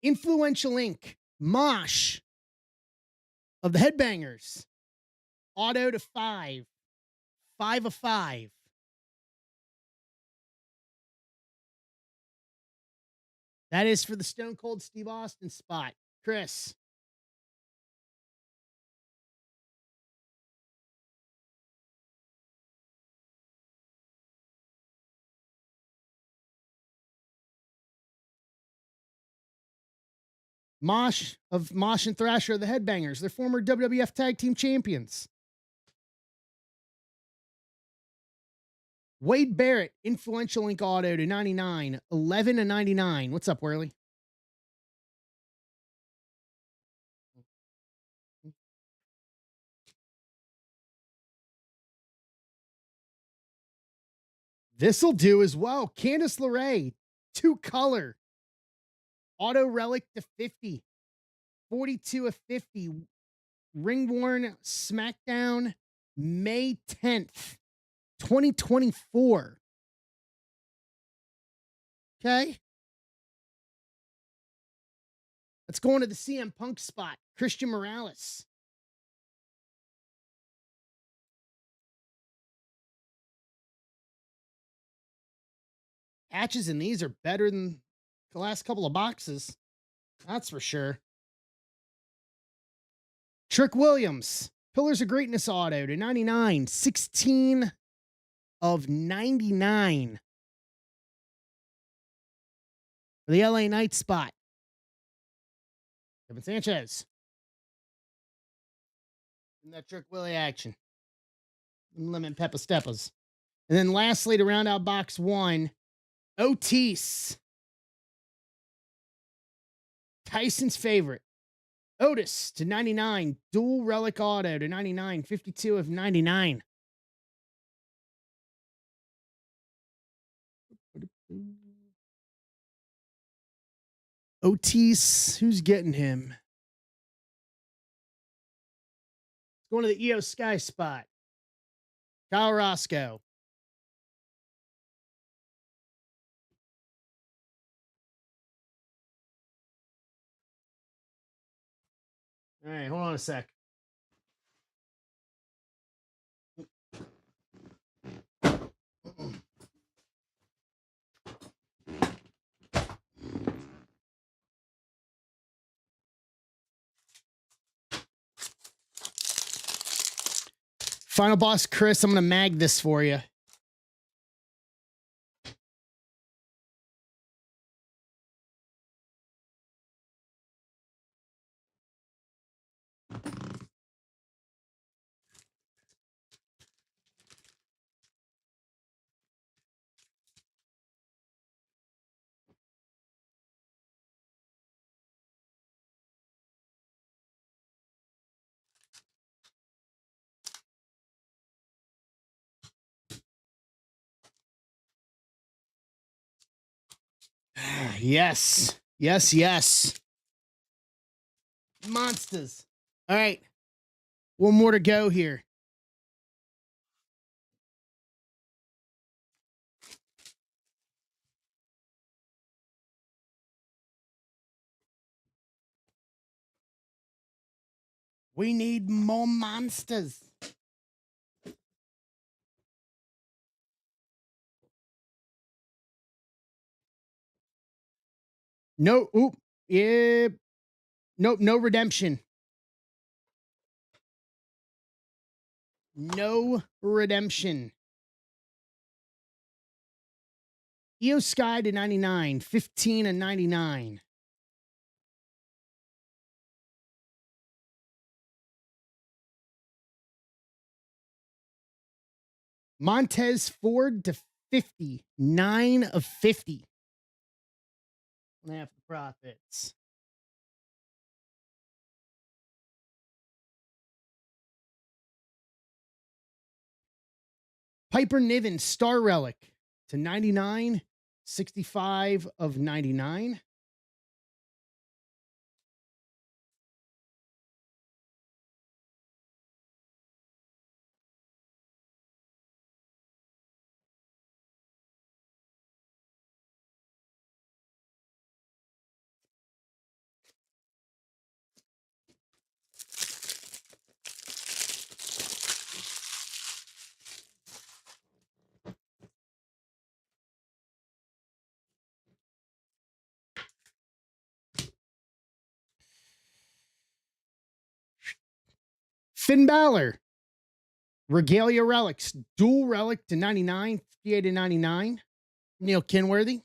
Influential Inc. Mosh of the Headbangers. Auto to 5. 5 of 5. That is for the Stone Cold Steve Austin spot. Chris. Mosh and Thrasher are the Headbangers. They're former WWF Tag Team Champions. Wade Barrett, Influential Inc. Auto to 99. 11 to 99. What's up, Whirly? This'll do as well. Candice LeRae, 2 color. Auto Relic to 50. 42 of 50. Ring worn SmackDown, May 10th, 2024. Okay. Let's go into the CM Punk spot. Christian Morales. Patches in these are better than the last couple of boxes. That's for sure. Trick Williams. Pillars of Greatness auto to 99. 16 of 99. For the LA Knights spot. Kevin Sanchez. In that Trick Willie action. Lemon Peppa Steppas. And then lastly, to round out box one, Otis. Tyson's favorite. Otis to 99. Dual relic auto to 99. 52 of 99. Otis, who's getting him? Going to the EO Sky spot. Kyle Roscoe. All right, hold on a sec. Final boss, Chris, I'm going to mag this for you. Yes. Yes, yes. Monsters. All right. One more to go here. We need more monsters. No, oop. Yeah. Nope, no redemption. No redemption. EO Sky to 99. 15 and 99. Montez Ford to 50. 9 of 50. Half the profits. Piper Niven, Star Relic to 99. 65 of 99. Finn Balor, Regalia Relics, dual relic to 99, 58 to 99. Neil Kinworthy.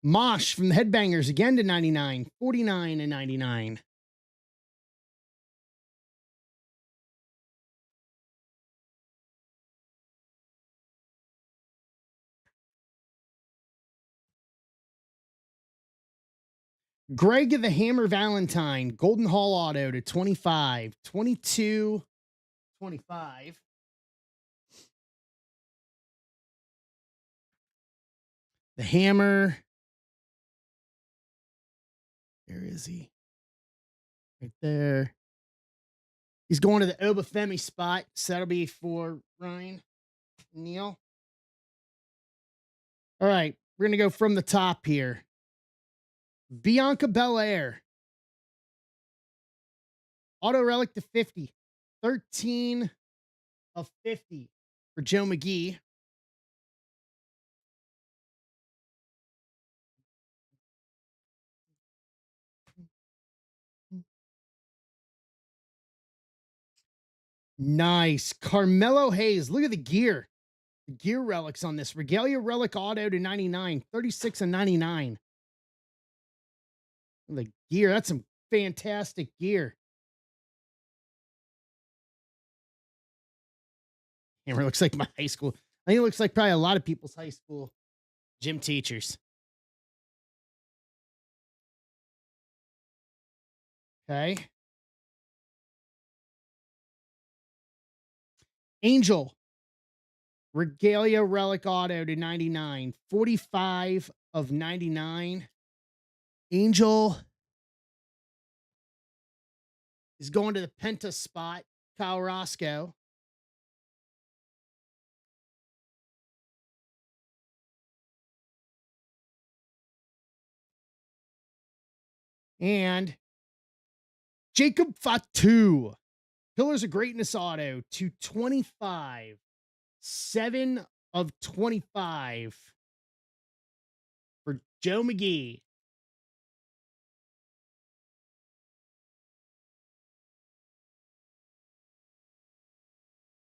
Mosh from the Headbangers again to 99, 49 and 99. Greg of the Hammer Valentine, Golden Hall Auto to 25, 22, 25. The Hammer Where is he? Right there. He's going to the Obafemi spot. So that'll be for Ryan Neal. All right. We're going to go from the top here. Bianca Belair. Auto relic to 50. 13 of 50 for Joe McGee. Nice. Carmelo Hayes. Look at the gear. The gear relics on this. Regalia relic auto to 99. 36 and 99. The gear. That's some fantastic gear. Camera looks like my high school. I think it looks like probably a lot of people's high school gym teachers. Okay. Angel. Regalia relic auto to 99. 45 of 99. Angel is going to the Penta spot. Kyle Roscoe. And Jacob Fatu. Pillars of Greatness auto to 25. 7 of 25 for Joe McGee.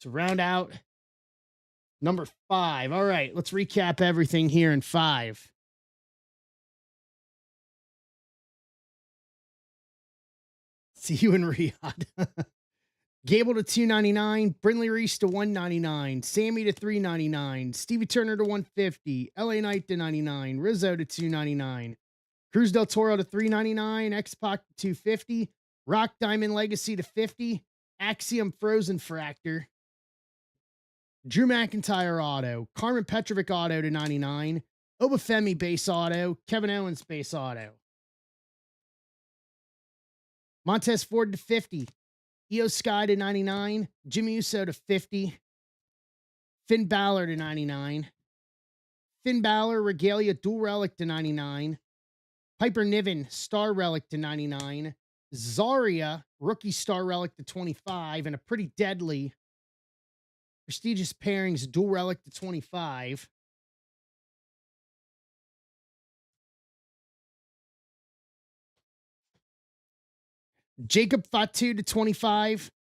To round out number 5. All right, let's recap everything here in 5. See you in Riyadh. Gable to 299, Brindley Reese to 199, Sammy to 399, Stevie Turner to 150, LA Knight to 99, Rizzo to 299, Cruz del Toro to 399, X-Pac to 250, Rock Diamond Legacy to 50, Axiom Frozen Fractor, Drew McIntyre auto, Carmen Petrovic auto to 99, Obafemi base auto, Kevin Owens base auto, Montez Ford to 50, Io Sky to 99, Jimmy Uso to 50, Finn Balor to 99, Finn Balor Regalia Dual Relic to 99, Piper Niven Star Relic to 99, Zarya Rookie Star Relic to 25, and a pretty deadly Prestigious Pairings Dual Relic to 25. Jacob Fatu to 25.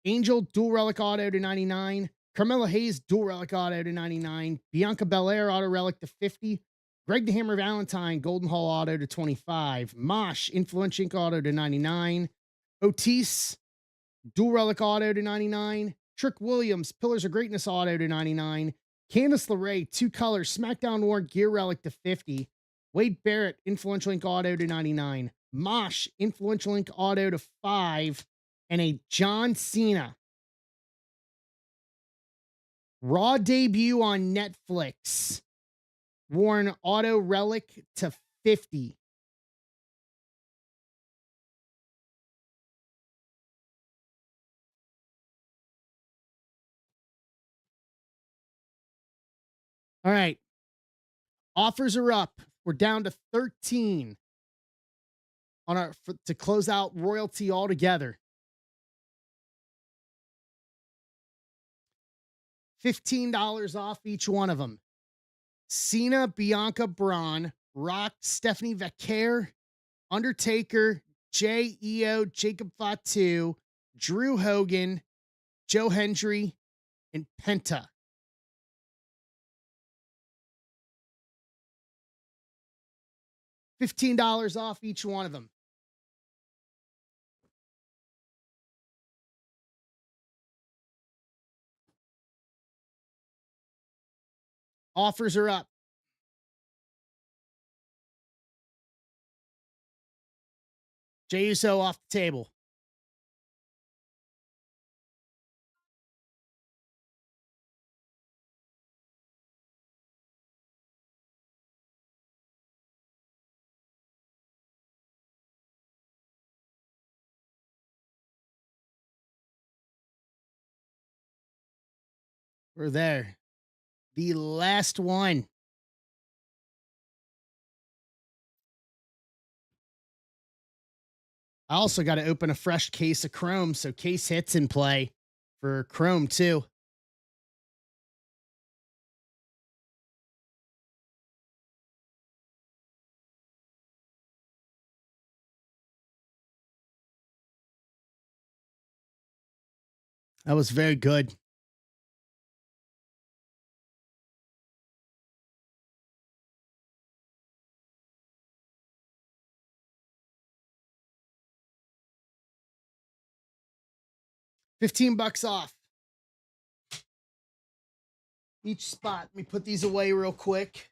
Angel Dual Relic Auto to 99. Carmella Hayes Dual Relic Auto to 99. Bianca Belair Auto Relic to 50. Greg the Hammer Valentine Golden Hall Auto to 25. Mosh Influence Ink Auto to 99. Otis Dual Relic Auto to 99. Trick Williams Pillars of Greatness Auto to 99. Candice LeRae 2 color SmackDown War Gear Relic to 50. Wade Barrett Influential Ink Auto to 99. Mosh Influential Ink Auto to 5. And a John Cena Raw debut on Netflix. Worn Auto Relic to 50. All right. Offers are up. We're down to 13 on our to close out royalty altogether. $15 off each one of them. Cena, Bianca, Braun, Rock, Stephanie Vaquer, Undertaker, Jey, Io, Jacob Fatu, Drew Hogan, Joe Hendry, and Penta. $15 off each one of them. Offers are up. Jey Uso off the table. We're there. The last one. I also got to open a fresh case of Chrome, so case hits in play for Chrome too. That was very good. $15 off each spot. Let me put these away real quick.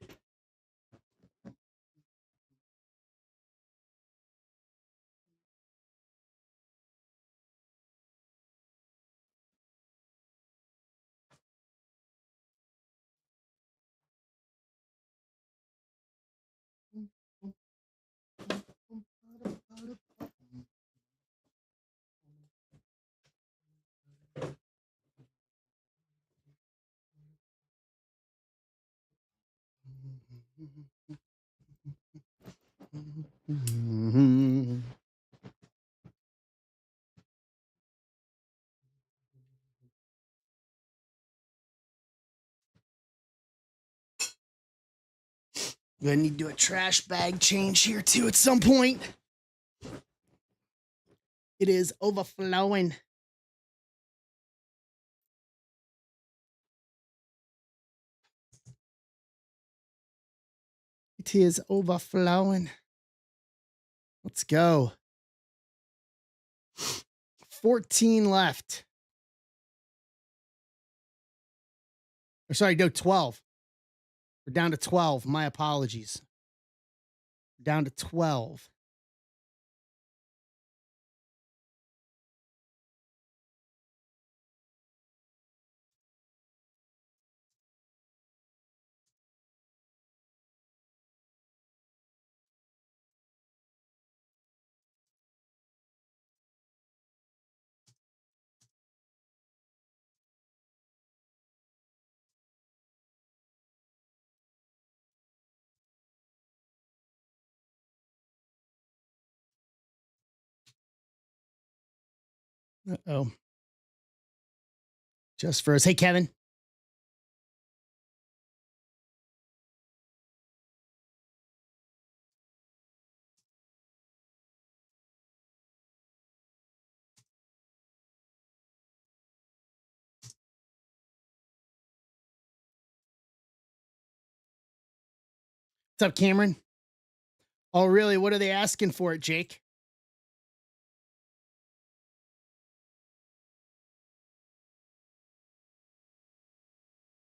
Gonna need to do a trash bag change here too at some point. It is overflowing. It is overflowing. Let's go. 14 left. Or sorry, no, 12. We're down to 12. My apologies. Down to 12. Uh-oh. Just for us. Hey, Kevin. What's up, Cameron? Oh, really? What are they asking for it, Jake?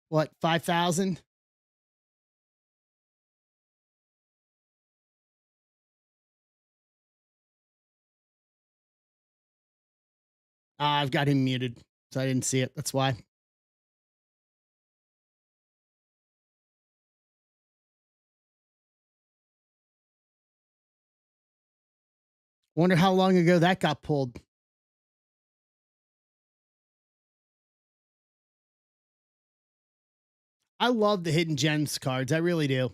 What, 5,000? I've got him muted, so I didn't see it. That's why. Wonder how long ago that got pulled. I love the hidden gems cards. I really do.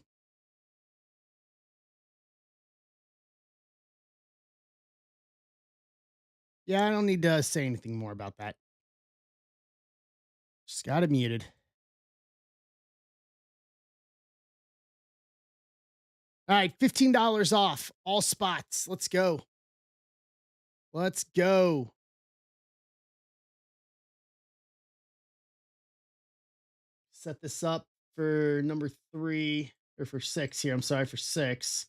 Yeah, I don't need to say anything more about that. Just got it muted. All right, $15 off all spots. Let's go. Let's go. Set this up for number 3 or for 6 here. I'm sorry, for 6.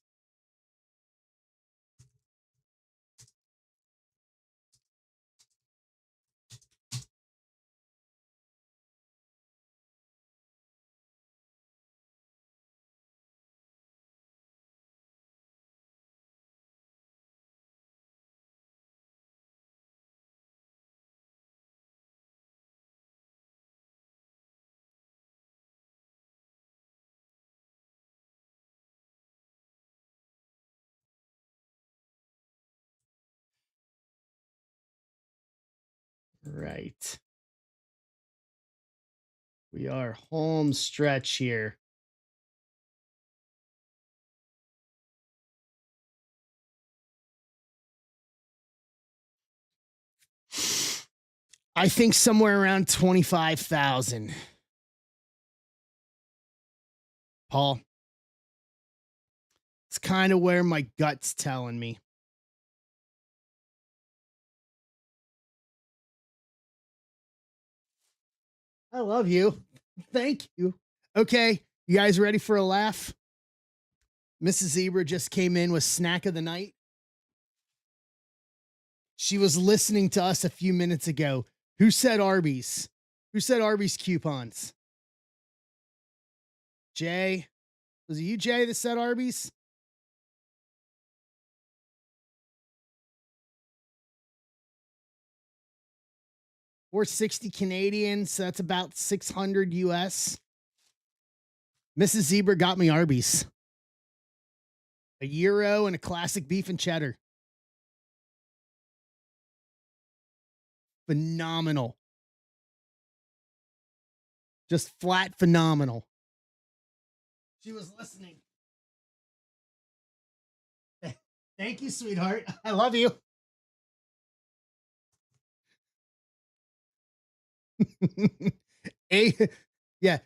Right. We are home stretch here. I think somewhere around 25,000. Paul, it's kind of where my gut's telling me. I love you. Thank you. Okay, you guys ready for a laugh? Mrs. Zebra just came in with snack of the night. She was listening to us a few minutes ago. Who said Arby's? Who said Arby's coupons? Jay? Was it you, Jay, that said Arby's? We're 60 Canadian, so that's about 600 US. Mrs. Zebra got me Arby's. A euro and a classic beef and cheddar. Phenomenal. Just flat phenomenal. She was listening. Thank you, sweetheart. I love you. A, yeah.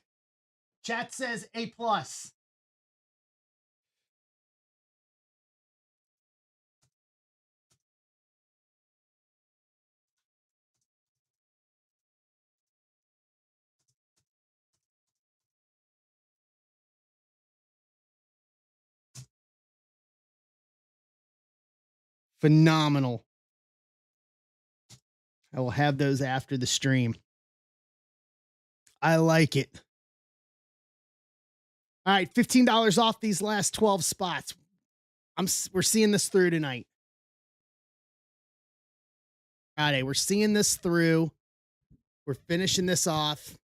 Chat says A plus. Phenomenal. I will have those after the stream. I like it. All right, $15 off these last 12 spots. We're seeing this through tonight. All right, we're seeing this through. We're finishing this off.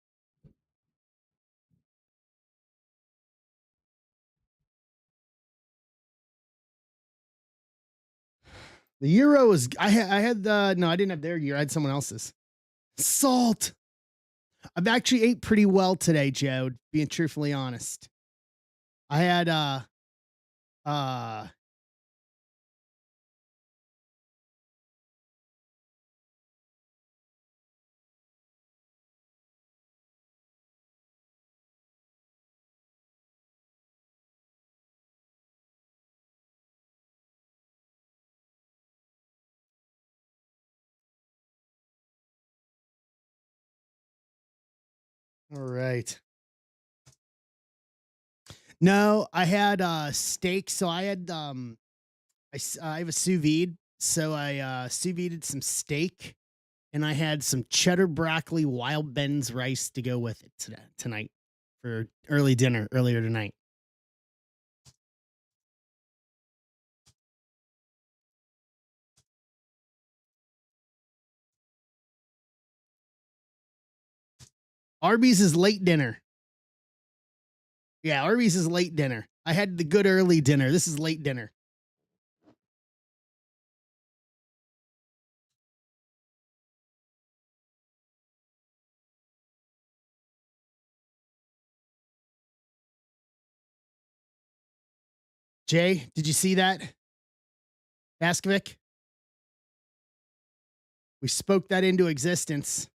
The euro is. I had the no. I didn't have their euro. I had someone else's. Salt. I've actually ate pretty well today, Joe. Being truthfully honest, I had uh all right. No, I had steak. So I had I have a sous vide, so I sous vide'd some steak, and I had some cheddar broccoli wild Ben's rice to go with it tonight for early dinner earlier tonight. Arby's is late dinner. Yeah, Arby's is late dinner. I had the good early dinner. This is late dinner. Jay, did you see that? Askovic? We spoke that into existence.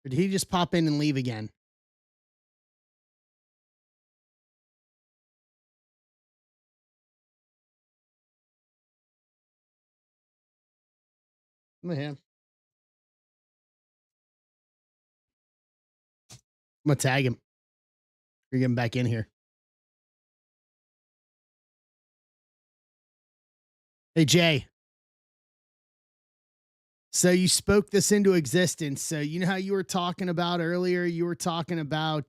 Or did he just pop in and leave again? Look at him. I'm gonna tag him. You're getting back in here. Hey Jay. So you spoke this into existence. So you know how you were talking about earlier? You were talking about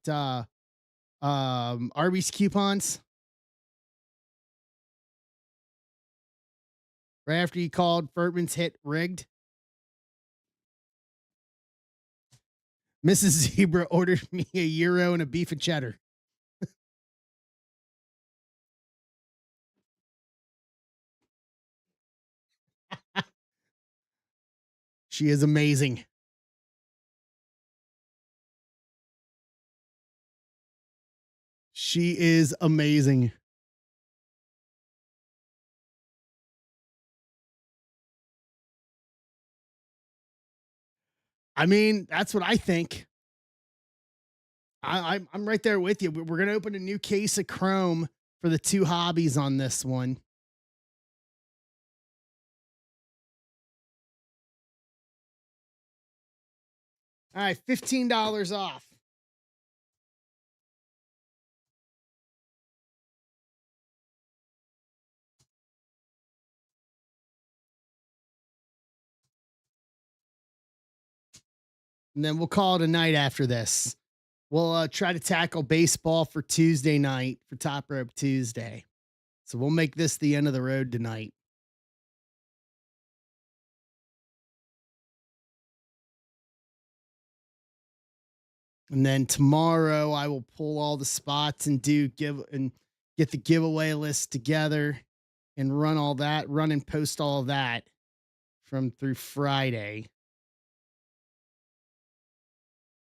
Arby's coupons right after you called Furtman's hit rigged. Mrs. Zebra ordered me a euro and a beef and cheddar. She is amazing. She is amazing. I mean, that's what I think. I'm right there with you. We're gonna open a new case of Chrome for the two hobbies on this one. All right, $15 off. And then we'll call it a night after this. We'll try to tackle baseball for Tuesday night for Top Rope Tuesday. So we'll make this the end of the road tonight. And then tomorrow I will pull all the spots and get the giveaway list together and run and post all of that from through Friday.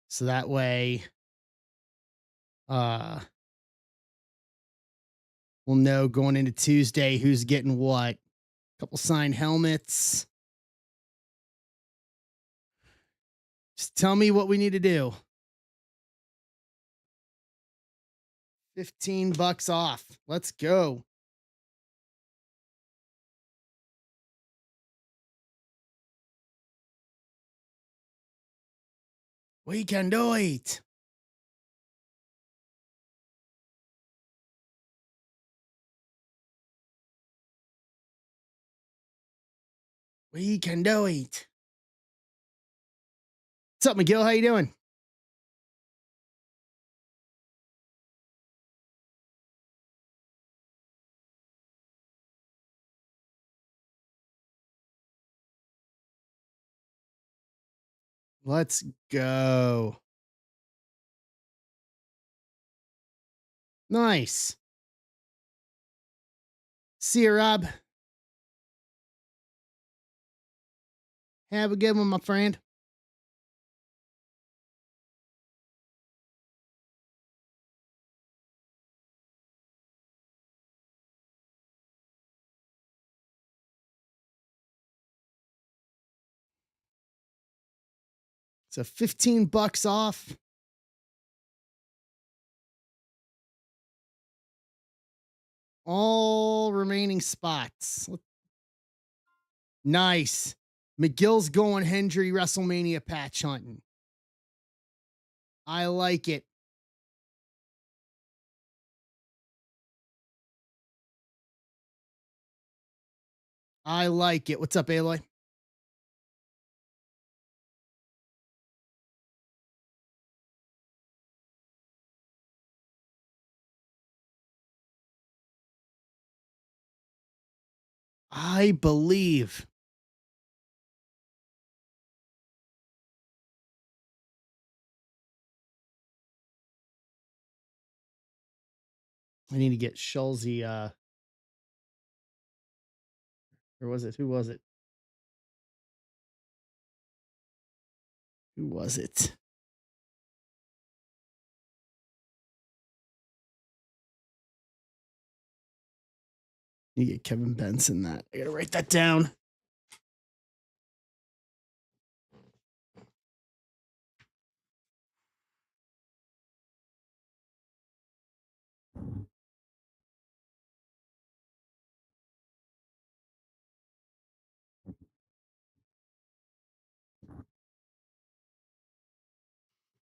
So that way uh we'll know going into Tuesday who's getting what. Couple signed helmets. Just tell me what we need to do. $15 off. Let's go. We can do it. We can do it. What's up, McGill? How you doing? Let's go. Nice. See you, Rob. Have a good one, my friend. So $15 off. All remaining spots. Nice. McGill's going Hendry WrestleMania patch hunting. I like it. I like it. What's up, Aloy? I believe. I need to get Schulze, or was it? Who was it? Who was it? You get Kevin Benson that. I gotta write that down.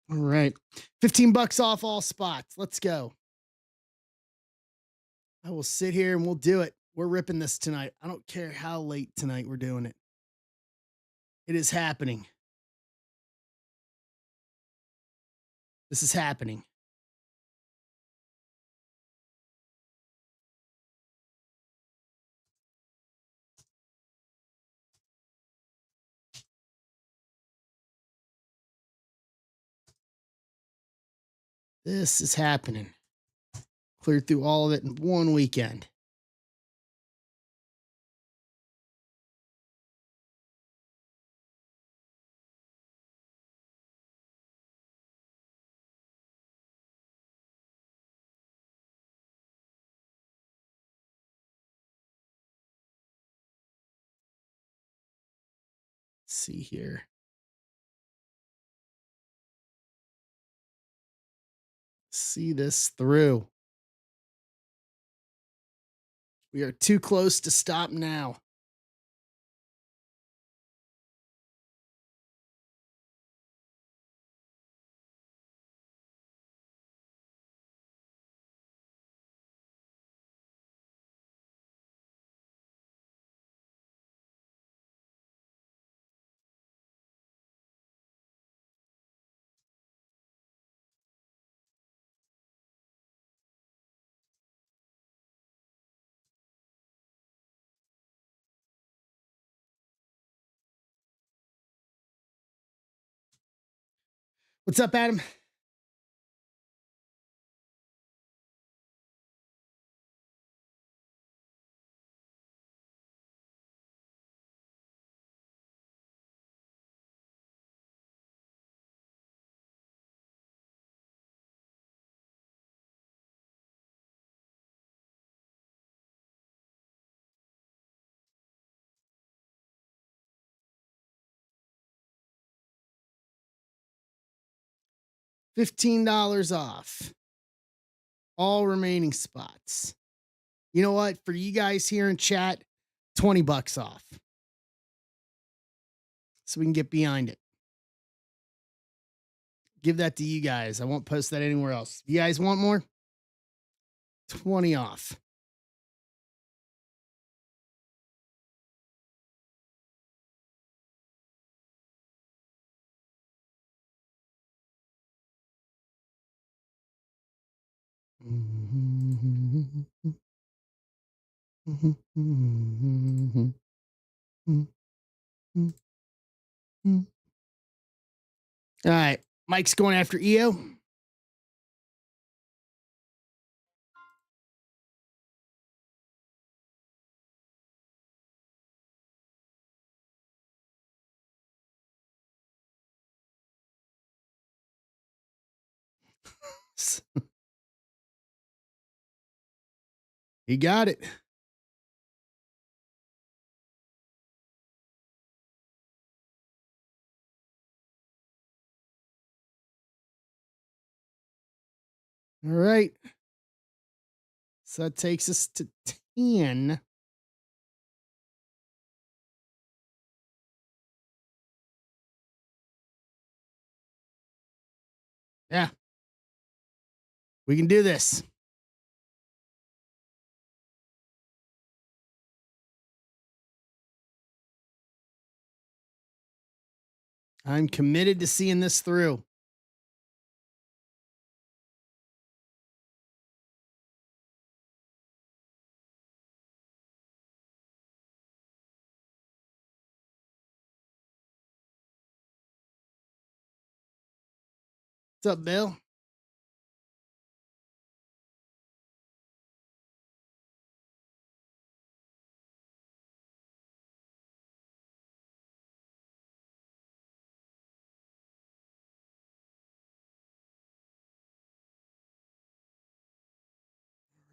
All right. $15 off all spots. Let's go. I will sit here and we'll do it. We're ripping this tonight. I don't care how late tonight we're doing it. It is happening. This is happening. This is happening. Cleared through all of it in one weekend. see here. See this through. We are too close to stop now. What's up, Adam? $15 off all remaining spots. You know what? For you guys here in chat, 20 bucks off. So we can get behind it. Give that to you guys. I won't post that anywhere else. You guys want more? 20 off. All right. Mike's going after EO. He got it. All right. So that takes us to 10. Yeah. We can do this. I'm committed to seeing this through. What's up, Bill?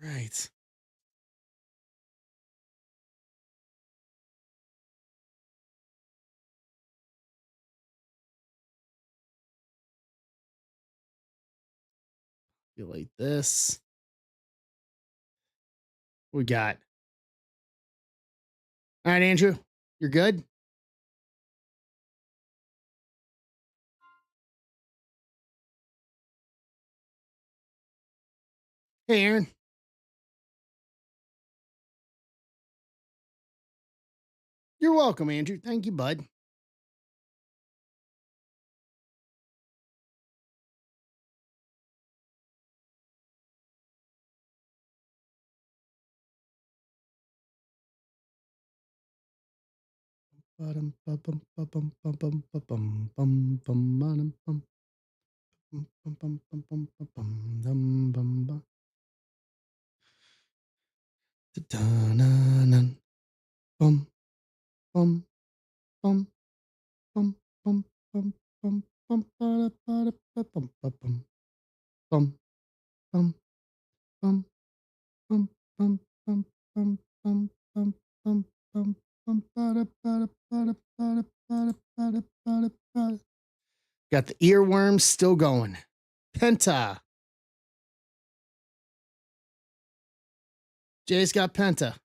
Right. Populate this. We got. All right, Andrew. You're good? Hey, Aaron. You're welcome, Andrew. Thank you, bud. Got the earworms still going. Penta. Jay's got Penta.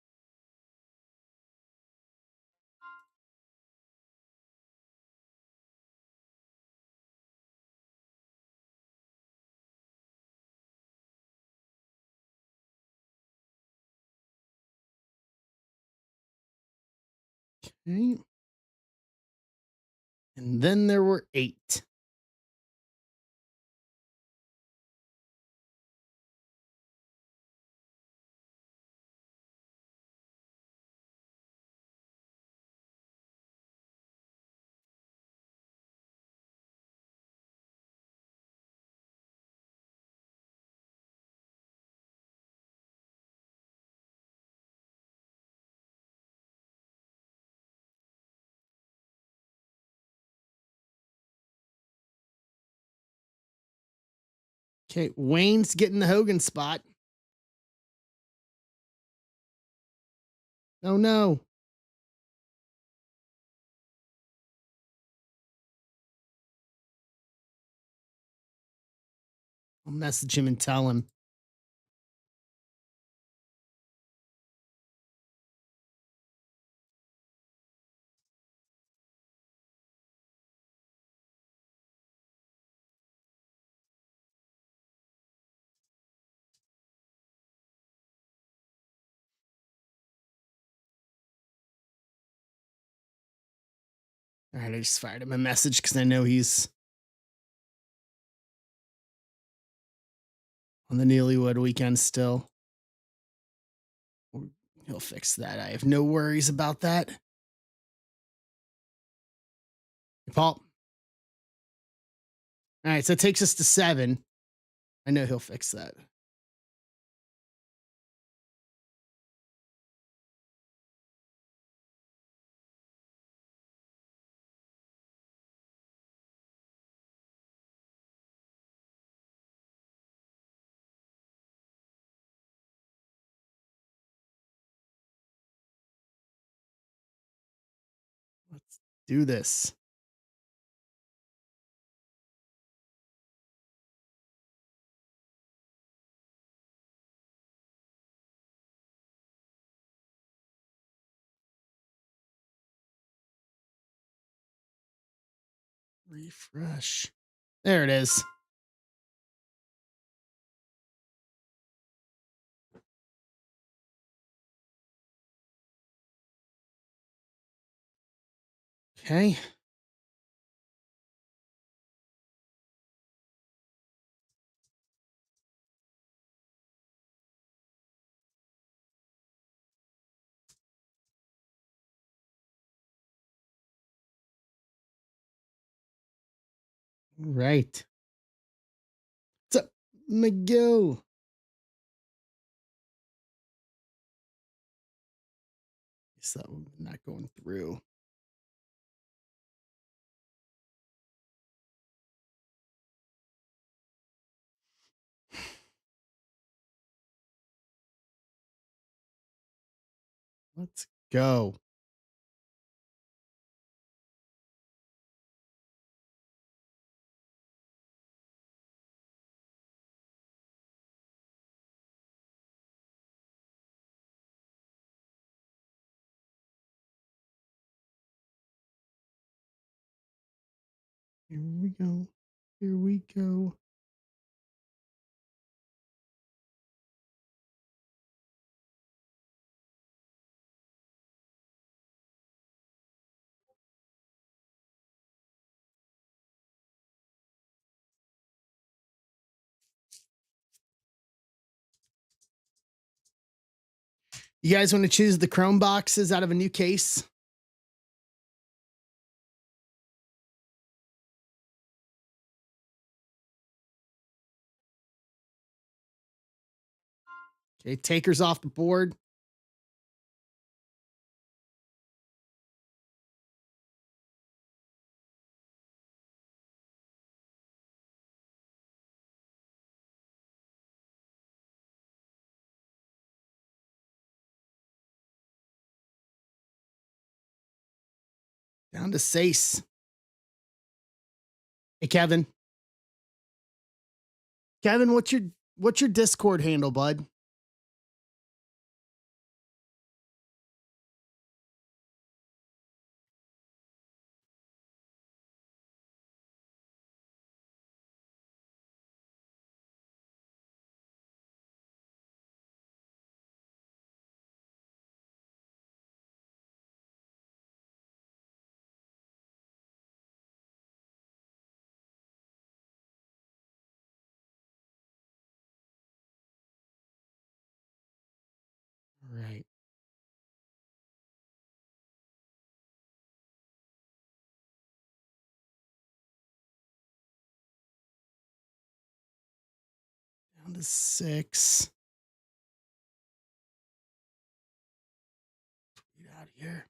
Okay. And then there were 8. Okay, Wayne's getting the Hogan spot. Oh no. I'll message him and tell him. All right, I just fired him a message because I know he's on the Newlywed weekend still. He'll fix that. I have no worries about that. Paul. All right, so it takes us to 7. I know he'll fix that. Let's do this. Refresh. There it is. Okay. All right. What's up, McGill? So not going through. Let's go. Here we go. Here we go. You guys want to choose the Chrome boxes out of a new case? Okay, Taker's off the board. Down to Sace. Hey, Kevin. Kevin, what's your Discord handle, bud? All right. Down to 6. Get out of here.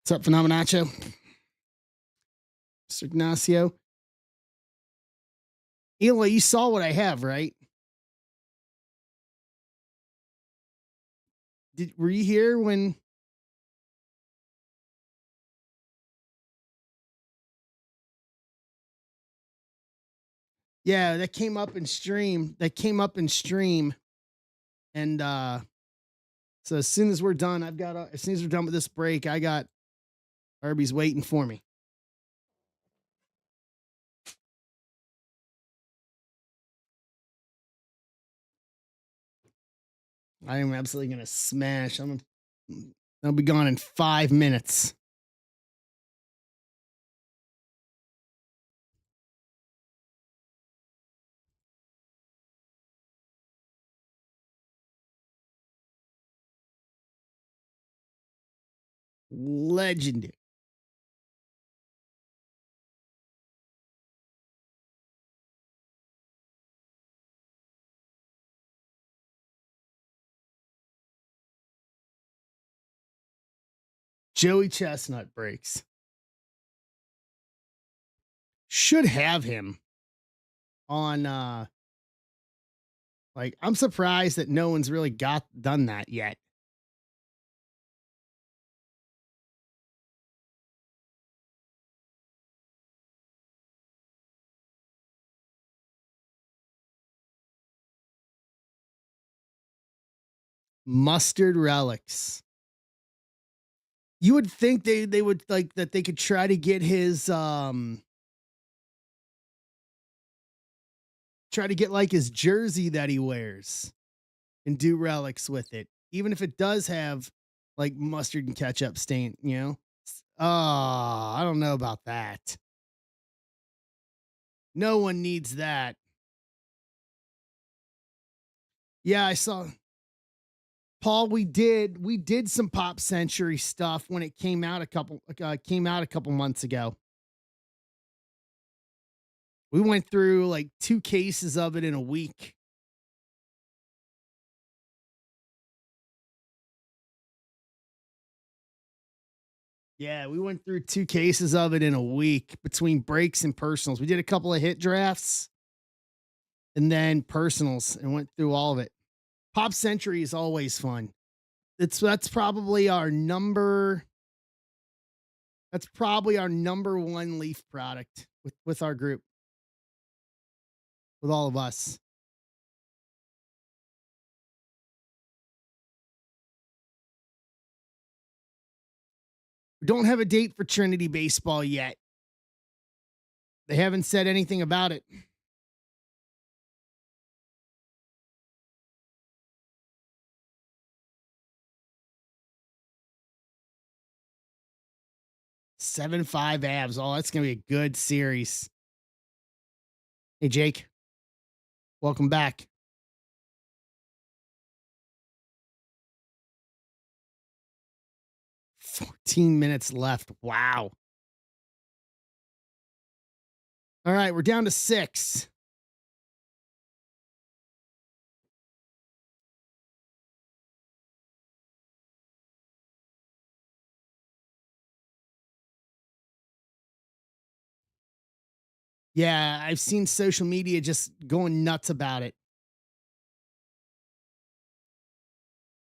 What's up, Phenomenacho? Mr. Ignacio. Eli, you saw what I have, right? Were you here when Yeah, that came up in stream. And so as soon as we're done, as soon as we're done with this break, I got Arby's waiting for me. I am absolutely gonna smash. I'll be gone in 5 minutes. Legendary. Joey Chestnut breaks. Should have him on like I'm surprised that no one's really done that yet. Mustard relics. You would think they would like that they could try to get his try to get like his jersey that he wears and do relics with it, even if it does have like mustard and ketchup stain, you know? Oh, I don't know about that. No one needs that. Yeah, I saw Paul. We did some Pop Century stuff when it came out a couple months ago. We went through like 2 cases of it in a week. Yeah, we went through 2 cases of it in a week between breaks and personals. We did a couple of hit drafts and then personals and went through all of it. Pop Century is always fun. That's probably our number one Leaf product with our group, with all of us. We don't have a date for Trinity baseball yet. They haven't said anything about it. 7-5 abs. Oh, that's gonna be a good series. Hey Jake, welcome back. 14 minutes left. Wow. All right, we're down to 6. Yeah, I've seen social media just going nuts about it.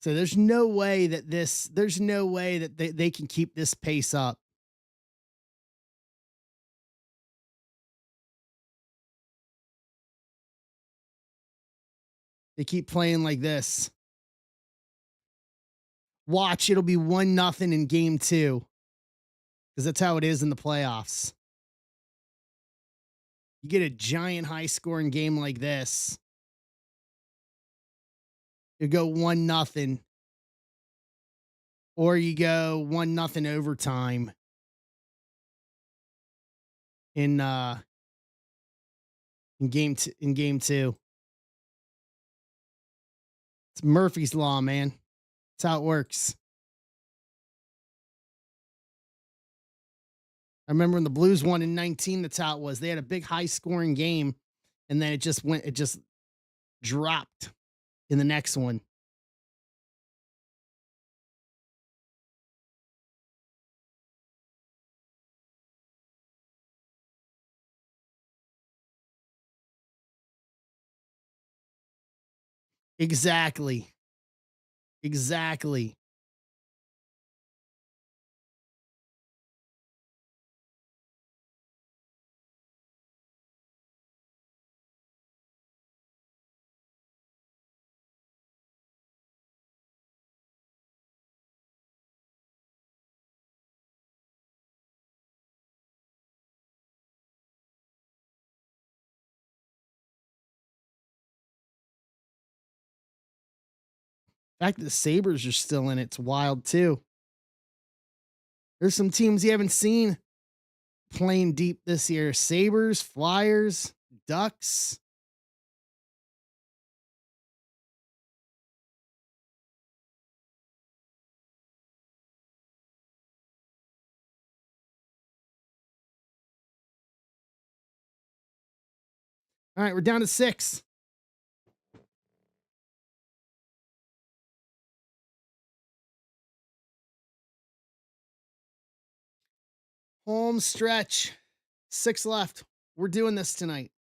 So there's no way that they can keep this pace up. They keep playing like this. Watch, it'll be 1-0 in game 2 because that's how it is in the playoffs. You get a giant high scoring game like this, you go 1-0, or you go 1-0 overtime in in game 2. It's Murphy's law, man. That's how it works. I remember when the Blues won in 19, that's how it was. They had a big high scoring game, and then it just dropped in the next one. Exactly. Exactly. The fact that the Sabres are still in it's wild too. There's some teams you haven't seen playing deep this year. Sabres, Flyers, Ducks. All right, we're down to 6. Home stretch. 6 left. We're doing this tonight.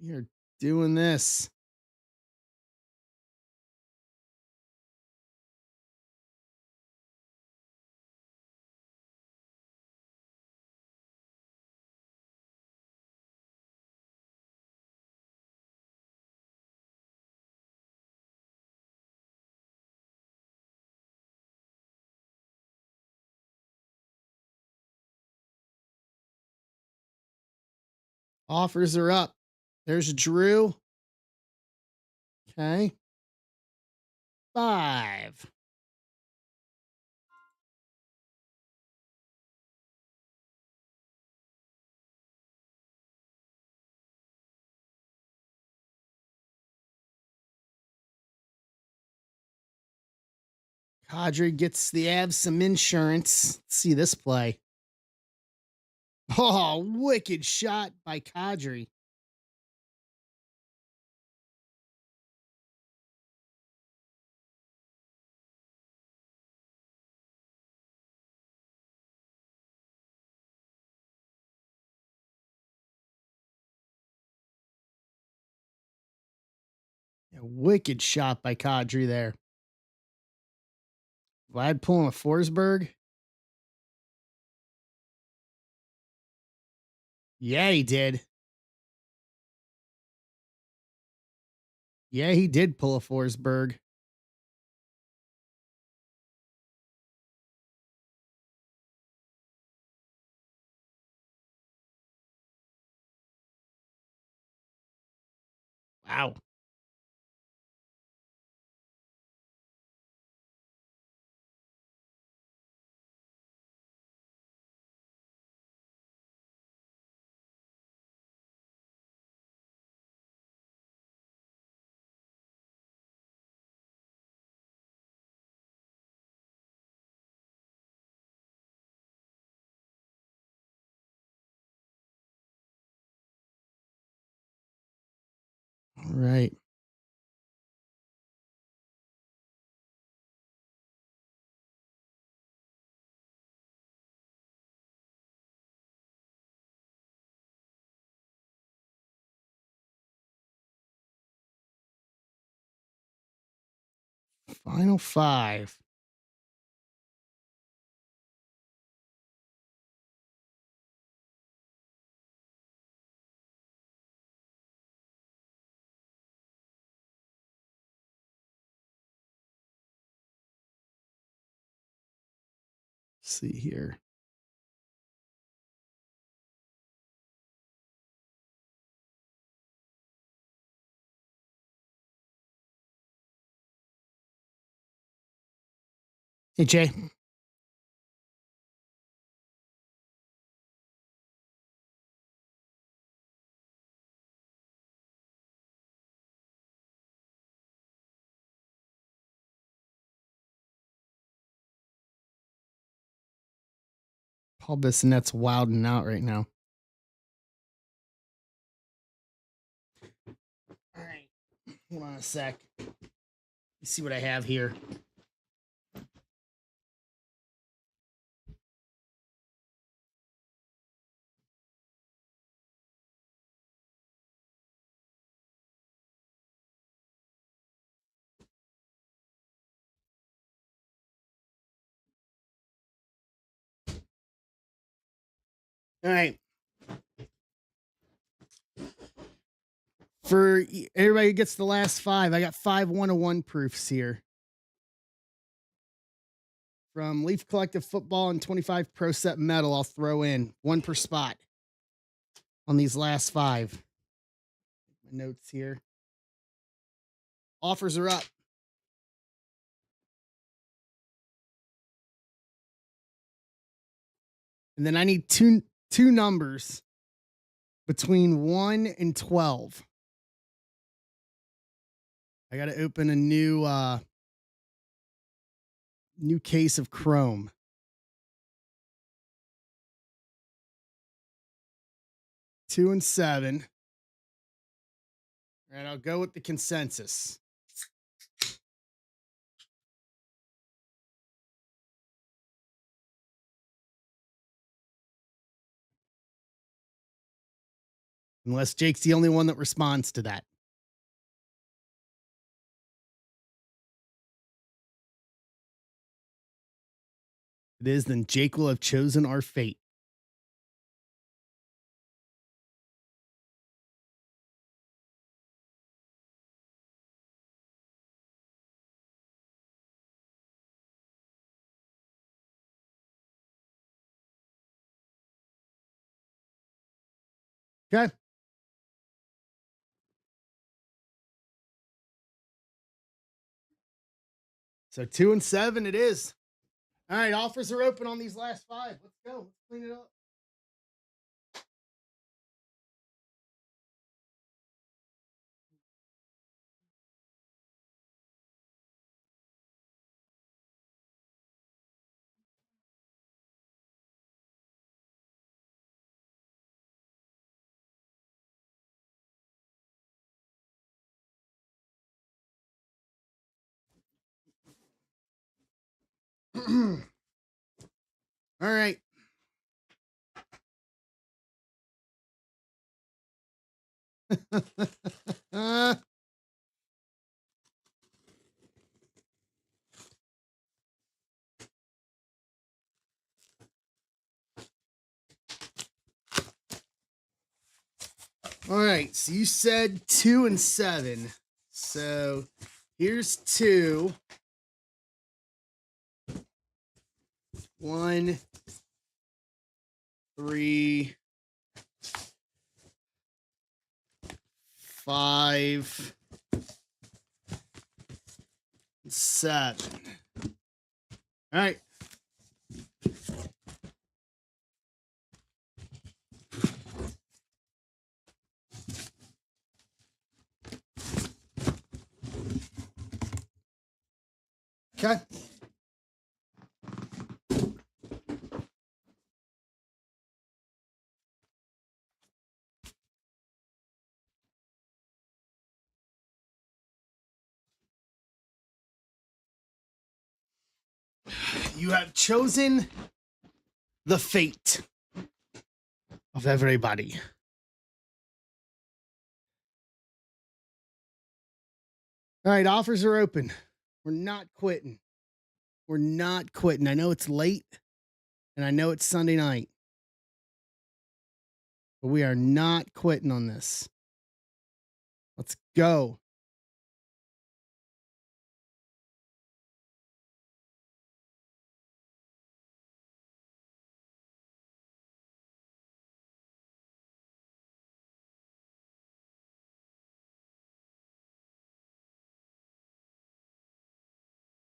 We're doing this. Offers are up. There's Drew. Okay. 5. Kadri gets the Avs some insurance. Let's see this play. Oh, wicked shot by Kadri. A wicked shot by Kadri there. Vlad pulling a Forsberg. Yeah, he did. Yeah, he did pull a Forsberg. Wow. right. Final five. Let's see here. Hey, Jay. Paul Bissonnette's wilding out right now. All right. Hold on a sec. Let's see what I have here. All right. For everybody who gets the last five, I got 5 101 proofs here. From Leaf Collective Football and 25 Pro Set Metal, I'll throw in one per spot on these last five. My notes here. Offers are up. And then I need two numbers between 1 and 12. I got to open a new case of Chrome. 2 and 7. All right, I'll go with the consensus. Unless Jake's the only one that responds to that. It is, then Jake will have chosen our fate. Okay. So 2 and 7 it is. All right, offers are open on these last five. Let's go. Let's clean it up. All right. All right. So you said 2 and 7. So here's 2. 1, 3, 5, 7. All right. Okay. You have chosen the fate of everybody. All right, offers are open. We're not quitting. We're not quitting. I know it's late and I know it's Sunday night, but we are not quitting on this. Let's go.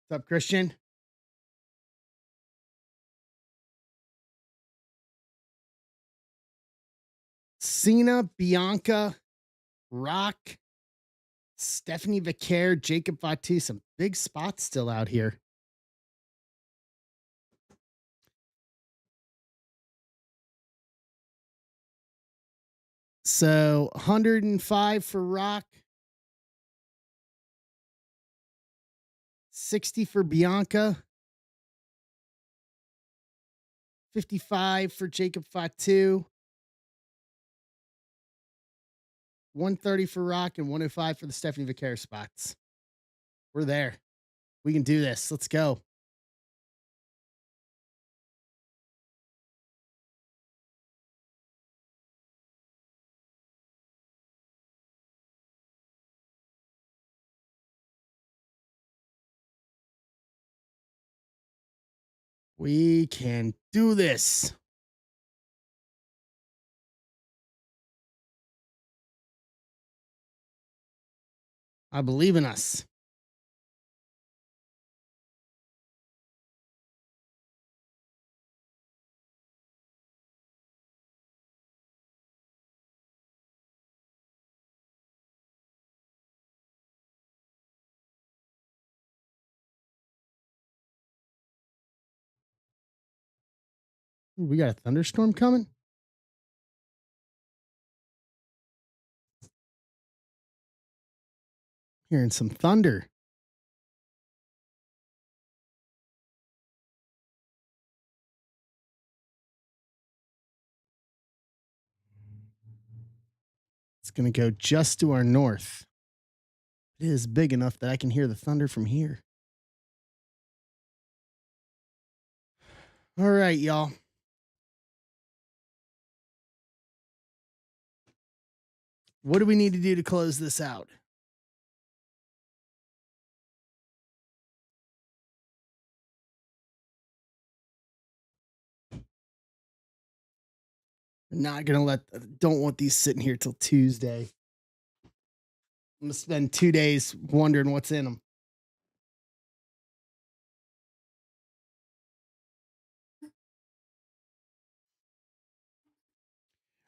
What's up, Christian? Cena, Bianca, Rock, Stephanie Vicaire, Jacob Fatu. Some big spots still out here. So 105 for Rock, 60 for Bianca, 55 for Jacob Fatu, 130 for Rock, and 105 for the Stephanie Vicaire spots. We're there. We can do this. Let's go. We can do this. I believe in us. Ooh, we got a thunderstorm coming. Hearing some thunder. It's going to go just to our north. It is big enough that I can hear the thunder from here. All right, y'all. What do we need to do to close this out? Not gonna don't want these sitting here till Tuesday. I'm gonna spend 2 days wondering what's in them.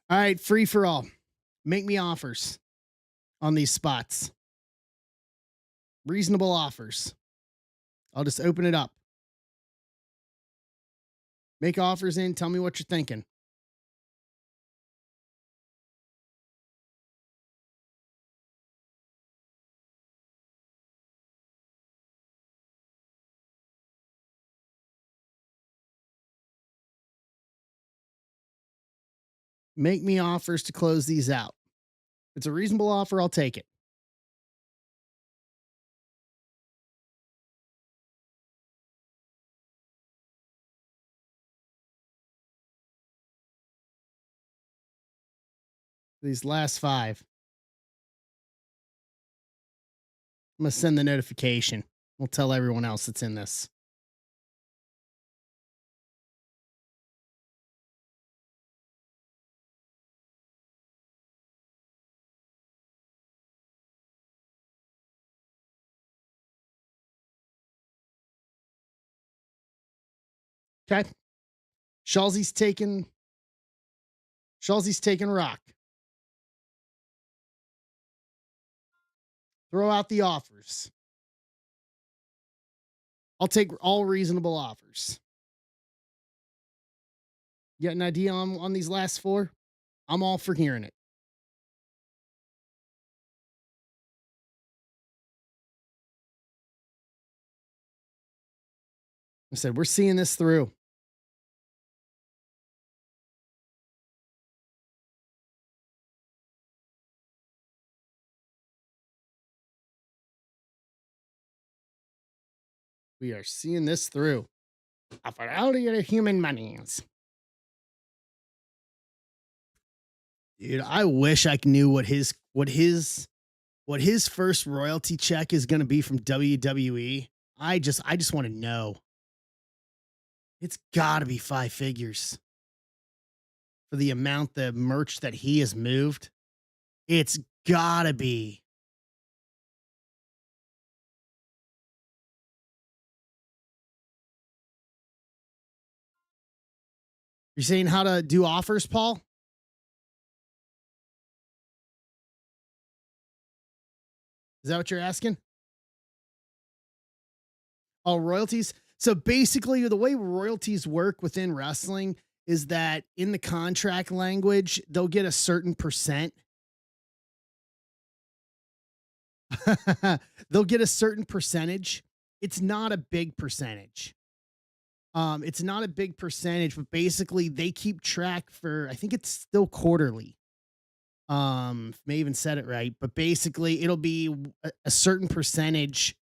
All right, free for all. Make me offers on these spots. Reasonable offers. I'll just open it up. Make offers in. Tell me what you're thinking. Make me offers to close these out. If it's a reasonable offer, I'll take it. These last 5. I'm going to send the notification. We'll tell everyone else that's in this. Okay. Shawzy's taking Rock. Throw out the offers. I'll take all reasonable offers. You got an idea on these last 4? I'm all for hearing it. I said, we're seeing this through. We are seeing this through. For all your human monies. Dude, I wish I knew what his first royalty check is gonna be from WWE. I just want to know. It's gotta be five figures for the amount the merch that he has moved. It's gotta be. You're saying how to do offers, Paul? Is that what you're asking? Oh, royalties. So basically, the way royalties work within wrestling is that in the contract language, they'll get a certain percent. They'll get a certain percentage. It's not a big percentage. It's not a big percentage, but basically they keep track for I think it's still quarterly. May even said it right, but basically it'll be a certain percentage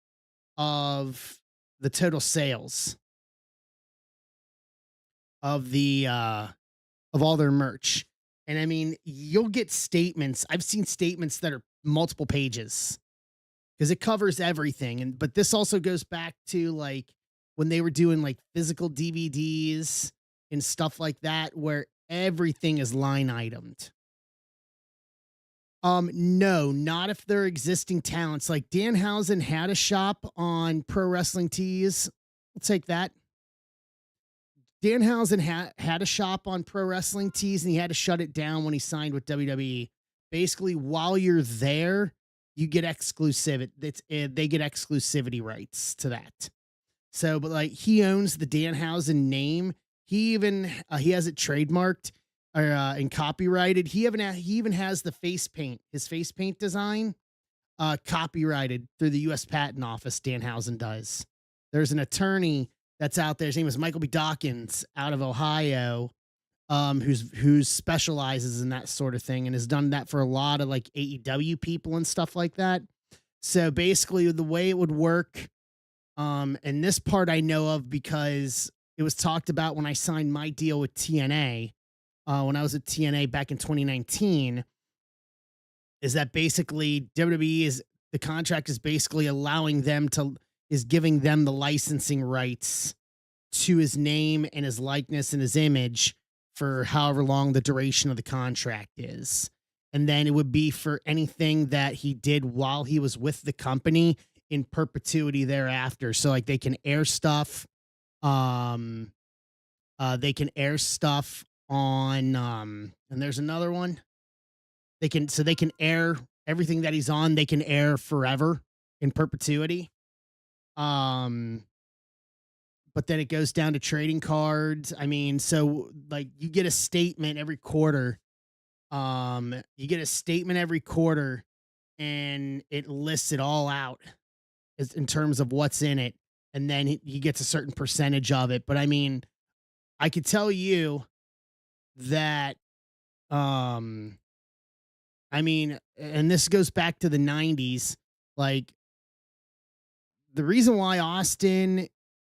of the total sales of the of all their merch. And I mean, you'll get statements. I've seen statements that are multiple pages because it covers everything. And but this also goes back to like when they were doing like physical DVDs and stuff like that, where everything is line itemed. No, not if they're existing talents. Like Danhausen had a shop on Pro Wrestling Tees. We'll take that. Danhausen had a shop on Pro Wrestling Tees and he had to shut it down when he signed with WWE. Basically, while you're there, you get exclusivity. They get exclusivity rights to that. So, but like he owns the Danhausen name. He has it trademarked or and copyrighted. He even has the face paint, his face paint design, copyrighted through the U.S. Patent Office. Danhausen does. There's an attorney that's out there. His name is Michael B. Dawkins out of Ohio, who's specializes in that sort of thing and has done that for a lot of like AEW people and stuff like that. So basically, the way it would work, and this part I know of because it was talked about when I signed my deal with TNA, when I was at TNA back in 2019, is that basically WWE is the contract is basically allowing them to is giving them the licensing rights to his name and his likeness and his image for however long the duration of the contract is. And then it would be for anything that he did while he was with the company in perpetuity thereafter. So like they can air stuff. Um, they can air stuff on and there's another one. They can air everything that he's on, they can air forever in perpetuity. Um, but then it goes down to trading cards. I mean, so like you get a statement every quarter. You get a statement every quarter and it lists it all out as in terms of what's in it. And then he gets a certain percentage of it. But I mean, I could tell you that, um, I mean, and this goes back to the 90s. Like the reason why Austin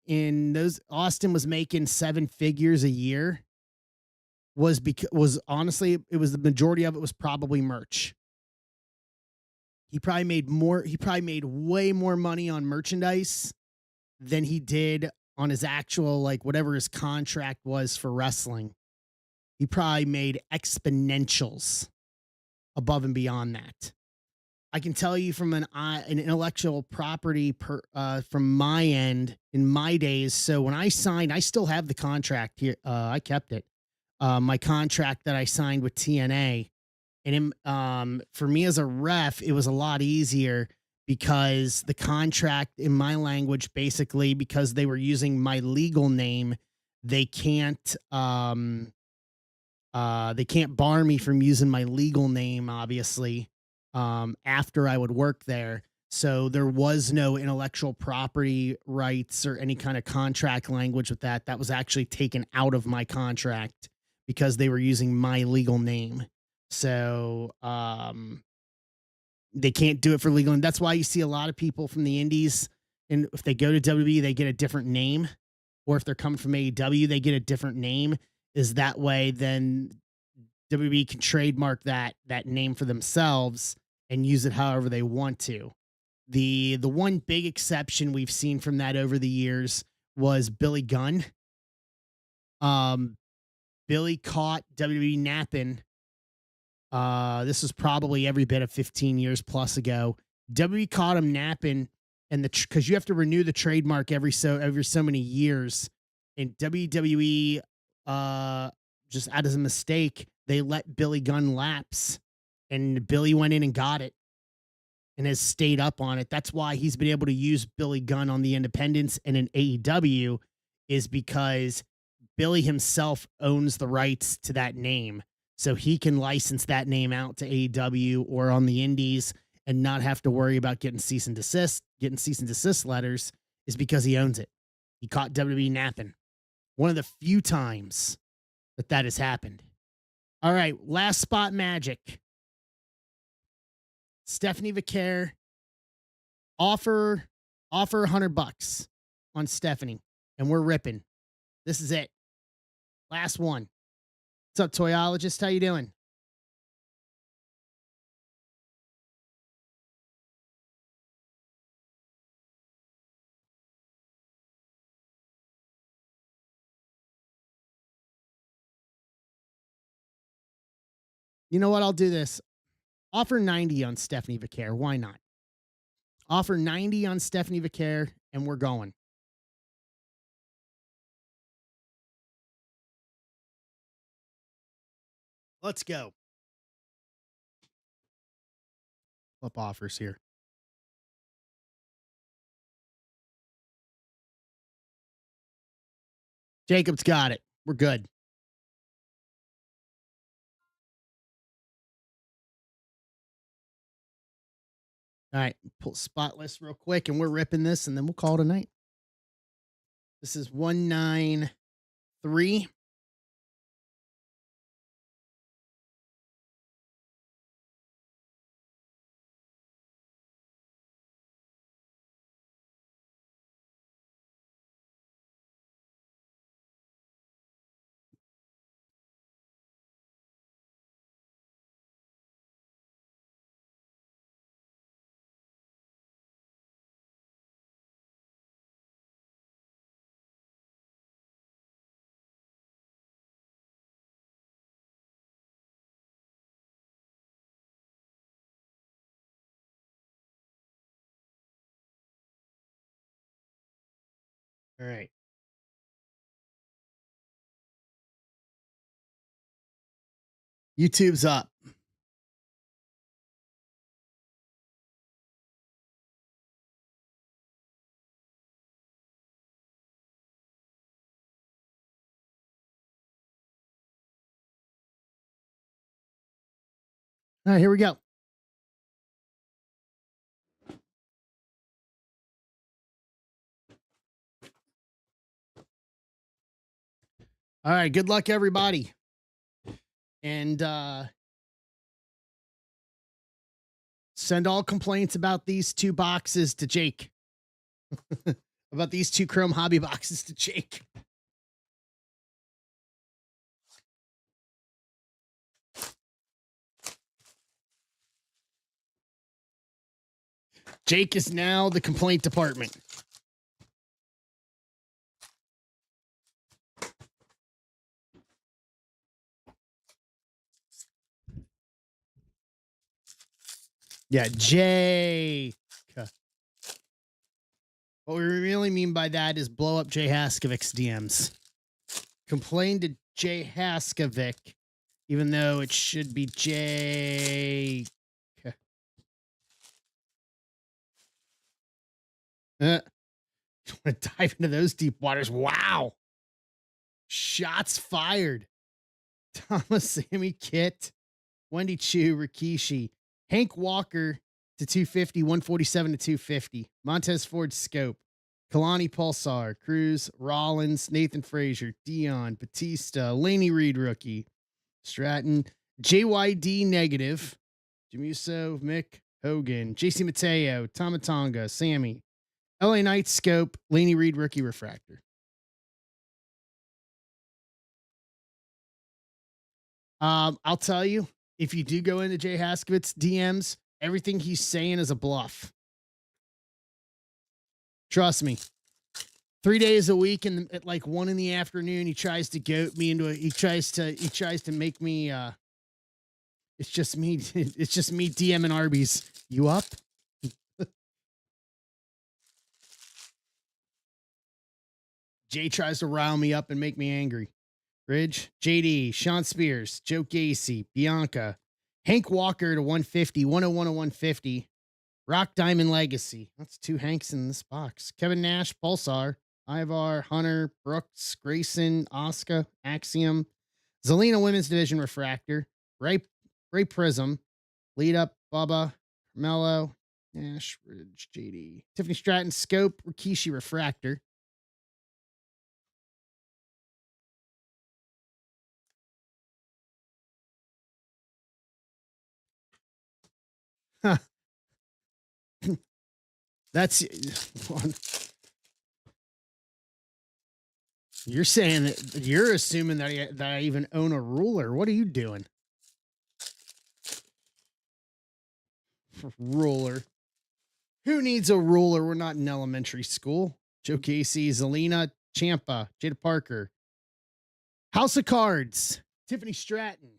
was making seven figures a year was honestly it was the majority of it was probably merch. He probably made way more money on merchandise than he did on his actual like whatever his contract was for wrestling. He probably made exponentials above and beyond that. I can tell you from an intellectual property from my end in my days. So when I signed, I still have the contract here. I kept it. My contract that I signed with TNA, and for me as a ref, it was a lot easier because the contract in my language, basically, because they were using my legal name, they can't they can't bar me from using my legal name, obviously, after I would work there. So there was no intellectual property rights or any kind of contract language with that. That was actually taken out of my contract because they were using my legal name. So they can't do it for legal. And that's why you see a lot of people from the indies. And if they go to WWE, they get a different name. Or if they're coming from AEW, they get a different name. Is that way then WWE can trademark that name for themselves and use it however they want to. The one big exception we've seen from that over the years was Billy Gunn. Um, Billy caught WWE napping. This was probably every bit of 15 years plus ago. WWE caught him napping, and because you have to renew the trademark every so many years, and WWE just out as a mistake they let Billy Gunn lapse, and Billy went in and got it and has stayed up on it. That's why he's been able to use Billy Gunn on the independents and in AEW, is because Billy himself owns the rights to that name. So he can license that name out to AEW or on the indies and not have to worry about getting cease and desist letters, is because he owns it. He caught WWE napping. One of the few times that has happened. All right, last spot magic. Stephanie Vicaire, offer $100 on Stephanie, and we're ripping. This is it. Last one. What's up, Toyologist? How you doing? You know what? I'll do this. Offer 90 on Stephanie Vicaire. Why not? Offer 90 on Stephanie Vicaire, and we're going. Let's go. Flip offers here. Jacob's got it. We're good. All right, pull spot list real quick, and we're ripping this, and then we'll call it a night. This is 193. All right. YouTube's up. All right, here we go. All right, good luck, everybody. And send all complaints about these two boxes to Jake. About these two Chrome hobby boxes to Jake. Jake is now the complaint department. Yeah, Jake. What we really mean by that is blow up Jay Haskovic's DMs. Complain to Jay Haskovic, even though it should be Jake. Want to dive into those deep waters? Wow. Shots fired. Thomas Sammy Kit, Wendy Chu, Rikishi, Hank Walker, to 250, 147 to 250. Montez Ford Scope, Kalani Pulsar, Cruz, Rollins, Nathan Frazier, Dion, Batista, Laney Reed rookie, Stratton, JYD negative, Jamuso, Mick, Hogan, JC Mateo, Tomatonga, Sammy, LA Knight Scope, Laney Reed rookie refractor. I'll tell you, if you do go into Jay Haskovitz DMs, everything he's saying is a bluff. Trust me. 3 days a week, and at like 1 in the afternoon, he tries to goat me into it. He tries to make me. It's just me. It's just me DMing Arby's. You up? Jay tries to rile me up and make me angry. Ridge, JD, Sean Spears, Joe Gacy, Bianca, Hank Walker to 150, 101 to 150. Rock Diamond Legacy. That's 2 Hanks in this box. Kevin Nash, Pulsar, Ivar, Hunter, Brooks, Grayson, Oscar, Axiom, Zelina Women's Division Refractor, Ray Prism, Lead Up, Bubba, Carmelo, Nash, Ridge, JD, Tiffany Stratton, Scope, Rikishi Refractor. Huh. That's you're saying that you're assuming that I even own a ruler. What are you doing? Ruler. Who needs a ruler? We're not in elementary school. Joe Casey, Zelina, Champa, Jada Parker. House of Cards, Tiffany Stratton.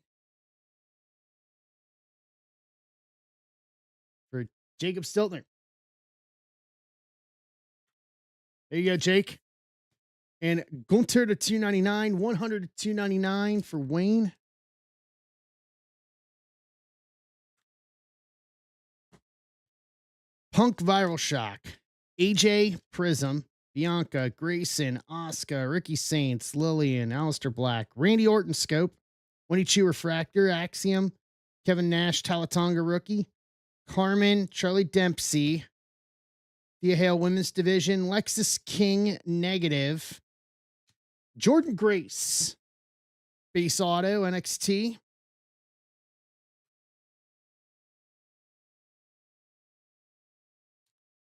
For Jacob Stiltner. There you go, Jake. And Gunter to 299, 100 to 299 for Wayne. Punk Viral Shock, AJ Prism, Bianca, Grayson, Oscar, Ricky Saints, Lillian, Alistair Black, Randy Orton Scope, Winnie Refractor, Axiom, Kevin Nash, Talatonga rookie, Carmen, Charlie Dempsey, Thea Hale Women's Division, Lexus King negative, Jordan Grace, base auto, NXT.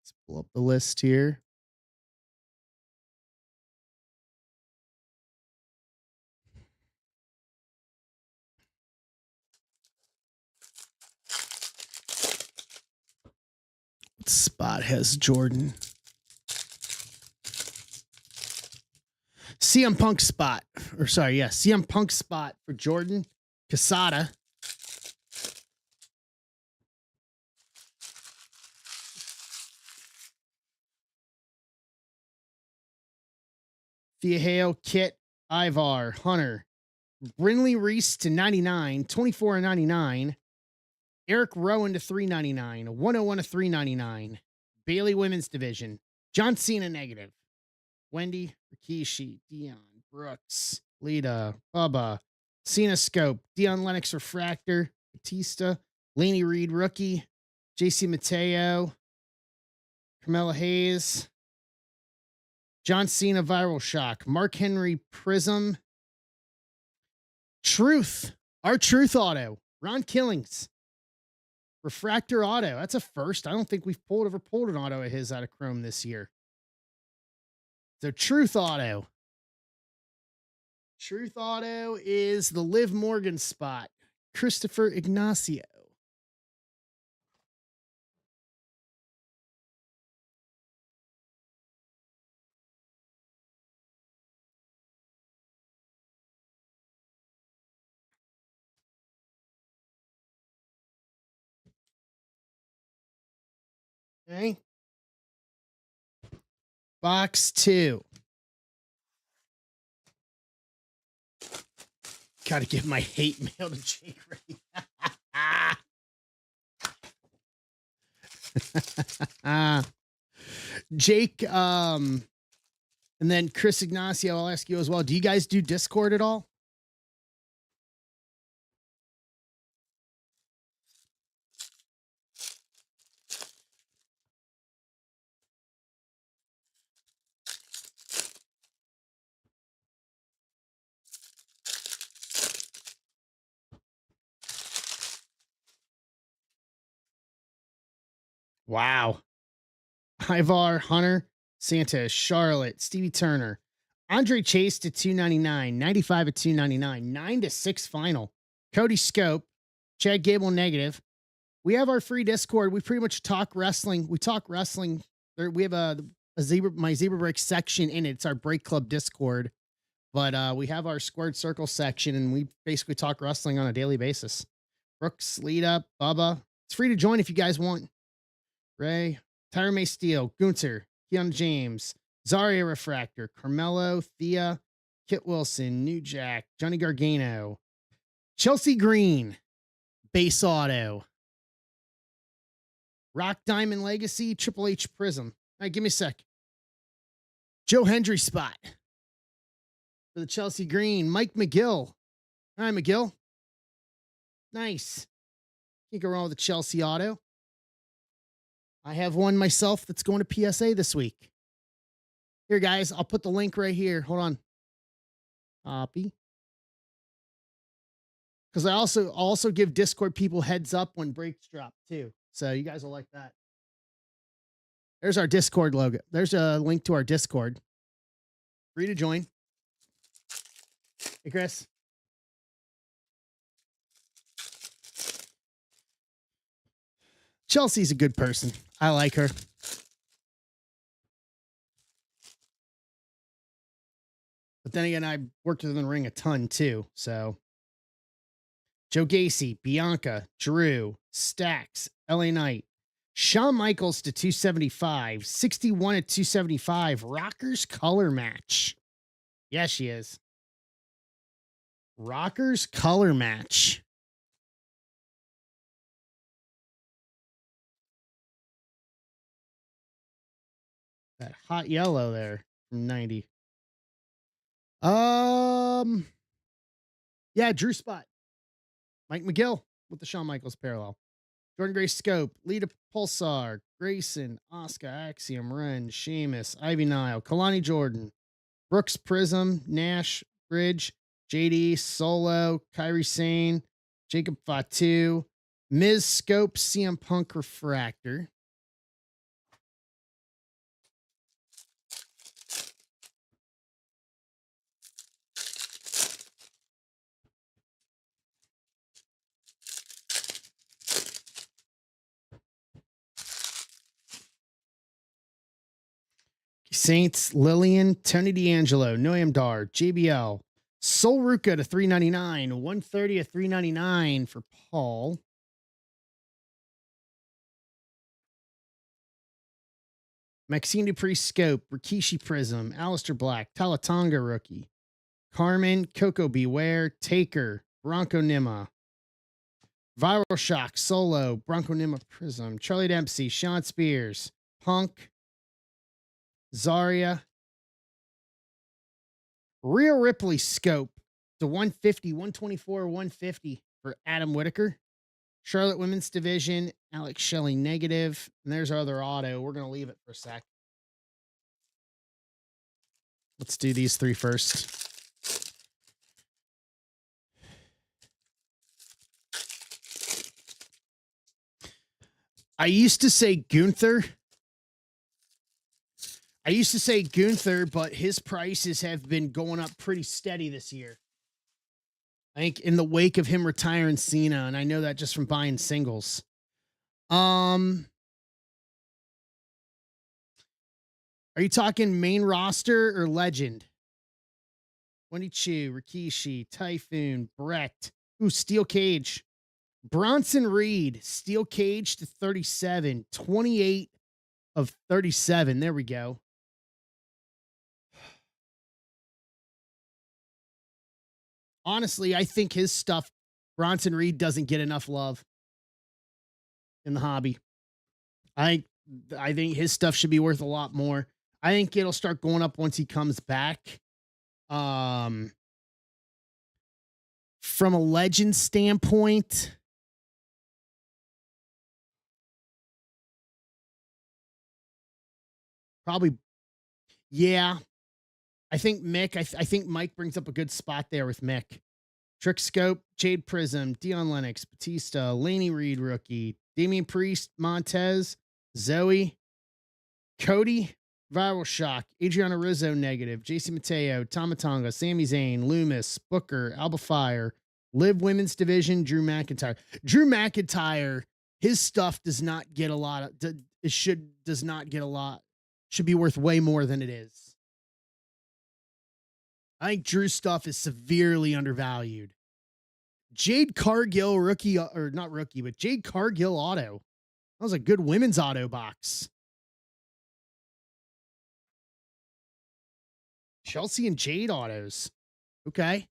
Let's pull up the list here. What spot has Jordan? CM Punk spot. Or sorry, yeah, CM Punk spot for Jordan. Casada. Thea Hale, Kit, Ivar, Hunter, Brinley Reese to 99, 24 and 99. Eric Rowan to 399, 101 to 399. Bailey Women's Division. John Cena negative. Wendy, Rikishi, Dion, Brooks, Lita, Bubba, Cena Scope, Dion Lennox Refractor, Batista, Laney Reed rookie, JC Mateo, Carmela Hayes, John Cena Viral Shock, Mark Henry Prism, Truth, our Truth Auto, Ron Killings, Refractor Auto. That's a first. I don't think we've ever pulled an auto of his out of Chrome this year. So Truth Auto. Truth Auto is the Liv Morgan spot. Christopher Ignacio. Okay. Box 2. Got to give my hate mail to Jake Ray. Jake, and then Chris Ignacio, I'll ask you as well. Do you guys do Discord at all? Wow. Ivar, Hunter, Santos, Charlotte, Stevie Turner, Andre Chase to 299, 95 at 299, 9-6 final. Cody Scope, Chad Gable negative. We have our free Discord. We pretty much talk wrestling. We talk wrestling. We have my Zebra Break section in it. It's our Break Club Discord. But we have our Squared Circle section, and we basically talk wrestling on a daily basis. Brooks, Lita, Bubba. It's free to join if you guys want. Ray, Tyra May Steele, Gunter, Keon James, Zaria Refractor, Carmelo, Thea, Kit Wilson, New Jack, Johnny Gargano, Chelsea Green, Base Auto, Rock Diamond Legacy, Triple H Prism. All right, give me a sec. Joe Hendry spot for the Chelsea Green, Mike McGill. All right, McGill. Nice. Can't go wrong with the Chelsea Auto. I have one myself that's going to PSA this week. Here, guys, I'll put the link right here. Hold on. Copy. Because I'll also give Discord people heads up when breaks drop too. So you guys will like that. There's our Discord logo. There's a link to our Discord. Free to join. Hey, Chris. Chelsea's a good person. I like her. But then again, I worked with her in the ring a ton too. So Joe Gacy, Bianca, Drew, Stacks, LA Knight, Shawn Michaels to 275, 61 at 275, Rockers color match. Yeah, she is. Rockers color match. That hot yellow there from 90. Yeah, Drew spot. Mike McGill with the Shawn Michaels parallel. Jordan Gray Scope, Lita Pulsar, Grayson, Oscar, Axiom, Ren, Sheamus, Ivy Nile, Kalani Jordan, Brooks Prism, Nash, Bridge, JD, Solo, Kyrie Sane, Jacob Fatu, Miz Scope, CM Punk Refractor. Saints, Lillian, Tony D'Angelo, Noam Dar, JBL, Sol Ruka to 399, 130 at 399 for Paul. Maxine Dupree Scope, Rikishi Prism, Alistair Black, Talatonga Rookie, Carmen, Coco Beware, Taker, Bronco Nima, Viral Shock, Solo, Bronco Nima Prism, Charlie Dempsey, Sean Spears, Punk, Zarya, Rhea Ripley Scope to 150, 124, 150 for Adam Whitaker. Charlotte Women's Division, Alex Shelley negative. And there's our other auto. We're going to leave it for a sec. Let's do these three first. I used to say Gunther. But his prices have been going up pretty steady this year. I think in the wake of him retiring Cena, and I know that just from buying singles. Are you talking main roster or legend? Wendy Chu, Rikishi, Typhoon, Brett. Ooh, Steel Cage. Bronson Reed, Steel Cage to 37, 28 of 37. There we go. Honestly, I think his stuff, Bronson Reed doesn't get enough love in the hobby. I think his stuff should be worth a lot more. I think it'll start going up once he comes back. From a legend standpoint, probably, yeah. I think Mick, I think Mike brings up a good spot there with Mick. Trick Scope, Jade Prism, Dion Lennox, Batista, Laney Reed rookie, Damian Priest, Montez, Zoe, Cody, Viral Shock, Adriana Rizzo, negative, JC Mateo, Tomatonga, Sami Zayn, Loomis, Booker, Alba Fire, Live Women's Division, Drew McIntyre. Drew McIntyre, his stuff does not get a lot of, does not get a lot, should be worth way more than it is. I think Drew's stuff is severely undervalued. Jade Cargill, rookie, or not rookie, but Jade Cargill auto. That was a good women's auto box. Chelsea and Jade autos. Okay.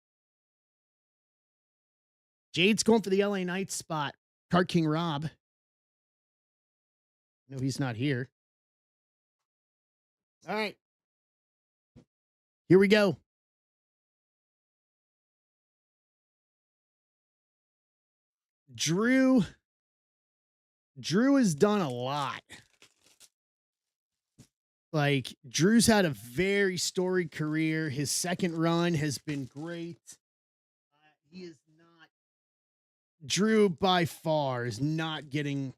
Jade's going for the LA Knights spot. Card King Rob. No, he's not here. All right. Here we go. Drew has done a lot. Like, Drew's had a very storied career. His second run has been great. He is not, Drew by far is not getting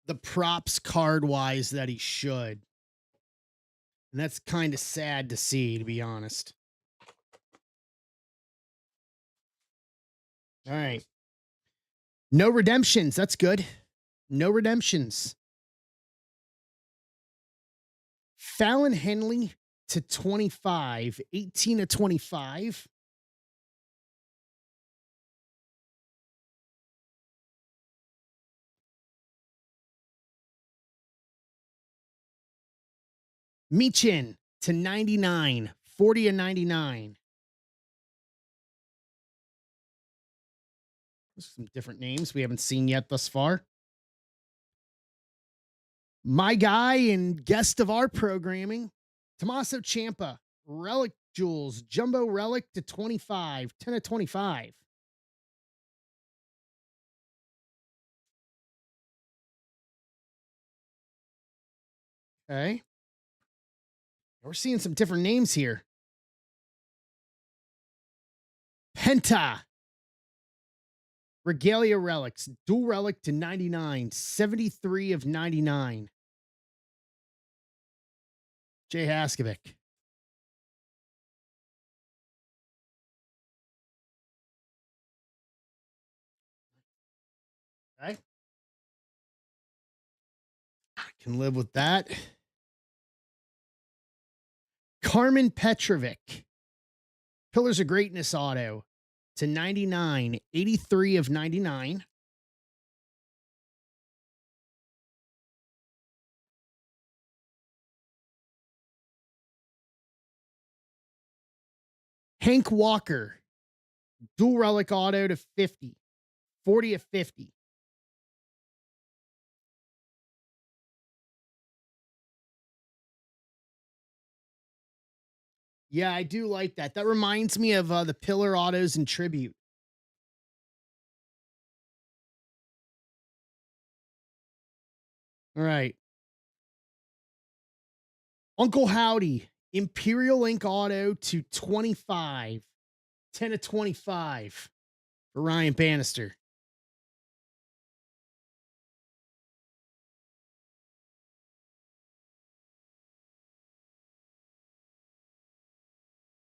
the props card wise that he should. And that's kind of sad to see, to be honest. All right. No redemptions. That's good. No redemptions. Fallon Henley to 25, 18 to 25. Michin to 99, 40 to 99. Some different names we haven't seen yet thus far. My guy and guest of our programming, Tommaso Ciampa, Relic Jewels, Jumbo Relic to 25, 10 to 25. Okay. We're seeing some different names here. Penta. Regalia Relics, dual relic to 99, 73 of 99. Jay Haskovic. Okay. I can live with that. Carmen Petrovic. Pillars of Greatness auto to 99, 83 of 99. Hank Walker. Dual relic auto to 50, 40 of 50. Yeah, I do like that. That reminds me of the Pillar autos and Tribute. All right. Uncle Howdy, Imperial Ink auto to 25, 10 to 25 for Ryan Bannister.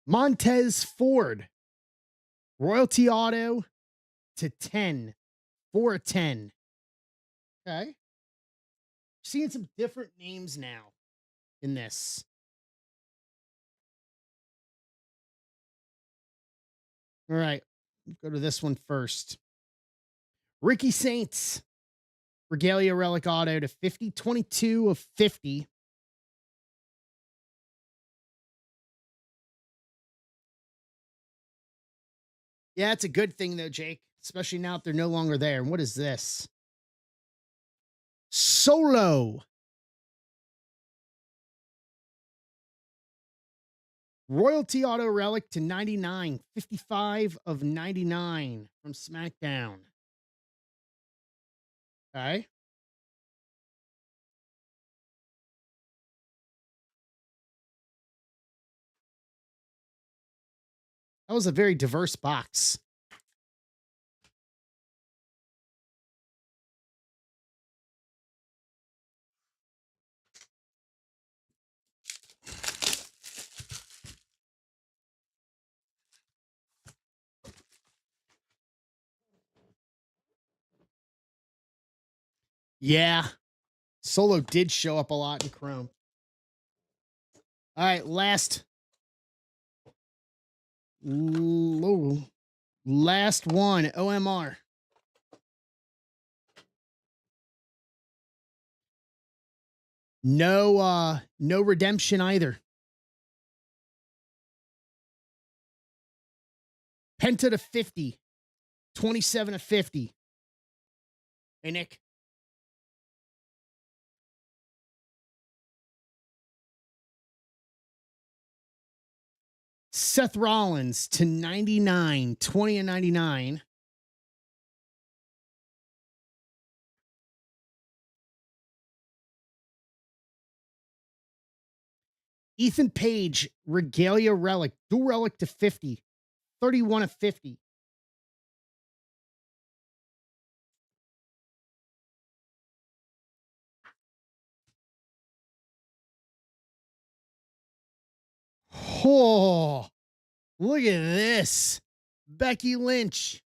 Montez Ford, Royalty auto to 10, 4 of 10. Okay. Seeing some different names now in this. All right. Go to this one first. Ricky Saints, Regalia Relic auto to 50, 22 of 50. Yeah, it's a good thing though, Jake, especially now that they're no longer there. And what is this? Solo. Royalty auto relic to 99, 55 of 99 from SmackDown. Okay. That was a very diverse box. Yeah. Solo did show up a lot in Chrome. All right, last one, OMR. No redemption either. Penta to 50, 27 to 50. Hey, Nick. Seth Rollins to 99, 20 and 99. Ethan Page, Regalia Relic, dual relic to 50, 31 of 50. Oh, look at this. Becky Lynch.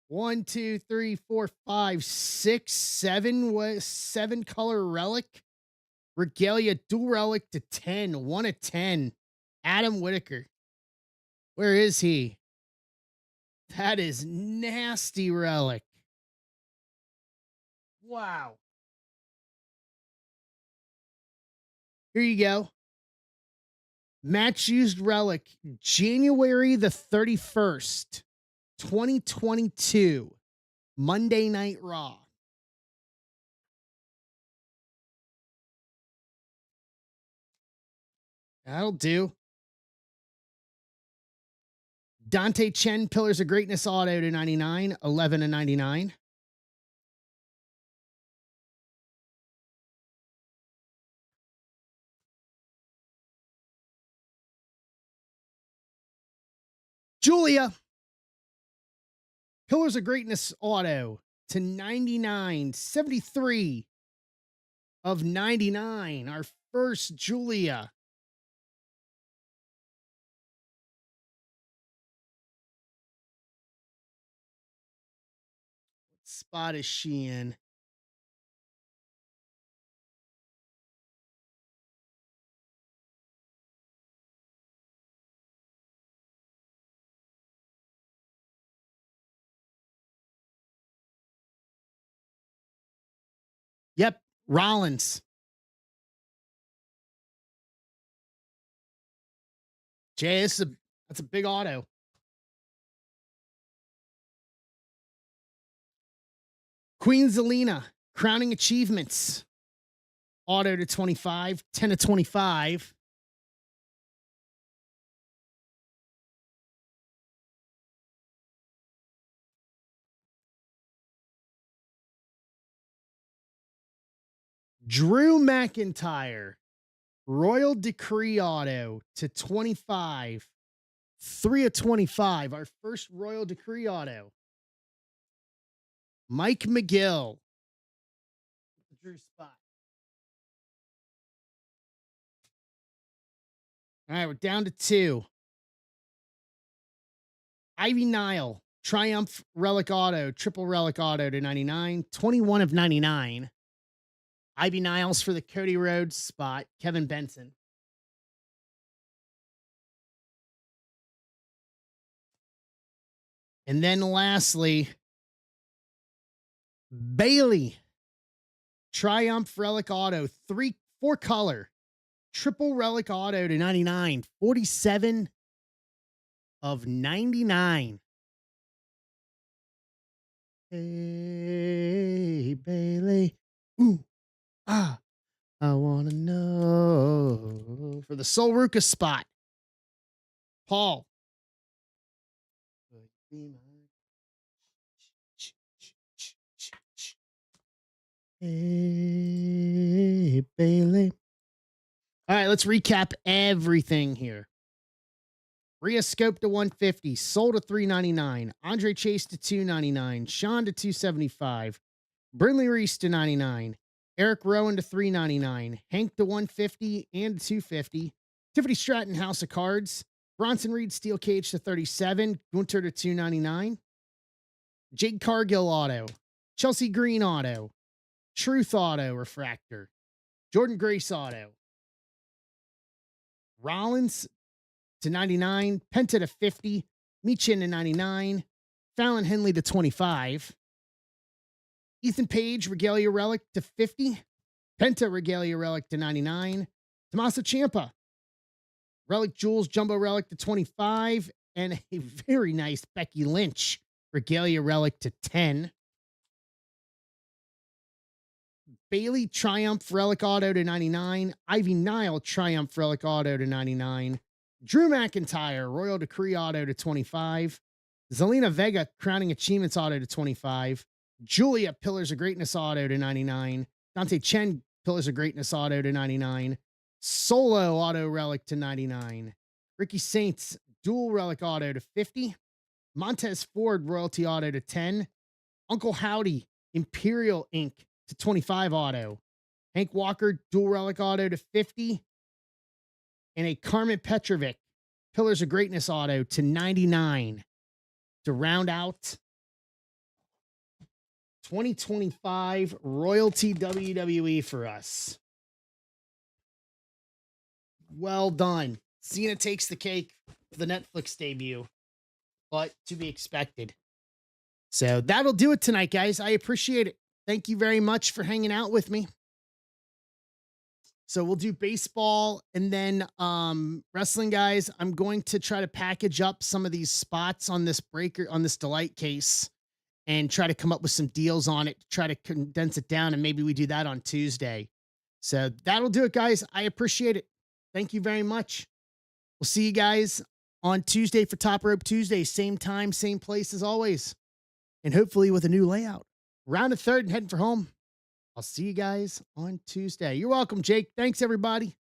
1, 2, 3, 4, 5, 6, 7 7 color relic. Regalia dual relic to 10, 1 of 10. Adam Whitaker. Where is he? That is nasty relic. Wow. Here you go. Match used relic, January the 31st, 2022, Monday Night Raw. That'll do. Dante Chen, Pillars of Greatness auto to 99, 11 and 99. Julia, Pillars of Greatness auto to 99, 73 of 99. Our first Julia. What spot is she in? Yep, Rollins. Jay, that's a big auto. Queen Zelina, Crowning Achievements. Auto to 25, 10 to 25. Drew McIntyre, Royal Decree auto to 25, 3 of 25. Our first Royal Decree auto. Mike McGill. Drew spot. All right, we're down to 2. Ivy Nile, Triumph Relic Auto, Triple Relic Auto to 99, 21 of 99. Ivy Niles for the Cody Rhodes spot, Kevin Benson. And then lastly, Bailey, Triumph Relic Auto, 4 color, Triple Relic Auto to 99, 47 of 99. Hey, Bailey. Ooh, I want to know. For the Sol Ruka spot, Paul. Hey, Bailey. All right, let's recap everything here. Rhea Scope to 150, sold to 399, Andre Chase to 299, Sean to 275, Brinley Reese to 99, Eric Rowan to 399, Hank to 150 and 250, Tiffany Stratton House of Cards, Bronson Reed Steel Cage to 37, Gunter to 299. Jake Cargill auto, Chelsea Green auto, Truth auto refractor, Jordan Grace auto, Rollins to 99, Penta to 50, Meechin to 99, Fallon Henley to 25, Ethan Page Regalia Relic to 50, Penta Regalia Relic to 99, Tommaso Ciampa Relic Jewels Jumbo Relic to 25, and a very nice Becky Lynch Regalia Relic to 10. Bailey Triumph Relic Auto to 99. Ivy Nile Triumph Relic Auto to 99. Drew McIntyre Royal Decree Auto to 25. Zelina Vega Crowning Achievements Auto to 25. Julia Pillars of Greatness Auto to 99. Dante Chen Pillars of Greatness Auto to 99. Solo Auto Relic to 99. Ricky Saints Dual Relic Auto to 50. Montez Ford Royalty Auto to 10. Uncle Howdy Imperial Ink to 25 auto. Hank Walker Dual Relic Auto to 50. And a Carmen Petrovic Pillars of Greatness Auto to 99 to round out 2025 Royalty WWE for us. Well done. Cena takes the cake for the Netflix debut, but to be expected. So that'll do it tonight, guys. I appreciate it. Thank you very much for hanging out with me. So we'll do baseball and then wrestling, guys. I'm going to try to package up some of these spots on this breaker, on this Delight case, and try to come up with some deals on it, try to condense it down, and maybe we do that on Tuesday. So that'll do it, guys. I appreciate it. Thank you very much. We'll see you guys on Tuesday for Top Rope Tuesday. Same time, same place as always. And hopefully with a new layout. Round of third and heading for home. I'll see you guys on Tuesday. You're welcome, Jake. Thanks, everybody.